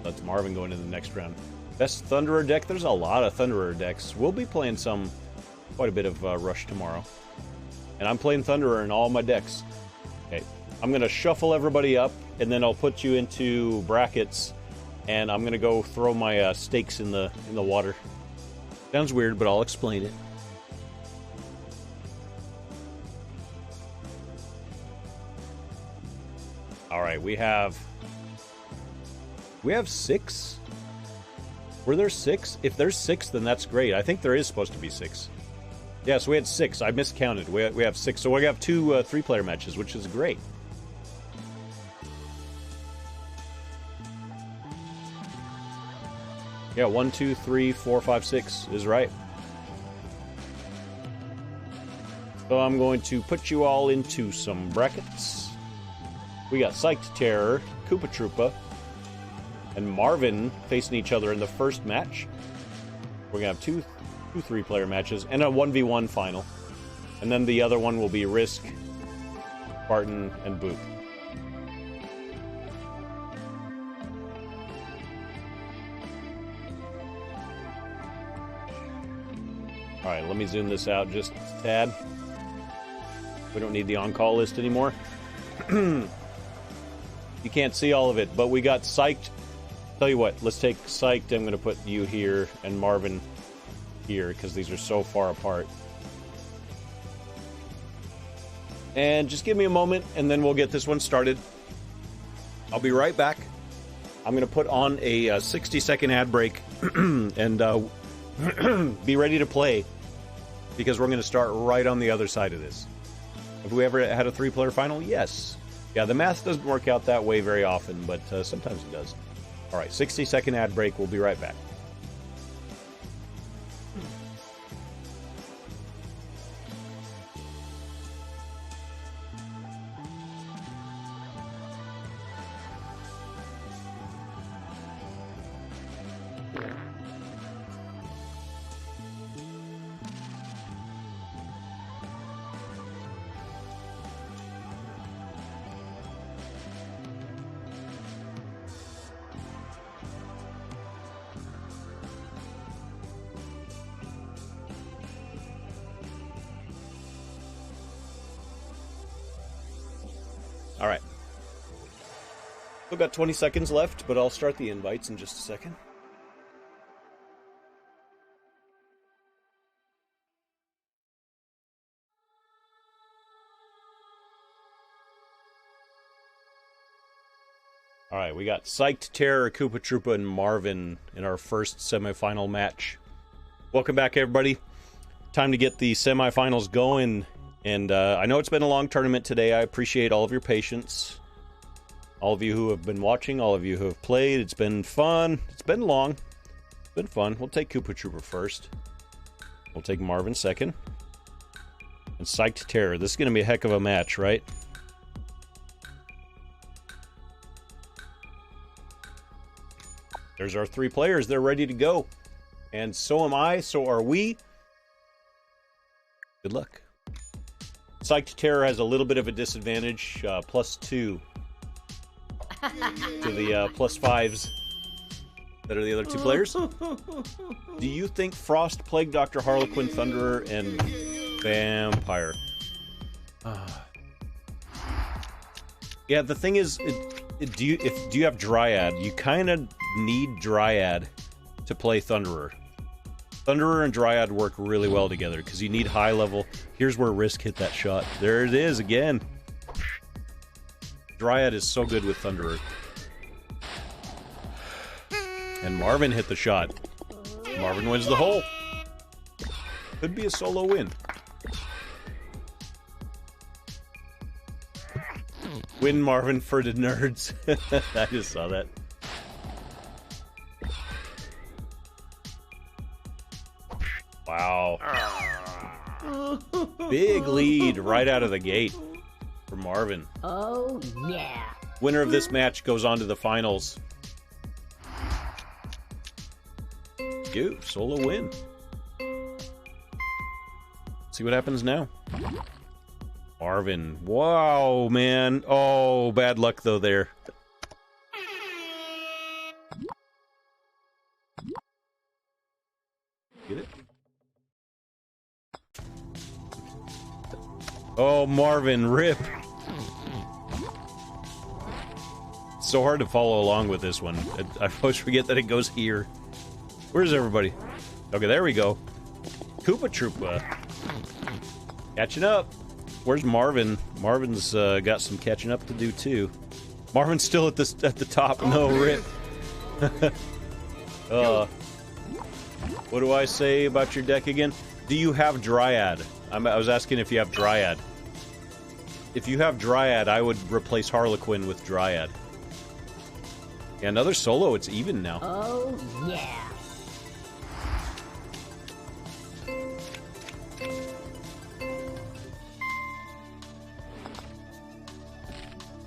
That's Marvin going into the next round. Best Thunderer deck? There's a lot of Thunderer decks. We'll be playing quite a bit of Rush tomorrow. And I'm playing Thunderer in all my decks. Okay. I'm going to shuffle everybody up, and then I'll put you into brackets. And I'm gonna go throw my steaks in the water. Sounds weird, but I'll explain it. All right, we have 6. Were there 6? If there's 6, then that's great. I think there is supposed to be 6. Yeah, so we had 6. I miscounted. We have 6. So we have 2 3-player matches, which is great. Yeah, 1, 2, 3, 4, 5, 6 is right. So I'm going to put you all into some brackets. We got Psyched Terror, Koopa Troopa, and Marvin facing each other in the first match. We're going to have 2 3-player matches and a 1v1 final. And then the other one will be Risk, Spartan, and Boop. Alright, let me zoom this out just a tad. We don't need the on-call list anymore. You can't see all of it, but we got Psyched. Tell you what, let's take Psyched. I'm going to put you here and Marvin here because these are so far apart. And just give me a moment and then we'll get this one started. I'll be right back. I'm going to put on a 60-second ad break and be ready to play because we're going to start right on the other side of this. Have we ever had a 3-player final? Yes. Yeah, the math doesn't work out that way very often, but sometimes it does. All right, 60-second ad break. We'll be right back. All right. Still got 20 seconds left, but I'll start the invites in just a second. All right, we got Psyched, Terror, Koopa Troopa, and Marvin in our first semifinal match. Welcome back, everybody. Time to get the semifinals going. And I know it's been a long tournament today. I appreciate all of your patience. All of you who have been watching, all of you who have played. It's been fun. It's been long. It's been fun. We'll take Koopa Troopa first. We'll take Marvin second. And Psyched Terror. This is going to be a heck of a match, right? There's our 3 players. They're ready to go. And so am I. So are we. Good luck. Psyched Terror has a little bit of a disadvantage. +2 to the +5s that are the other 2 players. Do you think Frost, Plague Doctor, Harlequin, Thunderer, and Vampire? Yeah, the thing is, do you have Dryad? You kind of need Dryad to play Thunderer. Thunderer and Dryad work really well together because you need high level. Here's where Risk hit that shot. There it is again. Dryad is so good with Thunderer. And Marvin hit the shot. Marvin wins the hole. Could be a solo win. Win Marvin for the nerds. I just saw that. Wow. Big lead right out of the gate for Marvin. Oh, yeah. Winner of this match goes on to the finals. You, solo win. See what happens now. Marvin. Wow, man. Oh, bad luck, though, there. Get it? Oh, Marvin, rip. It's so hard to follow along with this one. I always forget that it goes here. Where's everybody? Okay, there we go. Koopa Troopa. Catching up. Where's Marvin? Marvin's got some catching up to do, too. Marvin's still at the top. No, rip. What do I say about your deck again? Do you have Dryad? I was asking if you have Dryad. If you have Dryad, I would replace Harlequin with Dryad. Yeah, another solo. It's even now. Oh, yeah.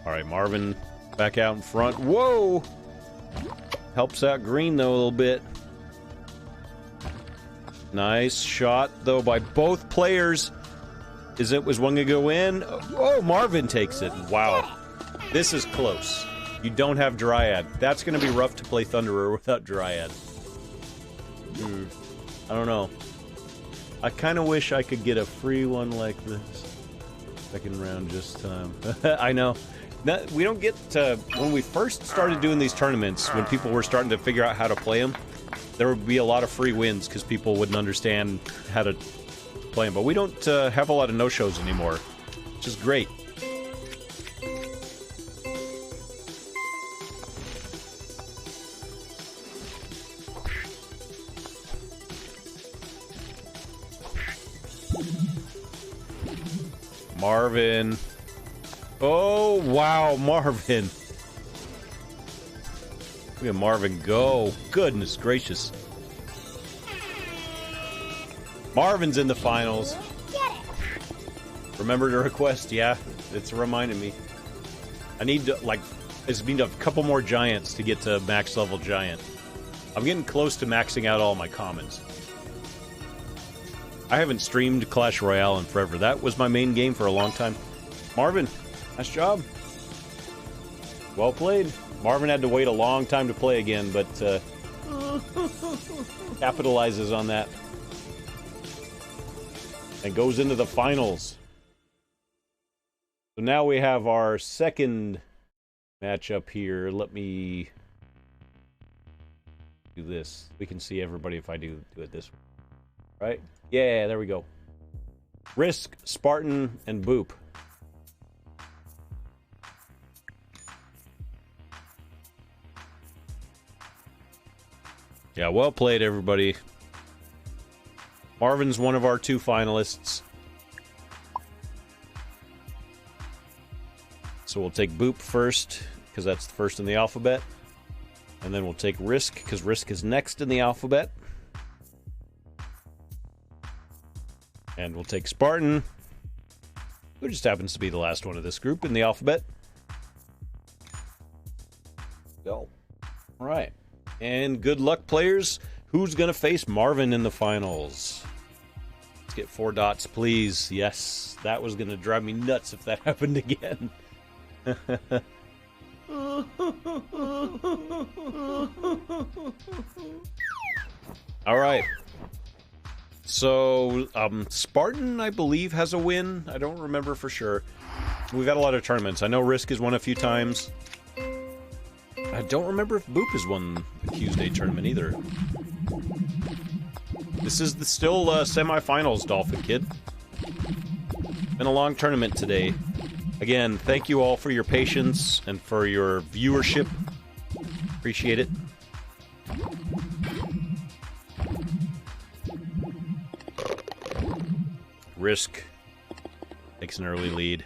All right, Marvin back out in front. Whoa! Helps out Green, though, a little bit. Nice shot, though, by both players. Was one going to go in? Oh, Marvin takes it. Wow. This is close. You don't have Dryad. That's going to be rough to play Thunderer without Dryad. I don't know. I kind of wish I could get a free one like this. Second round just time. I know. We don't get to... When we first started doing these tournaments, when people were starting to figure out how to play them, there would be a lot of free wins because people wouldn't understand how to play them. But we don't have a lot of no-shows anymore, which is great. Marvin. Oh, wow, Marvin. Look at Marvin go. Goodness gracious. Marvin's in the finals. Remember to request? Yeah, it's reminding me. I need to, like, I just need a couple more giants to get to max level giant. I'm getting close to maxing out all my commons. I haven't streamed Clash Royale in forever. That was my main game for a long time. Marvin, nice job. Well played. Marvin had to wait a long time to play again, but capitalizes on that. And goes into the finals. So now we have our second matchup here. Let me do this. We can see everybody if I do it this way. Right? Yeah, there we go. Risk, Spartan, and Boop. Yeah, well played, everybody. Marvin's one of our 2 finalists. So we'll take Boop first, because that's the first in the alphabet. And then we'll take Risk, because Risk is next in the alphabet. And we'll take Spartan, who just happens to be the last one of this group in the alphabet. Go. All right. And good luck, players. Who's going to face Marvin in the finals? Let's get 4 dots, please. Yes, that was going to drive me nuts if that happened again. All right. So, Spartan, I believe, has a win. I don't remember for sure. We've had a lot of tournaments. I know Risk has won a few times. I don't remember if Boop has won the Tuesday tournament either. This is still semifinals, Dolphin Kid. Been a long tournament today. Again, thank you all for your patience and for your viewership. Appreciate it. Risk takes an early lead.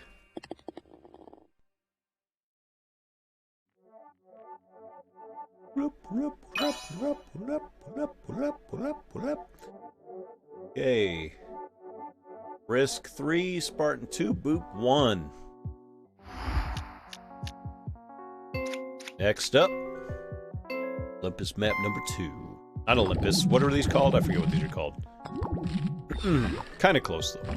Okay. Risk 3, Spartan 2, Boop 1. Next up, Olympus map number 2. Not Olympus. What are these called? I forget what these are called. Kind of close, though.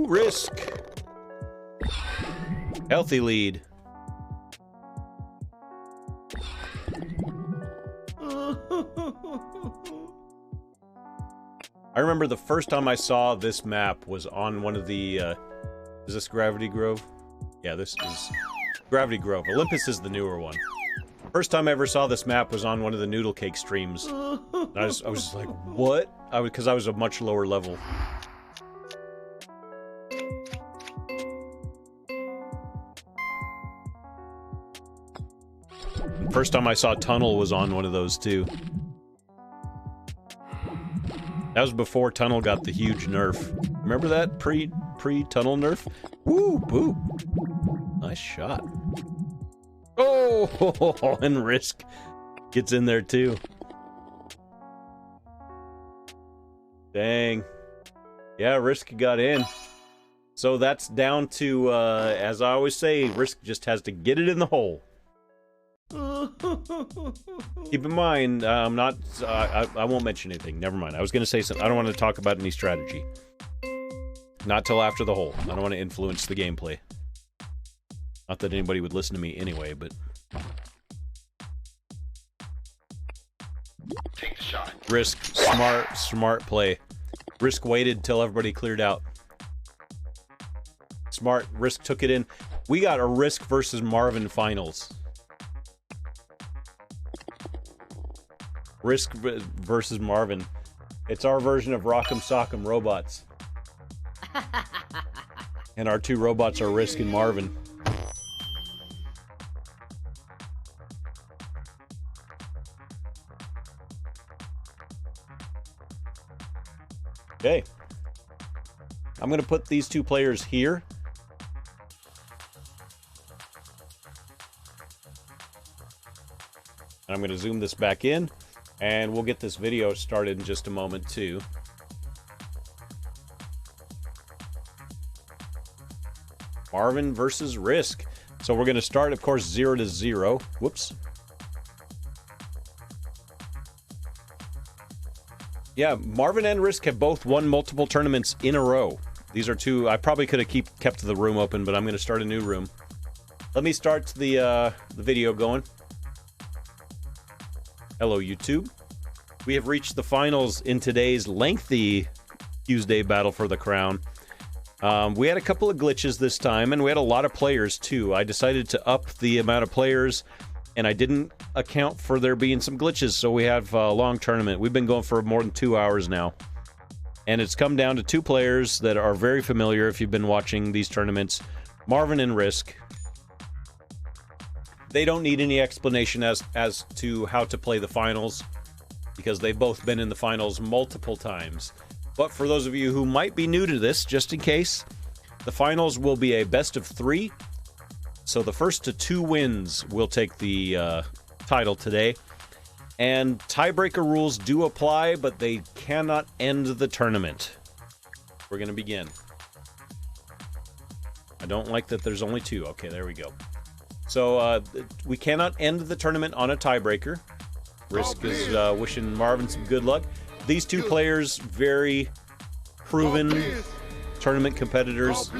Risk. Healthy lead. I remember the first time I saw this map was on one of the, is this Gravity Grove? Yeah, this is Gravity Grove. Olympus is the newer one. First time I ever saw this map was on one of the Noodle Cake streams. And I was just like, what? Because I was a much lower level. And first time I saw Tunnel was on one of those too. That was before Tunnel got the huge nerf. Remember that? Pre-Tunnel nerf? Woo, Boop. Nice shot. Oh, and Risk gets in there too. Dang. Yeah, Risk got in. So that's down to, as I always say, Risk just has to get it in the hole. Keep in mind, I'm not, I won't mention anything. Never mind. I was going to say something. I don't want to talk about any strategy. Not till after the hole. I don't want to influence the gameplay. Not that anybody would listen to me anyway, but... Take the shot. Risk, smart play. Risk waited till everybody cleared out. Smart, Risk took it in. We got a Risk versus Marvin finals. Risk versus Marvin. It's our version of Rock'em Sock'em Robots. And our 2 robots are Risk and Marvin. Okay. I'm going to put these 2 players here. And I'm going to zoom this back in. And we'll get this video started in just a moment, too. Marvin versus Risk. So we're going to start, of course, 0-0. Whoops. Yeah, Marvin and Risk have both won multiple tournaments in a row. These are 2... I probably could have kept the room open, but I'm going to start a new room. Let me start the video going. Hello, YouTube. We have reached the finals in today's lengthy Tuesday battle for the crown. We had a couple of glitches this time, and we had a lot of players, too. I decided to up the amount of players, and I didn't account for there being some glitches, so we have a long tournament. We've been going for more than 2 hours now. And it's come down to 2 players that are very familiar if you've been watching these tournaments, Marvin and Risk. They don't need any explanation as to how to play the finals, because they've both been in the finals multiple times. But for those of you who might be new to this, just in case, the finals will be a best of 3. So the first to 2 wins will take the title today. And tiebreaker rules do apply, but they cannot end the tournament. We're going to begin. I don't like that there's only 2. Okay, there we go. So we cannot end the tournament on a tiebreaker. Risk is wishing Marvin some good luck. These 2 players, very proven tournament competitors.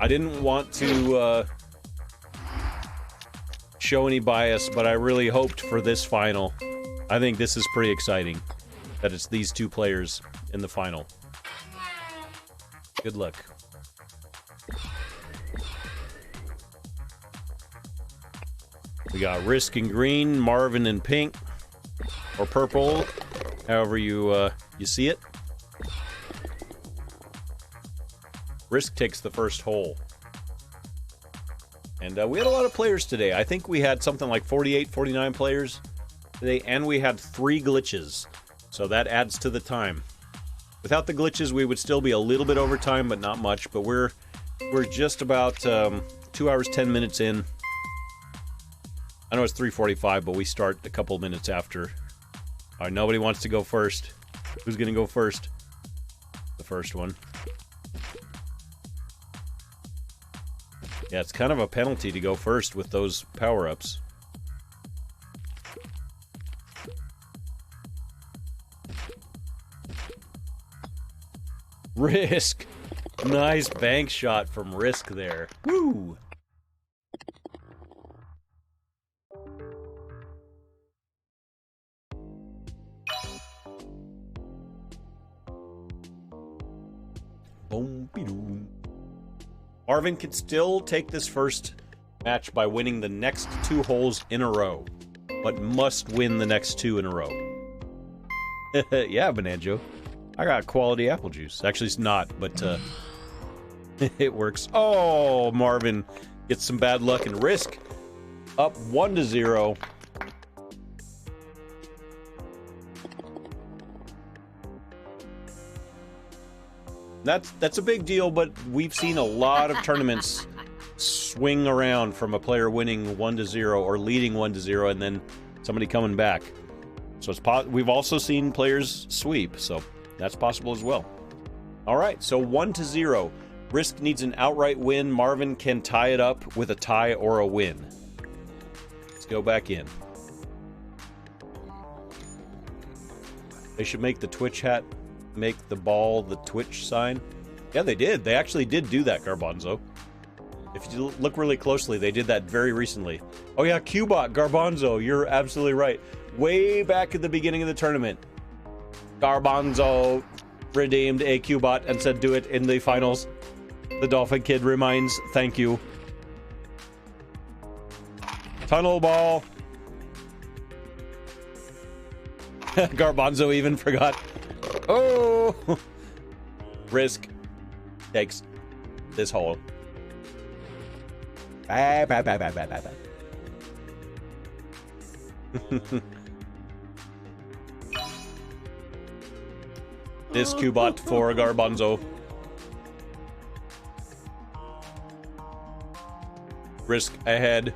I didn't want to show any bias, but I really hoped for this final. I think this is pretty exciting, that it's these 2 players in the final. Good luck. We got Risk in green, Marvin in pink, or purple, however you see it. Risk takes the first hole. And we had a lot of players today. I think we had something like 48, 49 players today, and we had 3 glitches. So that adds to the time. Without the glitches, we would still be a little bit over time, but not much. But we're just about 2 hours, 10 minutes in. I know it's 3:45, but we start a couple minutes after. All right, nobody wants to go first. Who's going to go first? The first one. Yeah, it's kind of a penalty to go first with those power-ups. Risk! Nice bank shot from Risk there. Woo! Boom-be-doom. Marvin can still take this first match by winning the next 2 holes in a row, but must win the next 2 in a row. Yeah, Bonanjo. I got quality apple juice. Actually, it's not, but it works. Oh, Marvin gets some bad luck and Risk. Up 1-0. That's a big deal, but we've seen a lot of tournaments swing around from a player winning 1-0 or leading 1-0 and then somebody coming back. So we've also seen players sweep, so that's possible as well. All right, so 1-0. Risk needs an outright win. Marvin can tie it up with a tie or a win. Let's go back in. They should make the Twitch hat make the ball the Twitch sign. Yeah, they did. They actually did do that, Garbanzo. If you look really closely, they did that very recently. Oh yeah, Qbot, Garbanzo, you're absolutely right. Way back at the beginning of the tournament, Garbanzo redeemed a Qbot and said do it in the finals. The Dolphin Kid reminds, thank you. Tunnel ball. Garbanzo even forgot. Oh! Risk takes this hole. Bye, bye, bye, bye, bye, bye, bye. This Qbot for Garbanzo. Risk ahead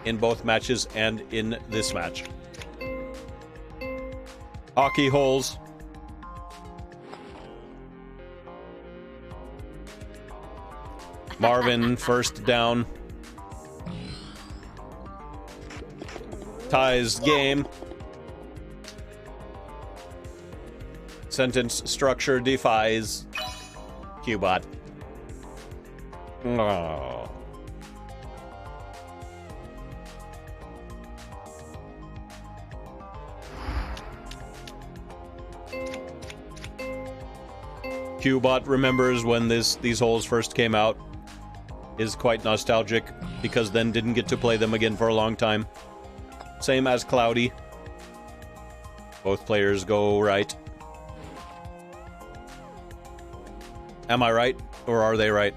in both matches and in this match. Hockey holes. Marvin first down. Ties game. Sentence structure defies Qbot. Oh. Qbot remembers when these holes first came out. Is quite nostalgic, because then didn't get to play them again for a long time. Same as Cloudy. Both players go right. Am I right? Or are they right?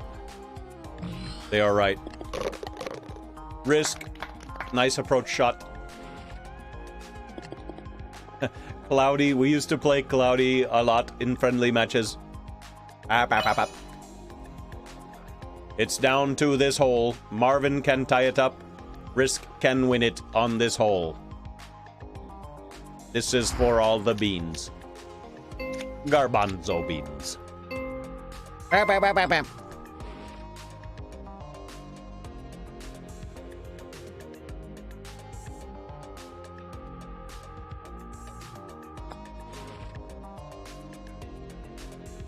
They are right. Risk. Nice approach shot. Cloudy. We used to play Cloudy a lot in friendly matches. It's down to this hole. Marvin can tie it up. Risk can win it on this hole. This is for all the beans. Garbanzo beans.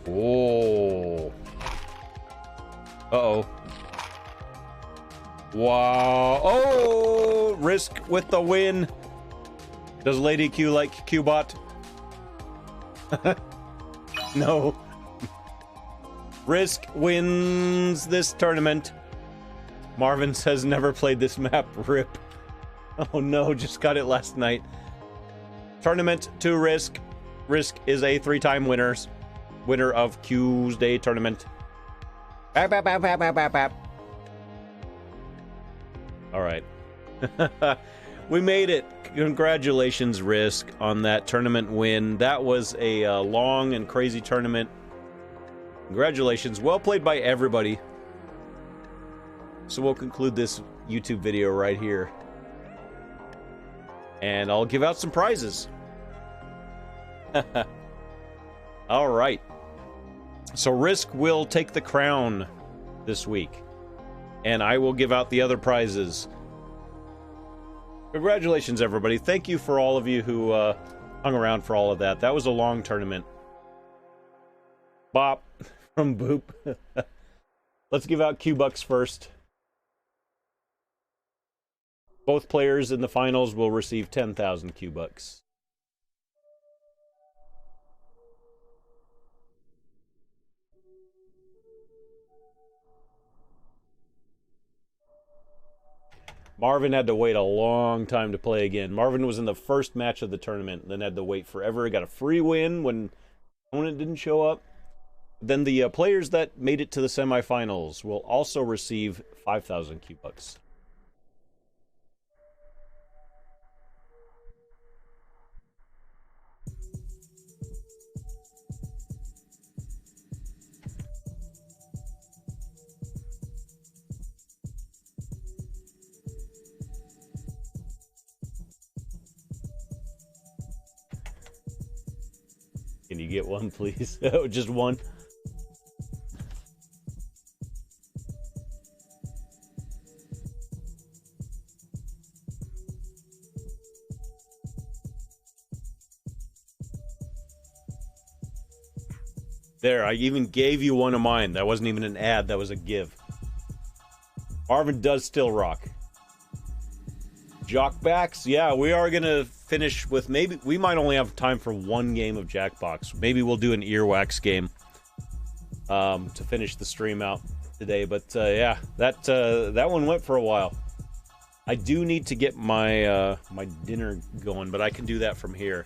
Oh. Uh-oh. Wow. Oh! Risk with the win. Does Lady Q like Qbot? No. Risk wins this tournament. Marvin says never played this map. Rip. Oh no, just got it last night. Tournament to Risk. Risk is a 3-time winner of Q's Day tournament. All right. We made it. Congratulations, Risk, on that tournament win. That was a long and crazy tournament. Congratulations. Well played by everybody. So we'll conclude this YouTube video right here. And I'll give out some prizes. All right. So Risk will take the crown this week. And I will give out the other prizes. Congratulations, everybody. Thank you for all of you who hung around for all of that. That was a long tournament. Bop from Boop. Let's give out Q-Bucks first. Both players in the finals will receive 10,000 Q-Bucks. Marvin had to wait a long time to play again. Marvin was in the first match of the tournament, then had to wait forever. He got a free win when opponent didn't show up. Then the players that made it to the semifinals will also receive 5,000 Q-Bucks. Can you get one, please? Oh, just one. There, I even gave you one of mine. That wasn't even an ad, that was a give. Marvin does still rock. Jackbox, yeah, we are gonna finish with maybe we might only have time for one game of Jackbox. Maybe we'll do an earwax game to finish the stream out today. But yeah, that one went for a while. I do need to get my my dinner going, but I can do that from here.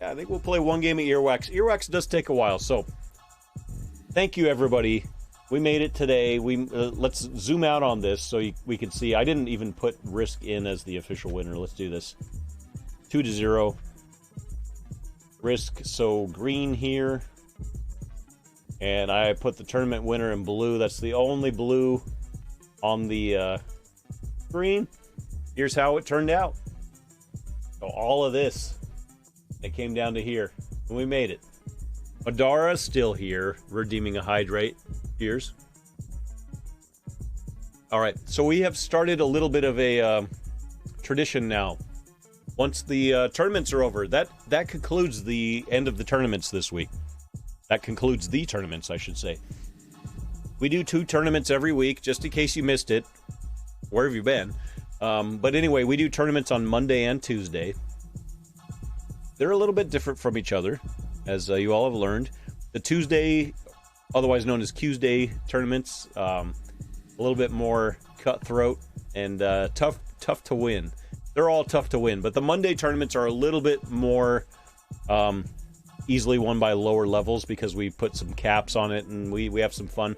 Yeah, I think we'll play one game of earwax. Earwax does take a while, so thank you, everybody. We made it today. Let's zoom out on this so we can see. I didn't even put Risk in as the official winner. Let's do this. 2-0. Risk, so green here. And I put the tournament winner in blue. That's the only blue on the screen. Here's how it turned out. So all of this, it came down to here. And we made it. Madara's still here, redeeming a hydrate. Cheers. All right, so we have started a little bit of a tradition now. Once the tournaments are over, that concludes the end of the tournaments this week. That concludes the tournaments, I should say. We do 2 tournaments every week, just in case you missed it. Where have you been? But anyway, we do tournaments on Monday and Tuesday. They're a little bit different from each other, as you all have learned. the Tuesday, otherwise known as Tuesday tournaments, a little bit more cutthroat and tough to win. They're all tough to win, but the Monday tournaments are a little bit more easily won by lower levels because we put some caps on it and we have some fun.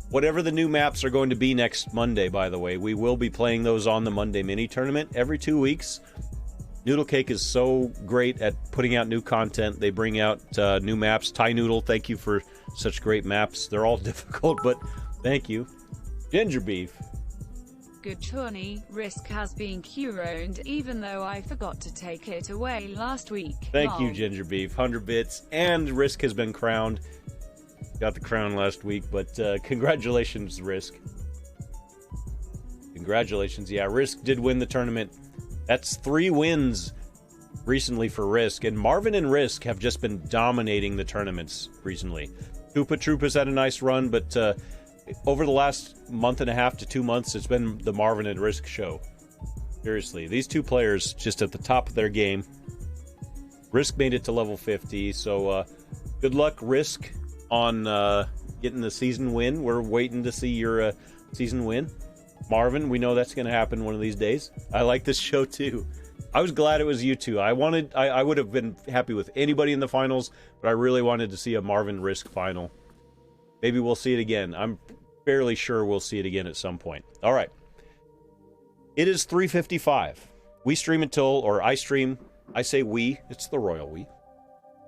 Whatever the new maps are going to be next Monday, by the way, we will be playing those on the Monday mini tournament every 2 weeks. Noodle Cake is so great at putting out new content. They bring out new maps. Thai Noodle, thank you for such great maps. They're all difficult, but thank you. Ginger Beef. Good Tawny, Risk has been Q-owned, even though I forgot to take it away last week. Thank you, Ginger Beef. 100 bits, and Risk has been crowned. Got the crown last week, but congratulations, Risk. Congratulations. Yeah, Risk did win the tournament. That's 3 wins recently for Risk, and Marvin and Risk have just been dominating the tournaments recently. Koopa Troop has had a nice run, but over the last month and a half to 2 months, it's been the Marvin and Risk show. Seriously, these two players just at the top of their game. Risk made it to level 50, so good luck, Risk, on getting the season win. We're waiting to see your season win. Marvin, we know that's going to happen one of these days. I like this show too. I was glad it was you two. I would have been happy with anybody in the finals, but I really wanted to see a Marvin Risk final. Maybe we'll see it again. I'm fairly sure we'll see it again at some point. All right. It is 3:55. We stream until, or I stream, I say we, it's the royal we,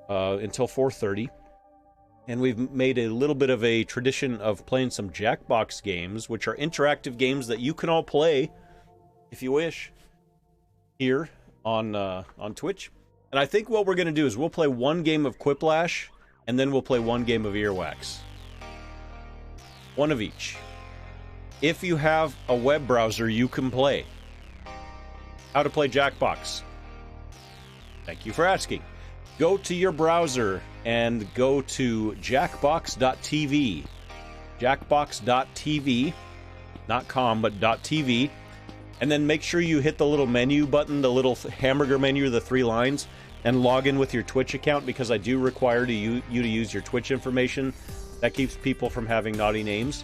until 4:30. And we've made a little bit of a tradition of playing some Jackbox games, which are interactive games that you can all play, if you wish, here on Twitch. And I think what we're going to do is we'll play one game of Quiplash, and then we'll play one game of Earwax. One of each. If you have a web browser, you can play. How to play Jackbox? Thank you for asking. Go to your browser and go to jackbox.tv. Jackbox.tv. Not com, but .tv. And then make sure you hit the little menu button, the little hamburger menu, the 3 lines, and log in with your Twitch account, because I do require you to use your Twitch information. That keeps people from having naughty names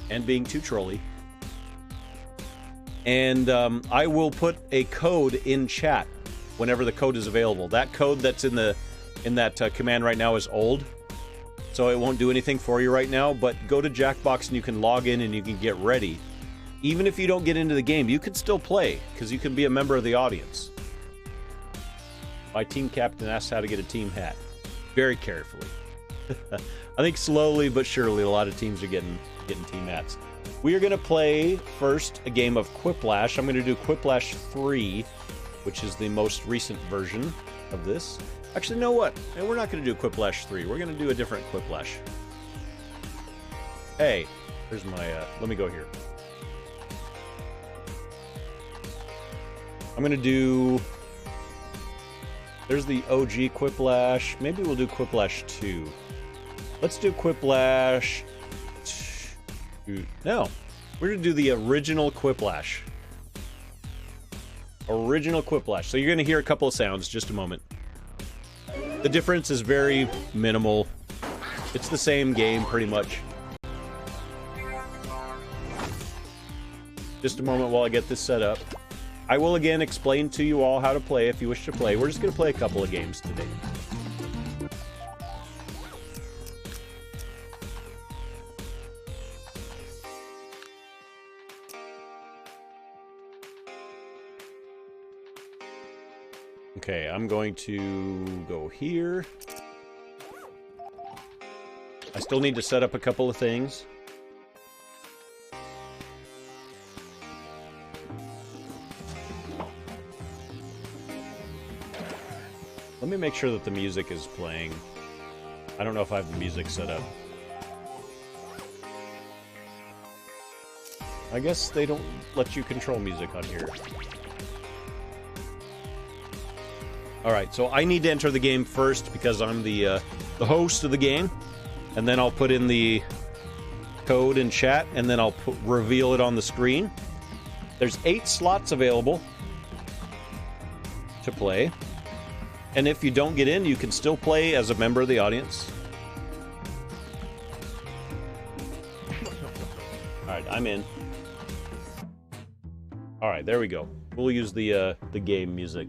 and being too trolly. And I will put a code in chat whenever the code is available. That code that's in that command right now is old, so it won't do anything for you right now, but go to Jackbox and you can log in and you can get ready. Even if you don't get into the game, you can still play, because you can be a member of the audience. My team captain asked how to get a team hat. Very carefully. I think slowly but surely a lot of teams are getting team hats. We are going to play first a game of Quiplash. I'm going to do Quiplash 3, which is the most recent version of this. Actually, you know what? We're not going to do Quiplash 3. We're going to do a different Quiplash. Hey, here's my... let me go here. I'm going to do... There's the OG Quiplash. Maybe we'll do Quiplash 2. Let's do Quiplash... No. We're going to do the original Quiplash. Original Quiplash. So you're going to hear a couple of sounds. Just a moment. The difference is very minimal. It's the same game, pretty much. Just a moment while I get this set up. I will again explain to you all how to play if you wish to play. We're just going to play a couple of games today. Okay, I'm going to go here. I still need to set up a couple of things. Let me make sure that the music is playing. I don't know if I have the music set up. I guess they don't let you control music on here. Alright, so I need to enter the game first because I'm the host of the game. And then I'll put in the code in chat, and then I'll reveal it on the screen. There's 8 slots available to play. And if you don't get in, you can still play as a member of the audience. right, I'm in. All right, there we go. We'll use the game music.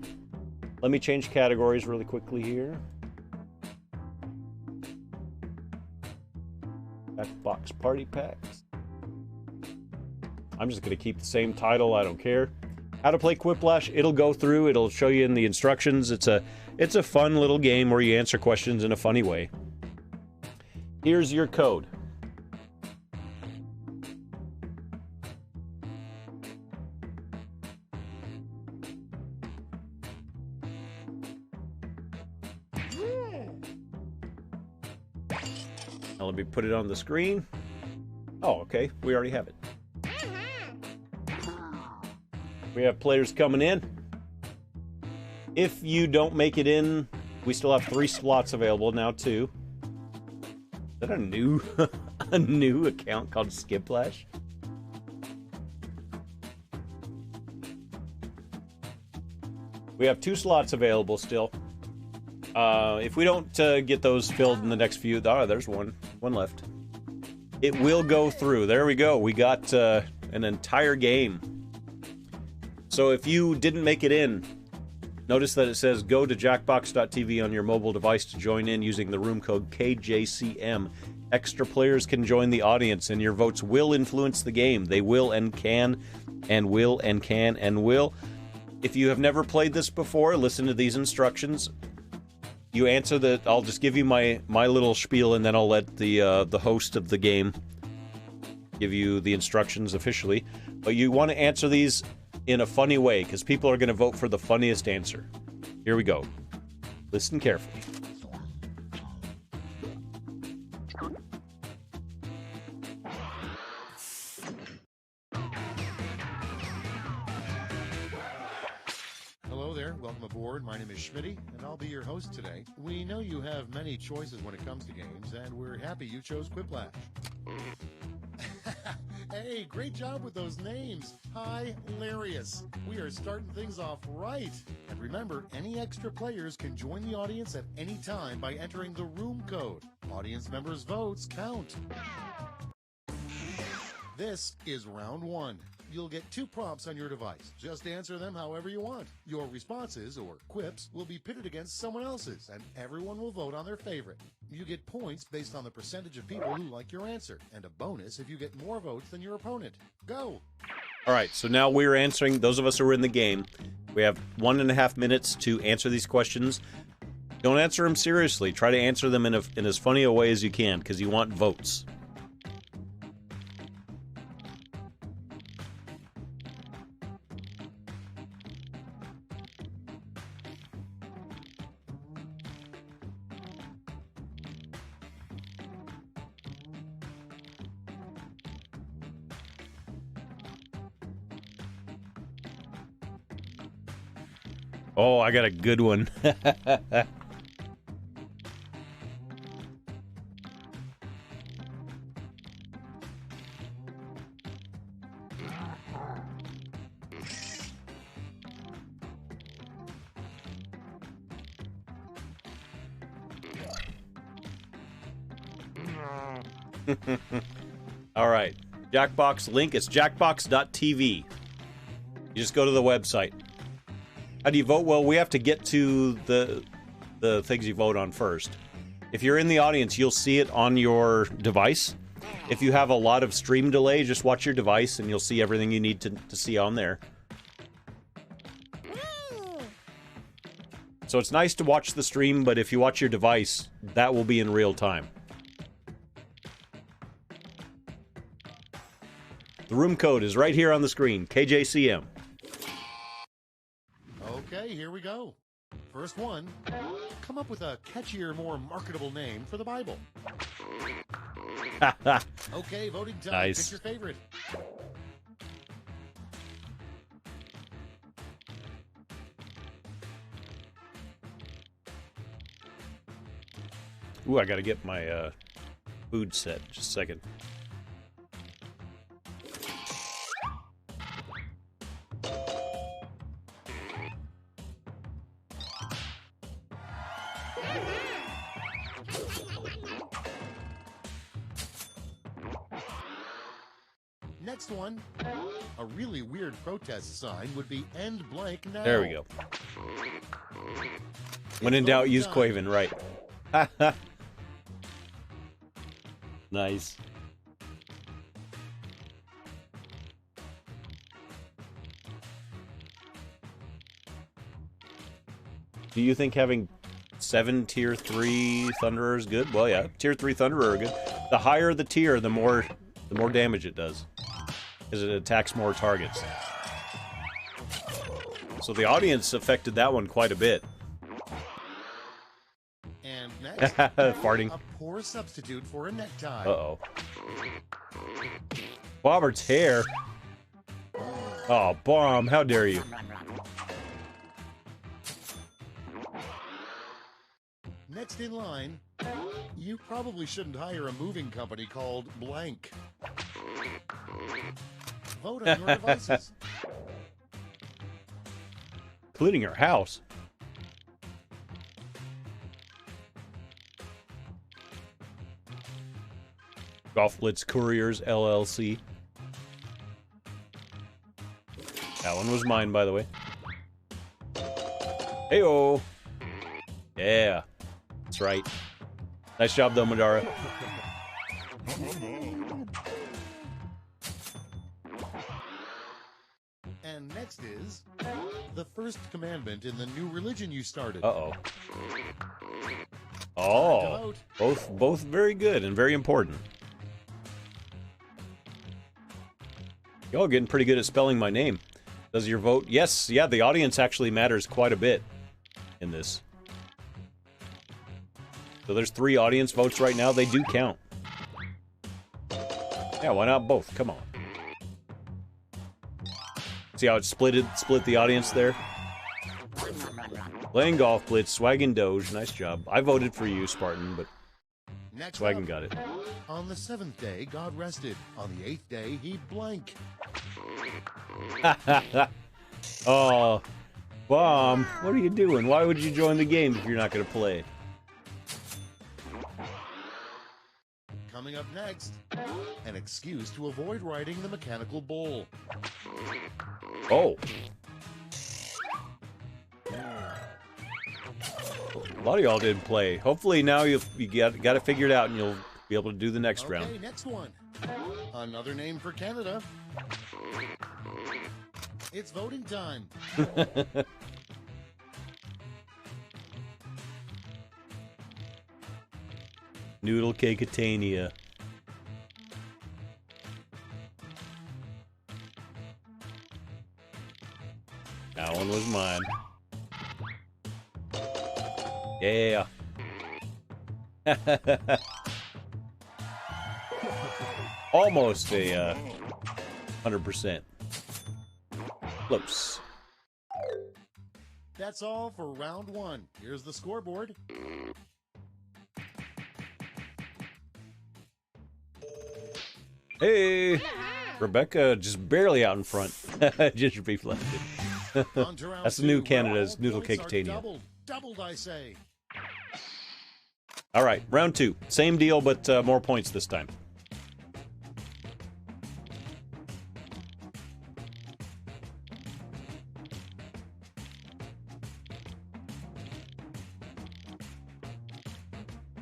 Let me change categories really quickly here. Jackbox Party Packs. I'm just going to keep the same title. I don't care. How to play Quiplash. It'll go through. It'll show you in the instructions. It's a fun little game where you answer questions in a funny way. Here's your code. Now let me put it on the screen. Oh, okay. We already have it. We have players coming in. If you don't make it in, we still have 3 slots available now, too. Is that a new a new account called Skiplash? We have 2 slots available still. If we don't get those filled in the next few... Oh, there's one left. It will go through. There we go. We got an entire game. So if you didn't make it in, notice that it says go to jackbox.tv on your mobile device to join in using the room code KJCM. Extra players can join the audience, and your votes will influence the game. They will and can and will and can and will. If you have never played this before, listen to these instructions. You answer the... I'll just give you my little spiel, and then I'll let the host of the game give you the instructions officially. But you want to answer these in a funny way, because people are going to vote for the funniest answer. Here we go. Listen carefully. Hello there, welcome aboard. My name is Schmitty, and I'll be your host today. We know you have many choices when it comes to games, and we're happy you chose Quiplash. Hey, great job with those names. Hilarious. We are starting things off right. And remember, any extra players can join the audience at any time by entering the room code. Audience members' votes count. This is round 1. You'll get 2 prompts on your device. Just answer them however you want. Your responses, or quips, will be pitted against someone else's, and everyone will vote on their favorite. You get points based on the percentage of people who like your answer, and a bonus if you get more votes than your opponent. Go! All right, so now we're answering, those of us who are in the game, we have 1.5 minutes to answer these questions. Don't answer them seriously. Try to answer them in as funny a way as you can, because you want votes. Oh, I got a good one. All right. Jackbox link. It's jackbox.tv. You just go to the website. How do you vote? Well, we have to get to the things you vote on first. If you're in the audience, you'll see it on your device. If you have a lot of stream delay, just watch your device and you'll see everything you need to see on there. So it's nice to watch the stream, but if you watch your device, that will be in real time. The room code is right here on the screen, KJCM. Okay, here we go. First one, come up with a catchier, more marketable name for the Bible. Okay, voting time. Nice. Pick your favorite. Ooh, I gotta get my food set. Just a second. Next one. A really weird protest sign would be end blank now. There we go. When in doubt, use Quaven, right. Nice. Do you think having 7 tier 3 Thunderers good? Well, yeah, tier 3 Thunderer are good. The higher the tier, the more damage it does, because it attacks more targets. So the audience affected that one quite a bit. And next, farting. a poor substitute for a necktie. Uh-oh. Bobbert's hair. Oh, bomb! How dare you? Next in line, you probably shouldn't hire a moving company called blank. Vote on your devices. Including your house. Golf Blitz Couriers LLC. That one was mine, by the way. Heyo. Yeah. That's right. Nice job, though, Madara. And next is the first commandment in the new religion you started. Uh-oh. Oh. Both very good and very important. Y'all getting pretty good at spelling my name. Does your vote? Yes, yeah, the audience actually matters quite a bit in this. So there's 3 audience votes right now. They do count. Yeah, why not both? Come on. See how it split the audience there? Playing Golf Blitz, Swaggin' Doge. Nice job. I voted for you, Spartan, but Next Swaggin' up, got it. on the 7th day, God rested. On the 8th day, he blank. Oh, Bomb, what are you doing? Why would you join the game if you're not going to play? Coming up next, an excuse to avoid riding the mechanical bull. Oh. A lot of y'all didn't play. Hopefully now you got it figured out and you'll be able to do the next round. Okay, next one. Another name for Canada. It's voting time. Noodle Caketania. That one was mine. Yeah. Almost a 100%. Close. That's all for round one. Here's the scoreboard. Hey! Rebecca just barely out in front. Ginger beef left it. On to round That's the new two, Canada's where all Noodle points are Caketania. Doubled, I say. All right, round two. Same deal, but more points this time.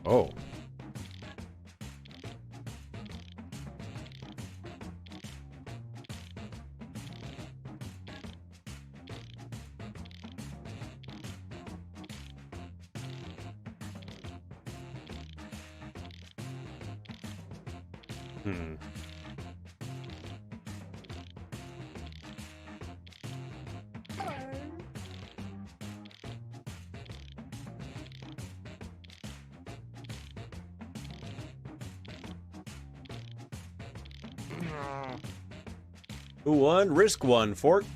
Oh. Hmm. Who won? Risk won. Fort.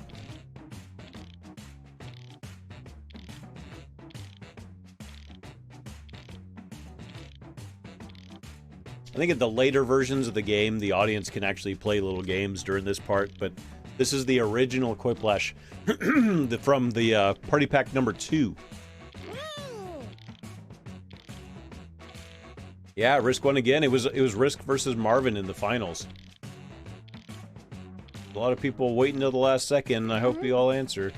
I think at the later versions of the game, the audience can actually play little games during this part, but this is the original Quiplash from the Party Pack number 2. Yeah, Risk won again. It was Risk versus Marvin in the finals. A lot of people waiting till the last second. I hope you all answer.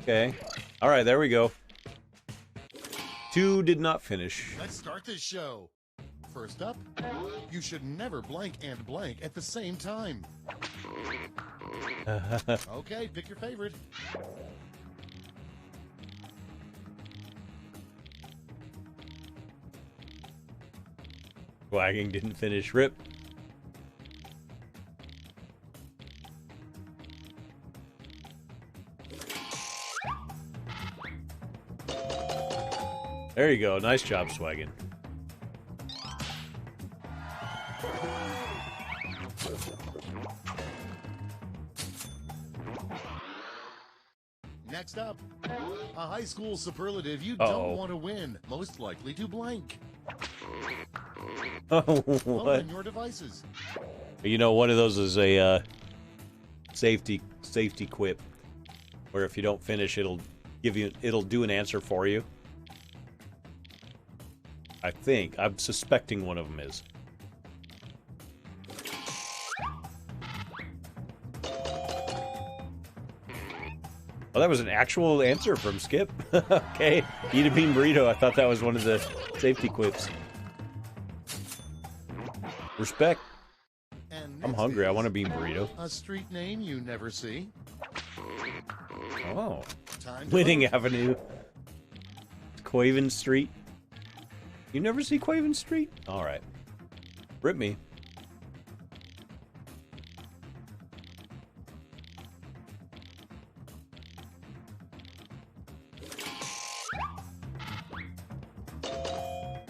Okay. All right, there we go. 2 did not finish. Let's start this show. First up, you should never blank and blank at the same time. Okay, pick your favorite. Wagging didn't finish. Rip. There you go. Nice job, Swaggin. Next up, a high school superlative you Uh-oh. don't want to win. Most likely to blank. Oh, Vote what? on your devices. You know, one of those is a safety quip, where if you don't finish, it'll do an answer for you. I think. I'm suspecting one of them is. Oh, that was an actual answer from Skip. Okay. Eat a bean burrito. I thought that was one of the safety quips. Respect. And I'm next hungry. I is want a bean burrito. a street name you never see. Oh. Time to Winning vote. Avenue. Quaven Street. You never see Quaven Street? Alright. Rip me.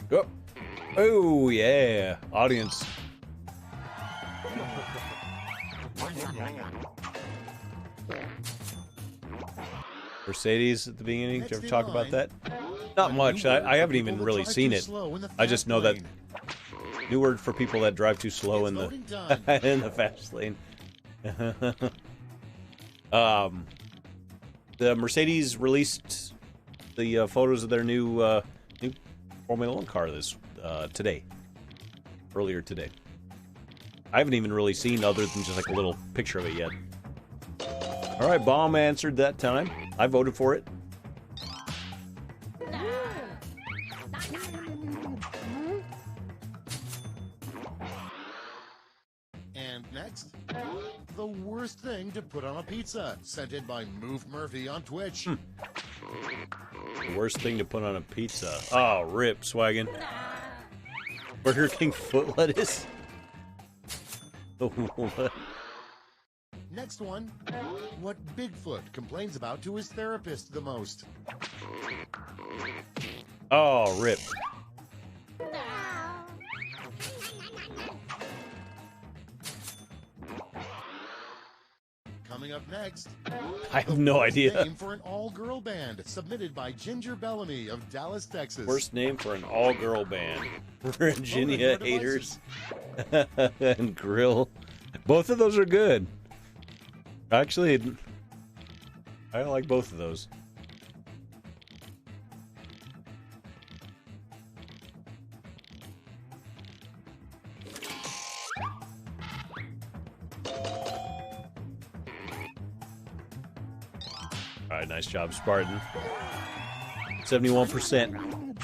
Go. Oh, yeah. Audience. Mercedes at the beginning. Did you ever talk about that? Not much. I haven't even really seen it. I just know that new word for people that drive too slow in the in the fast lane. The Mercedes released the photos of their new Formula 1 car earlier today. I haven't even really seen other than just like a little picture of it yet. All right, Bomb answered that time. I voted for it. And next, the worst thing to put on a pizza, sent in by Move Murphy on Twitch. The worst thing to put on a pizza. Oh, rip, Swaggin. Burger King foot lettuce. What? Next one, what Bigfoot complains about to his therapist the most. Oh, rip. Coming up next, I have no idea. name for an all-girl band, submitted by Ginger Bellamy of Dallas, Texas. Worst name for an all-girl band. Virginia Haters and Grill. Both of those are good. Actually, I like both of those. All right, nice job, Spartan. 71%.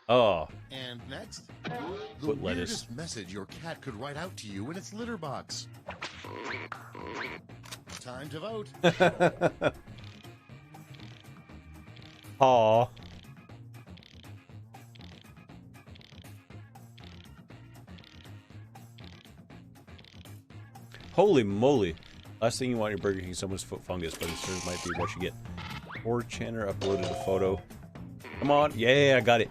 Oh, And next, the Foot lettuce. weirdest message your cat could write out to you in its litter box. Time to vote. aw. Holy moly. Last thing you want in your Burger King is someone's foot fungus, but it sure might be what you get. Or Channer uploaded a photo. Come on. Yeah, I got it.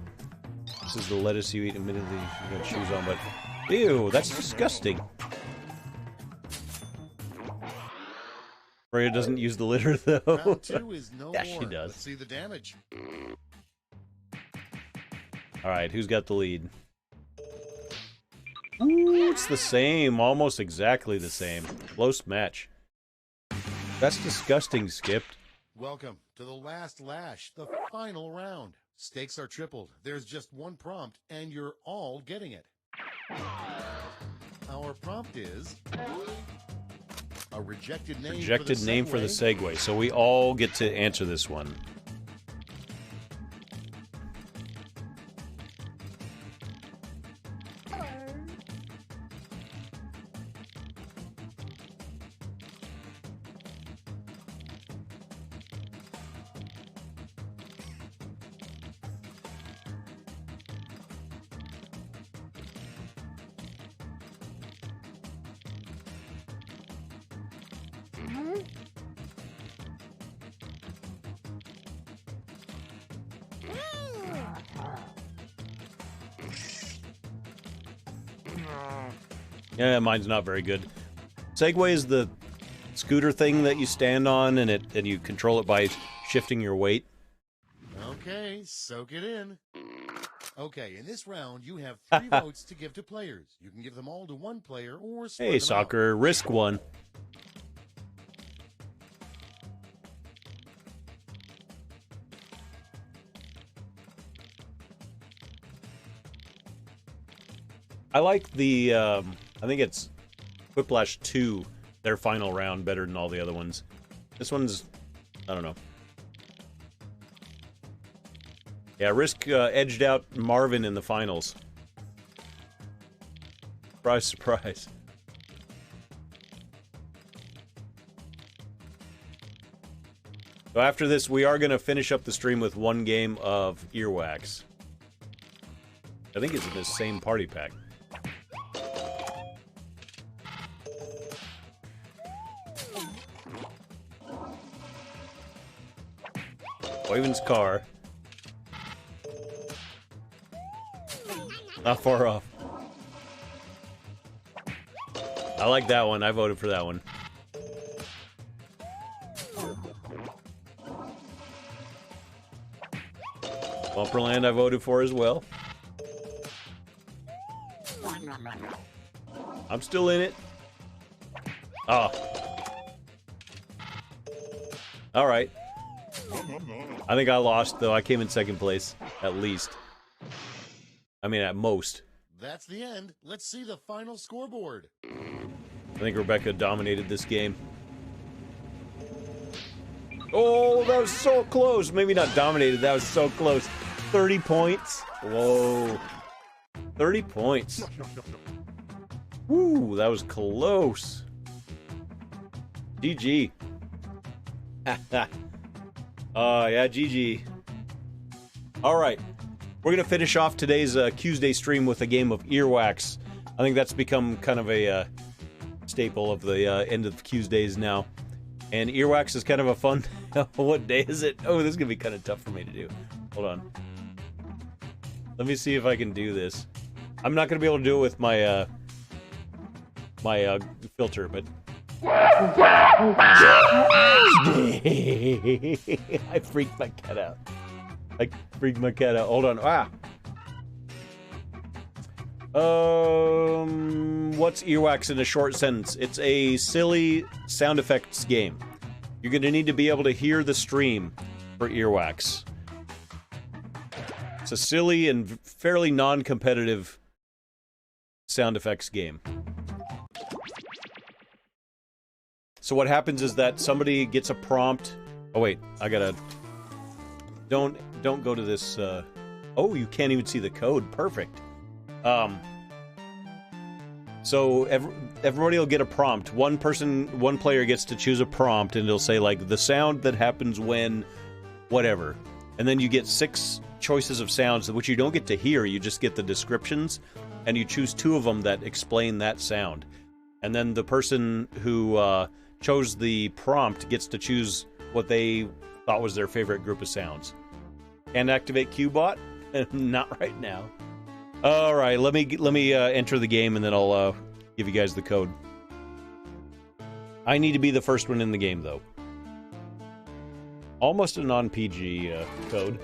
This is the lettuce you eat. Admittedly, you got shoes on, but... Ew, that's disgusting. Freya doesn't use the litter, though. Round 2 is no Yeah, more. she does. Let's see the damage. Alright, who's got the lead? Ooh, it's the same. Almost exactly the same. Close match. That's disgusting, Skipped. Welcome to the last lash, the final round. Stakes are tripled. There's just one prompt, and you're all getting it. Our prompt is a rejected name For the Segway. So we all get to answer this one. Yeah, mine's not very good. Segway is the scooter thing that you stand on, and you control it by shifting your weight. Okay, soak it in. Okay, in this round, you have 3 votes to give to players. You can give them all to one player or split Hey, them soccer, out. risk one. I like the, I think it's Whiplash 2, their final round, better than all the other ones. This one's, I don't know. Yeah, Risk edged out Marvin in the finals. Surprise, surprise. So after this, we are going to finish up the stream with one game of Earwax. I think it's in this same party pack. Oyvind's car. Not far off. I like that one. I voted for that one. Bumperland I voted for as well. I'm still in it. Ah. All right. I think I lost, though. I came in second place, at least. I mean, at most. That's the end. Let's see the final scoreboard. I think Rebecca dominated this game. Oh, that was so close. Maybe not dominated. That was so close. 30 points. Whoa. 30 points. Woo, that was close. GG. Yeah, GG. All right. We're going to finish off today's Tuesday stream with a game of Earwax. I think that's become kind of a staple of the end of Tuesdays now. And Earwax is kind of a fun... What day is it? Oh, this is going to be kind of tough for me to do. Hold on. Let me see if I can do this. I'm not going to be able to do it with my my filter, but... I freaked my cat out. Hold on. What's Earwax in a short sentence? It's a silly sound effects game. You're going to need to be able to hear the stream for Earwax. It's a silly and fairly non-competitive sound effects game. So what happens is that somebody gets a prompt. Oh wait, I gotta. Don't go to this. Oh, you can't even see the code. Perfect. So everybody will get a prompt. One player gets to choose a prompt, and it'll say like the sound that happens when, whatever. And then you get 6 choices of sounds, which you don't get to hear. You just get the descriptions, and you choose 2 of them that explain that sound. And then the person who chose the prompt gets to choose what they thought was their favorite group of sounds. Can't activate QBot? Not right now. All right, let me enter the game, and then I'll give you guys the code. I need to be the first one in the game, though. Almost a non-PG code.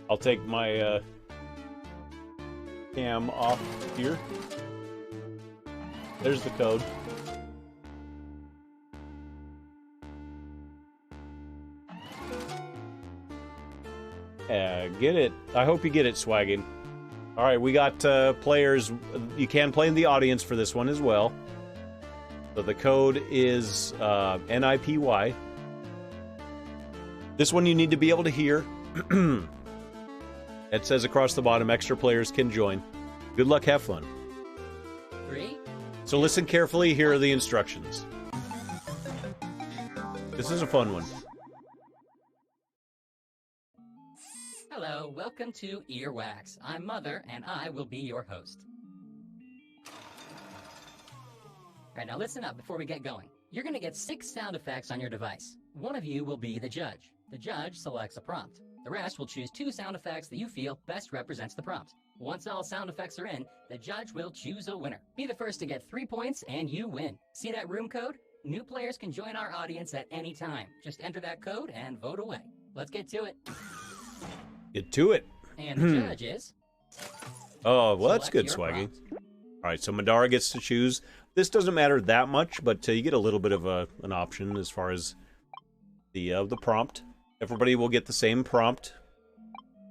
I'll take my cam off here. There's the code. Get it. I hope you get it, Swagging. All right, we got players. You can play in the audience for this one as well. So the code is NIPY. This one you need to be able to hear. It says across the bottom, extra players can join. Good luck, have fun. 3. So listen carefully, here are the instructions. This is a fun one. Hello, welcome to Earwax. I'm Mother, and I will be your host. Alright, now listen up before we get going. You're going to get 6 sound effects on your device. One of you will be the judge. The judge selects a prompt. The rest will choose 2 sound effects that you feel best represents the prompt. Once all sound effects are in, the judge will choose a winner. Be the first to get 3 points, and you win. See that room code? New players can join our audience at any time. Just enter that code and vote away. Let's get to it. Get to it. And the judge is... Oh, well, that's good, Select your Swaggy. prompt. All right, so Madara gets to choose. This doesn't matter that much, but you get a little bit of an option as far as the prompt. Everybody will get the same prompt.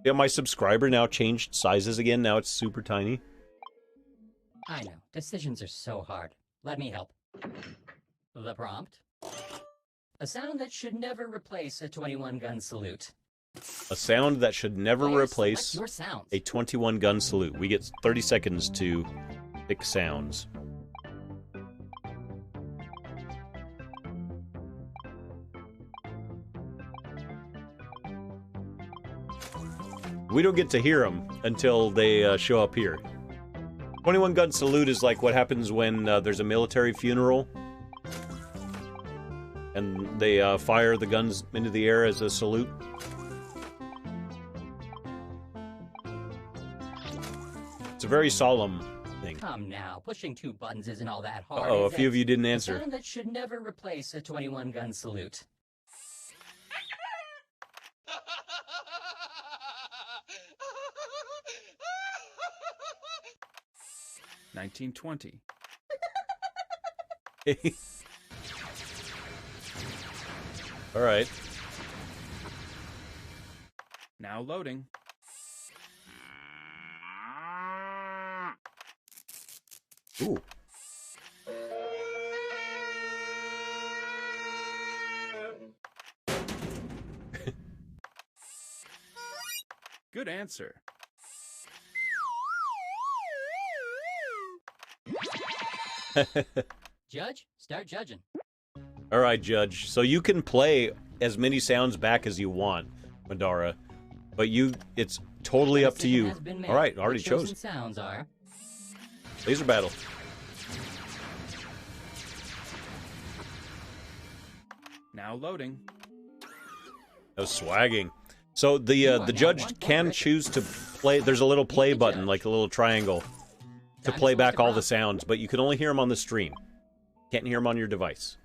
Yeah, my subscriber now changed sizes again. Now it's super tiny. I know. Decisions are so hard. Let me help. The prompt. A sound that should never replace a 21-gun salute. A sound that should never Players, replace select your sounds. a 21-gun salute. We get 30 seconds to pick sounds. We don't get to hear them until they show up here. 21-gun salute is like what happens when there's a military funeral and they fire the guns into the air as a salute. It's a very solemn thing. Come now, pushing 2 buttons isn't all that hard. Uh-oh, a is few it? of you didn't A answer. sound that should never replace a 21-gun salute. $19.20. All right. Now loading. Ooh. Good answer. Judge, start judging. All right, Judge. So you can play as many sounds back as you want, Madara, but it's totally up to Decision you. has been made. All right, already The chosen chose. sounds are Laser battle. Now loading. That was swagging. So the are now judge 1 point can richer. choose to play. There's a little play the button, judge. like a little triangle, to Time play to select back a all the prompt. sounds, but you can only hear them on the stream. Can't hear them on your device.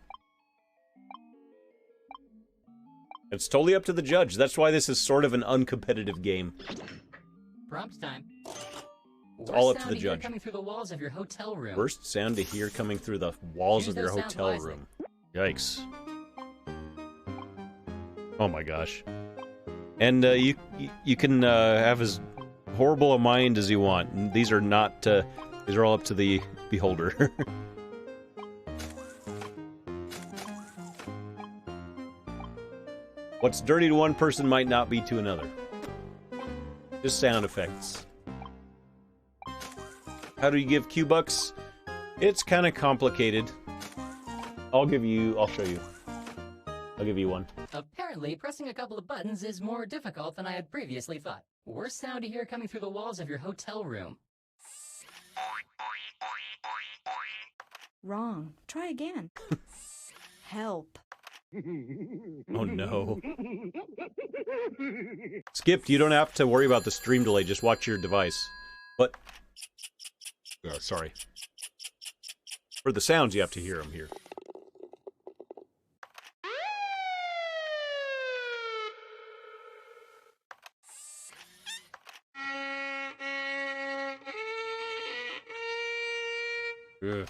It's totally up to the judge. That's why this is sort of an uncompetitive game. prompt time. It's all up to the Worst sound you hear judge. coming through the walls of your hotel room. Worst sound to hear coming through the walls Choose of your those sounds hotel wisely. room. Yikes. Oh my gosh. And you can have as horrible a mind as you want. These are not. These are all up to the beholder. What's dirty to one person might not be to another. Just sound effects. How do you give Q-Bucks? It's kind of complicated. I'll show you. I'll give you one. Apparently, pressing a couple of buttons is more difficult than I had previously thought. Worst sound to hear coming through the walls of your hotel room. Wrong. Try again. Help. Oh no. Skipped, you don't have to worry about the stream delay, just watch your device. But... Oh, sorry. For the sounds, you have to hear them here. Ugh.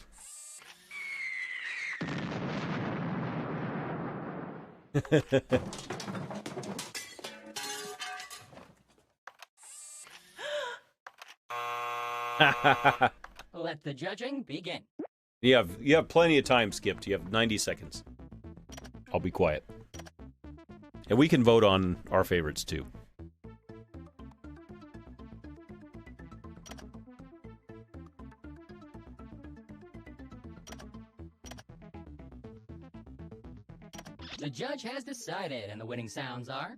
Let the judging begin. You have plenty of time, Skipped. You have 90 seconds. I'll be quiet. And we can vote on our favorites, too. The judge has decided, and the winning sounds are...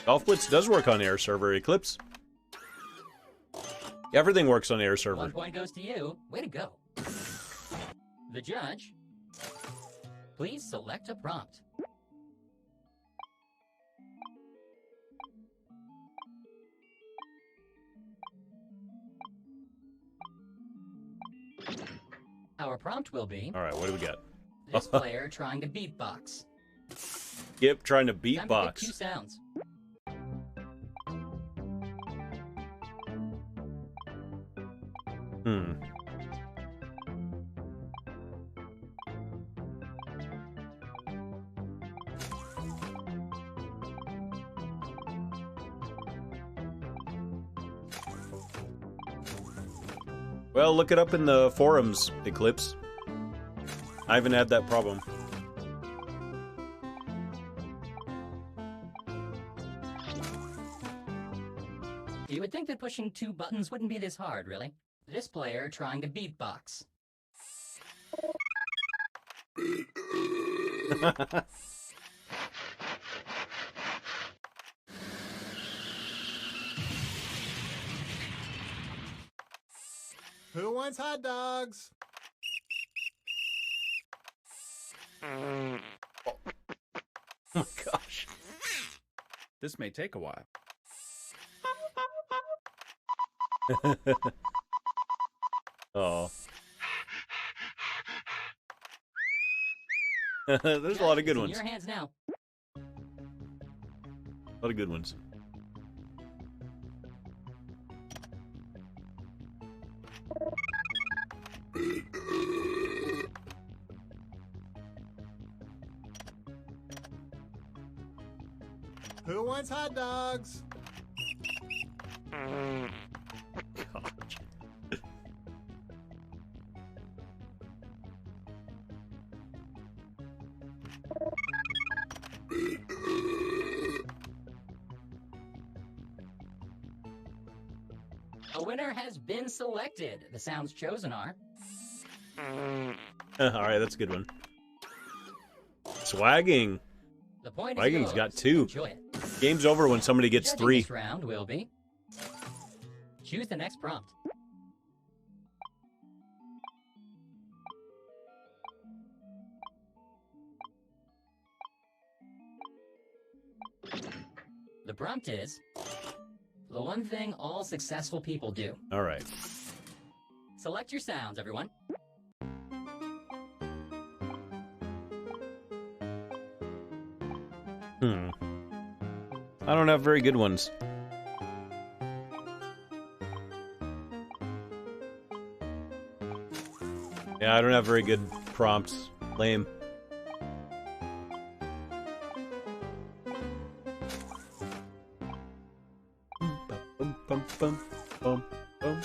Golf Blitz does work on Air Server, Eclipse. Everything works on Air Server. 1 point goes to you. Way to go. The judge, please select a prompt. Our prompt will be... All right, what do we got? This player trying to beatbox. Skip trying to Time to pick beatbox. 2 sounds. Well, look it up in the forums, Eclipse. I haven't had that problem. You would think that pushing 2 buttons wouldn't be this hard, really. This player trying to beatbox. Who wants hot dogs? Oh my gosh. This may take a while. Oh. There's a lot of good It's in ones. your hands now. A lot of good ones. Who wants hot dogs? Gosh. A winner has been selected. The sounds chosen are... Alright, that's a good one. Swagging. The point Swagging's is got yours. 2. Enjoy it. Game's over when somebody gets Judging 3. This round will be... Choose the next prompt. The prompt is... The one thing all successful people do. Alright. Select your sounds, everyone. I don't have very good ones. Yeah, I don't have very good prompts. Lame. Bum, bum, bum, bum, bum.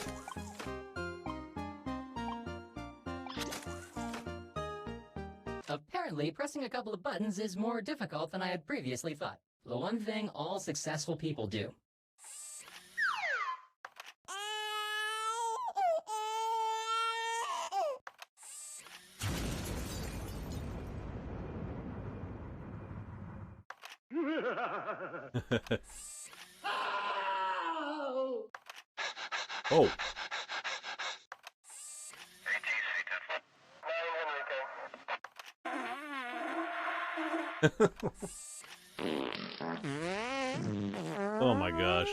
Apparently, pressing a couple of buttons is more difficult than I had previously thought. The one thing all successful people do. Oh. Oh my gosh.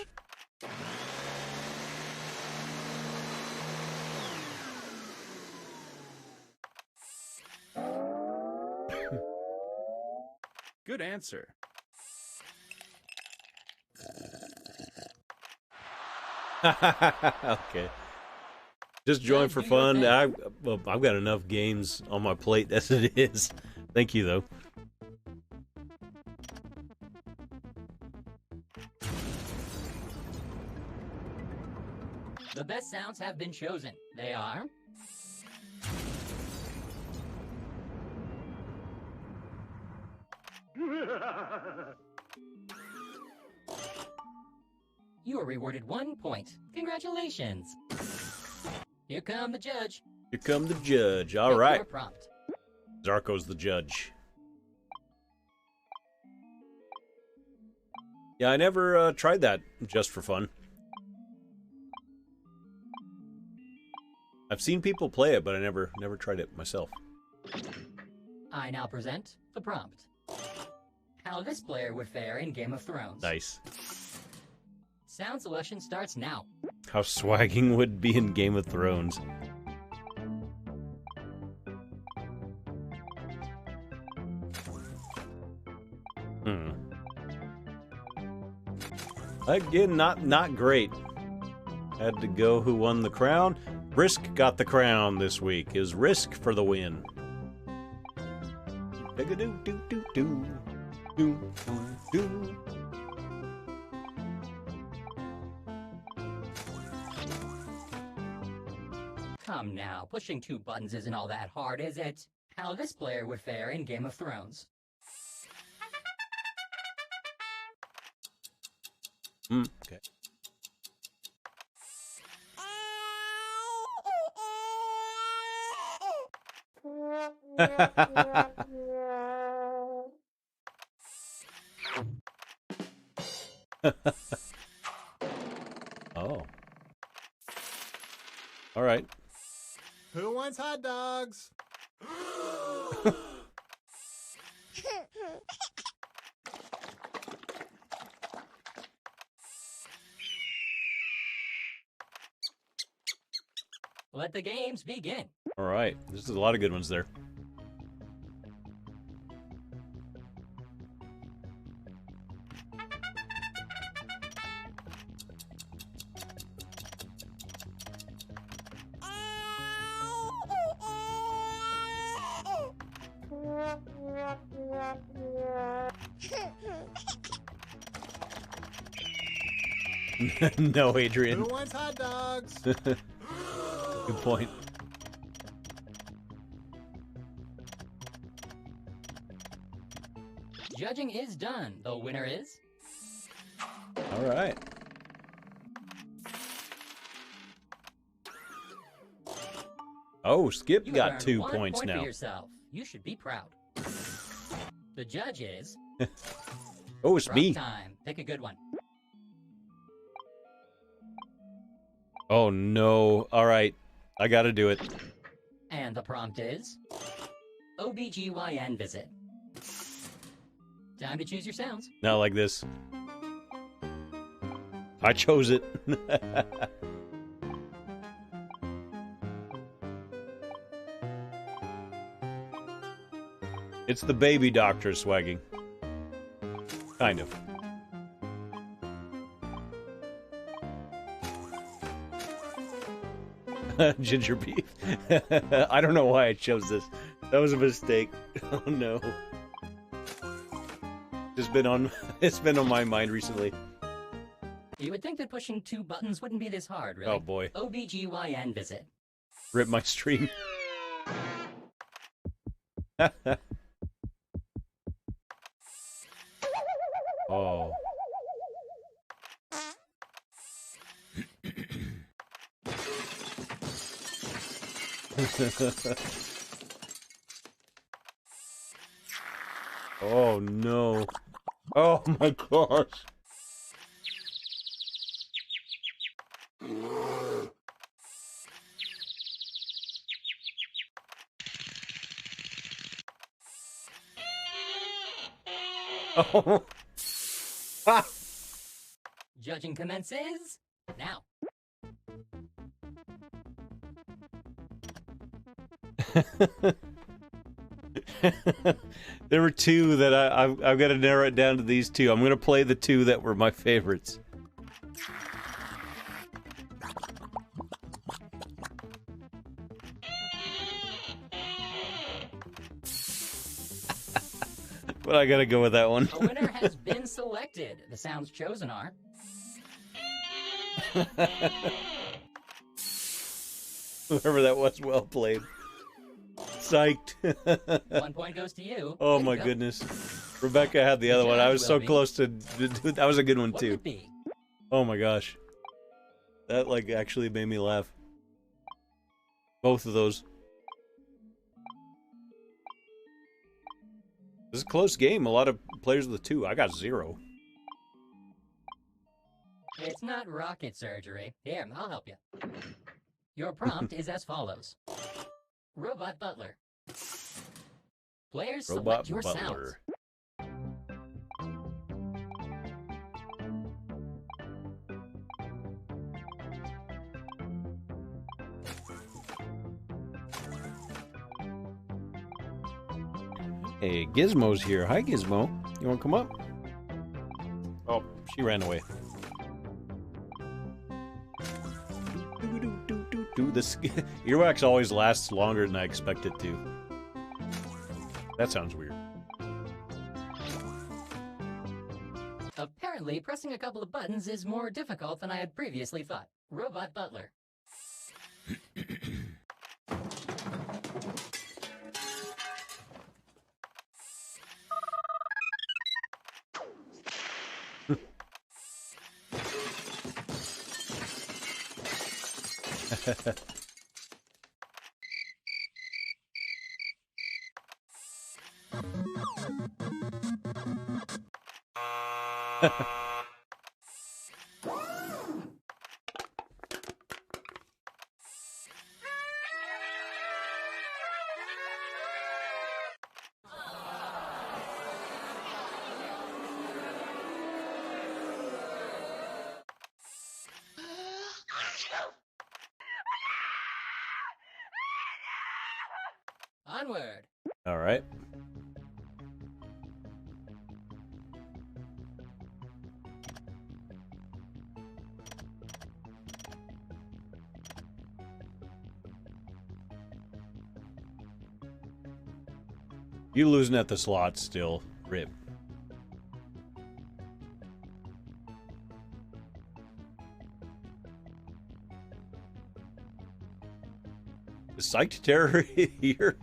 Good answer. Okay. Just join for fun. Well, I've got enough games on my plate as it is. Thank you, though. The best sounds have been chosen. They are... You are rewarded 1 point. Congratulations. Here come the judge. Here come the judge. All Pick right. your prompt. Zarko's the judge. Yeah, I never tried that just for fun. I've seen people play it, but I never tried it myself. I now present the prompt. How this player would fare in Game of Thrones. Nice. Sound selection starts now. How swagging would be in Game of Thrones. Again, not great. Had to go who won the crown. Risk got the crown this week. Is Risk for the win. Come now, pushing 2 buttons isn't all that hard, is it? How this player would fare in Game of Thrones. Okay. Oh. All right. Who wants hot dogs? Let the games begin. All right. There's a lot of good ones there. No, Adrian. Who wants hot dogs? Good point. Judging is done. The winner is... All right. Oh, Skip You got earned 2 1 points point now. for yourself. You should be proud. The judge is... Oh, it's Prompt me. time. Pick a good one. Oh, no. All right. I got to do it. And the prompt is... OBGYN visit. Time to choose your sounds. Not like this. I chose it. It's the baby doctor swagging. Kind of. Ginger beef. I don't know why I chose this. That was a mistake. Oh no. It's been on my mind recently. You would think that pushing 2 buttons wouldn't be this hard, really. Oh boy. OBGYN visit. Rip my stream. Oh. Oh no. Oh my gosh. Oh. Ah. Judging commences now. There were 2 that I've got to narrow it down to these 2. I'm going to play the 2 that were my favorites. But I got to go with that one. A winner has been selected. The sounds chosen are... Whoever that was, well played. Psyched. 1 point goes to you. Oh Way to my go. goodness. Rebecca had the other one. I was so close to... That was a good one, What too. would it be? Oh my gosh. That, like, actually made me laugh. Both of those. This is a close game. A lot of players with 2. I got 0. It's not rocket surgery. Here, I'll help you. Your prompt is as follows. Robot Butler. Players Robot select your sounds. Butler. Hey, Gizmo's here. Hi, Gizmo. You want to come up? Oh, she ran away. This earwax always lasts longer than I expect it to. That sounds weird. Apparently, pressing a couple of buttons is more difficult than I had previously thought. Robot Butler. Onward. All right. You losing at the slot still, rip. Is Psyched Terror here?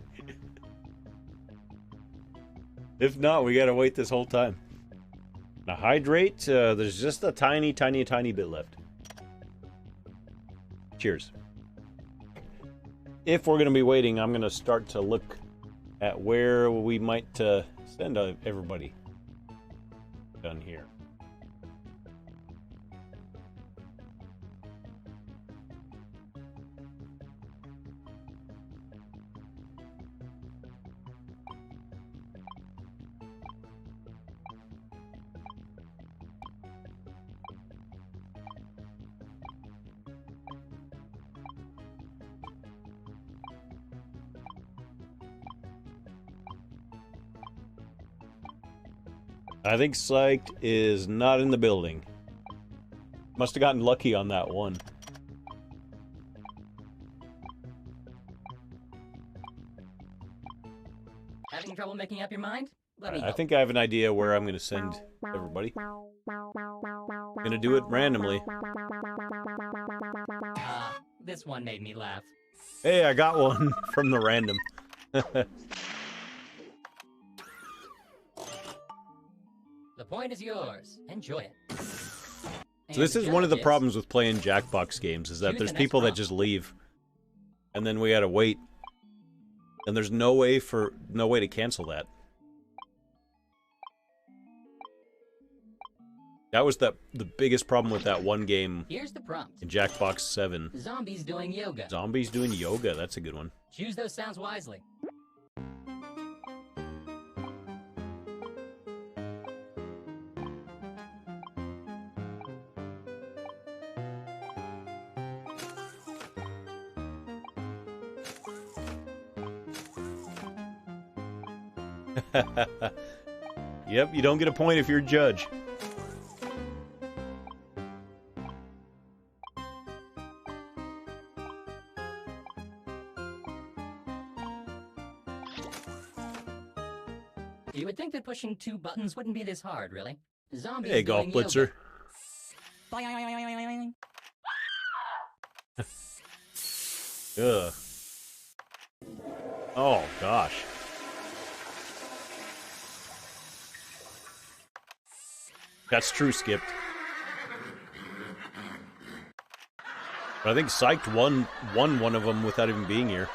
If not, we gotta wait this whole time. Now, hydrate, there's just a tiny bit left. Cheers. If we're gonna be waiting, I'm gonna start to look at where we might send everybody done here. I think Psyched is not in the building. Must have gotten lucky on that one. Having trouble making up your mind? Let me I help. think I have an idea where I'm going to send everybody. I'm going to do it randomly. This one made me laugh. Hey, I got one from the random. The point is yours. Enjoy it. So this is one of the problems with playing Jackbox games, is that Choose there's the next people that prompt. just leave. And then we gotta wait. And there's no way to cancel that. That was the biggest problem with that one game Here's the prompt. in Jackbox 7. Zombies doing yoga. Zombies doing yoga, that's a good one. Choose those sounds wisely. Yep, you don't get a point if you're a judge. You would think that pushing 2 buttons wouldn't be this hard, really. Zombies Hey, Golf doing Blitzer. yoga. Ugh. Oh, gosh. That's true, skipped. But I think Psyched won one of them without even being here.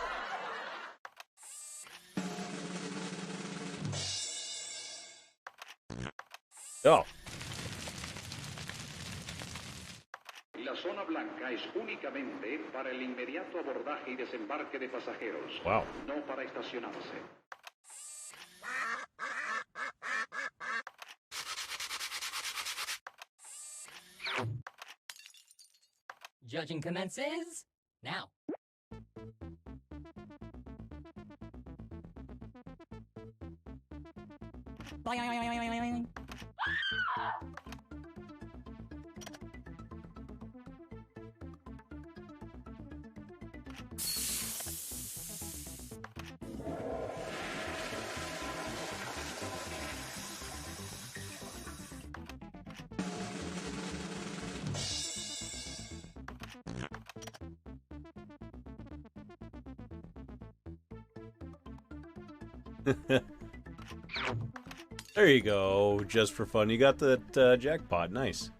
Oh. La zona blanca es únicamente para el inmediato abordaje y desembarque de pasajeros. Wow. No para estacionarse. Judging commences now. There you go, just for fun. You got that jackpot, nice.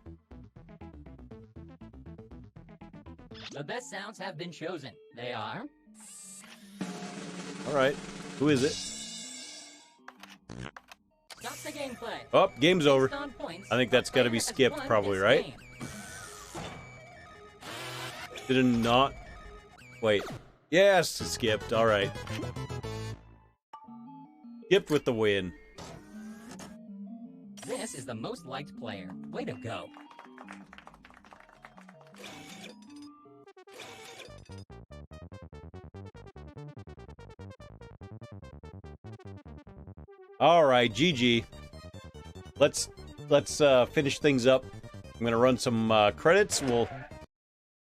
The best sounds have been chosen. They are... Alright, who is it? Stop the gameplay. Oh, game's over. Based on points, I think that's gotta be player has skipped, won probably, this right? game. Did it not? Wait. Yes, it skipped, alright. Skipped with the win. This is the most liked player. Way to go. All right, GG. Let's finish things up. I'm gonna run some credits. We'll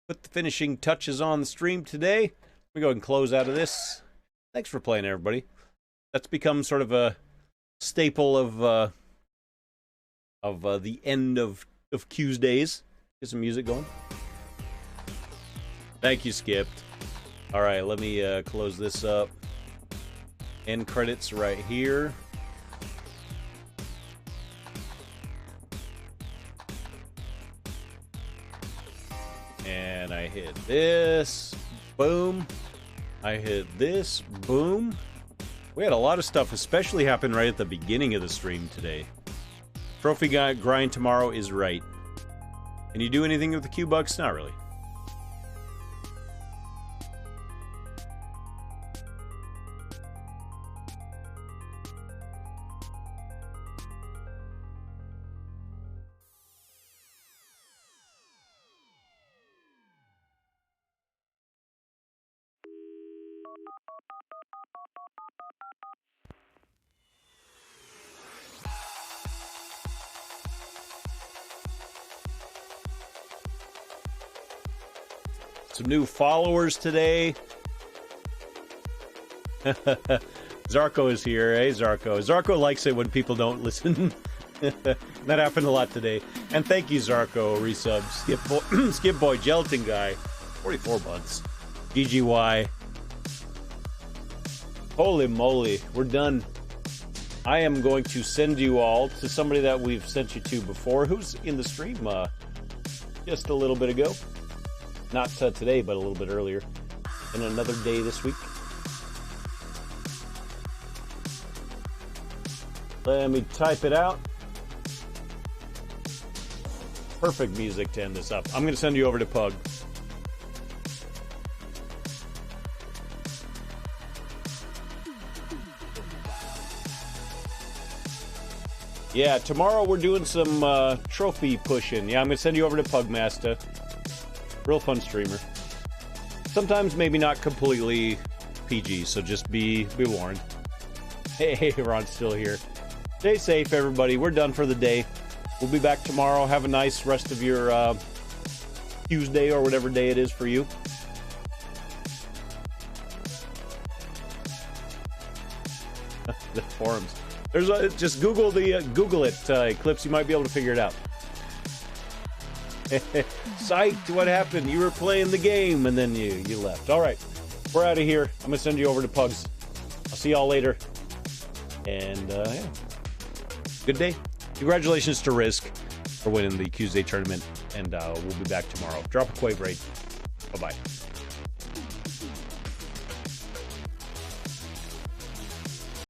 put the finishing touches on the stream today. We go ahead and close out of this. Thanks for playing, everybody. That's become sort of a staple of the end of Q's days. Get some music going. Thank you, Skipped. All right, let me close this up. End credits right here. And I hit this. Boom. I hit this. Boom. We had a lot of stuff, especially happen right at the beginning of the stream today. Trophy grind tomorrow is right. Can you do anything with the Q-Bucks? Not really. Some new followers today. Zarko is here, eh, Zarko? Zarko likes it when people don't listen. That happened a lot today. And thank you, Zarko, resub. Skip Boy, Gelatin Guy, 44 months. GGY. Holy moly, we're done. I am going to send you all to somebody that we've sent you to before, who's in the stream just a little bit ago. Not today, but a little bit earlier. And another day this week. Let me type it out. Perfect music to end this up. I'm going to send you over to Pug. Yeah, tomorrow we're doing some trophy pushing. Yeah, I'm going to send you over to Pugmaster. Real fun streamer. Sometimes maybe not completely PG, so just be warned. Hey, Ron's still here. Stay safe, everybody. We're done for the day. We'll be back tomorrow. Have a nice rest of your Tuesday or whatever day it is for you. The forums. There's just Google it, Eclipse. You might be able to figure it out. Psyched. What happened? You were playing the game and then you left. All right. We're out of here. I'm going to send you over to Pugs. I'll see y'all later. And, yeah. Good day. Congratulations to Risk for winning the Tuesday tournament. And we'll be back tomorrow. Drop a Quave raid. Bye-bye.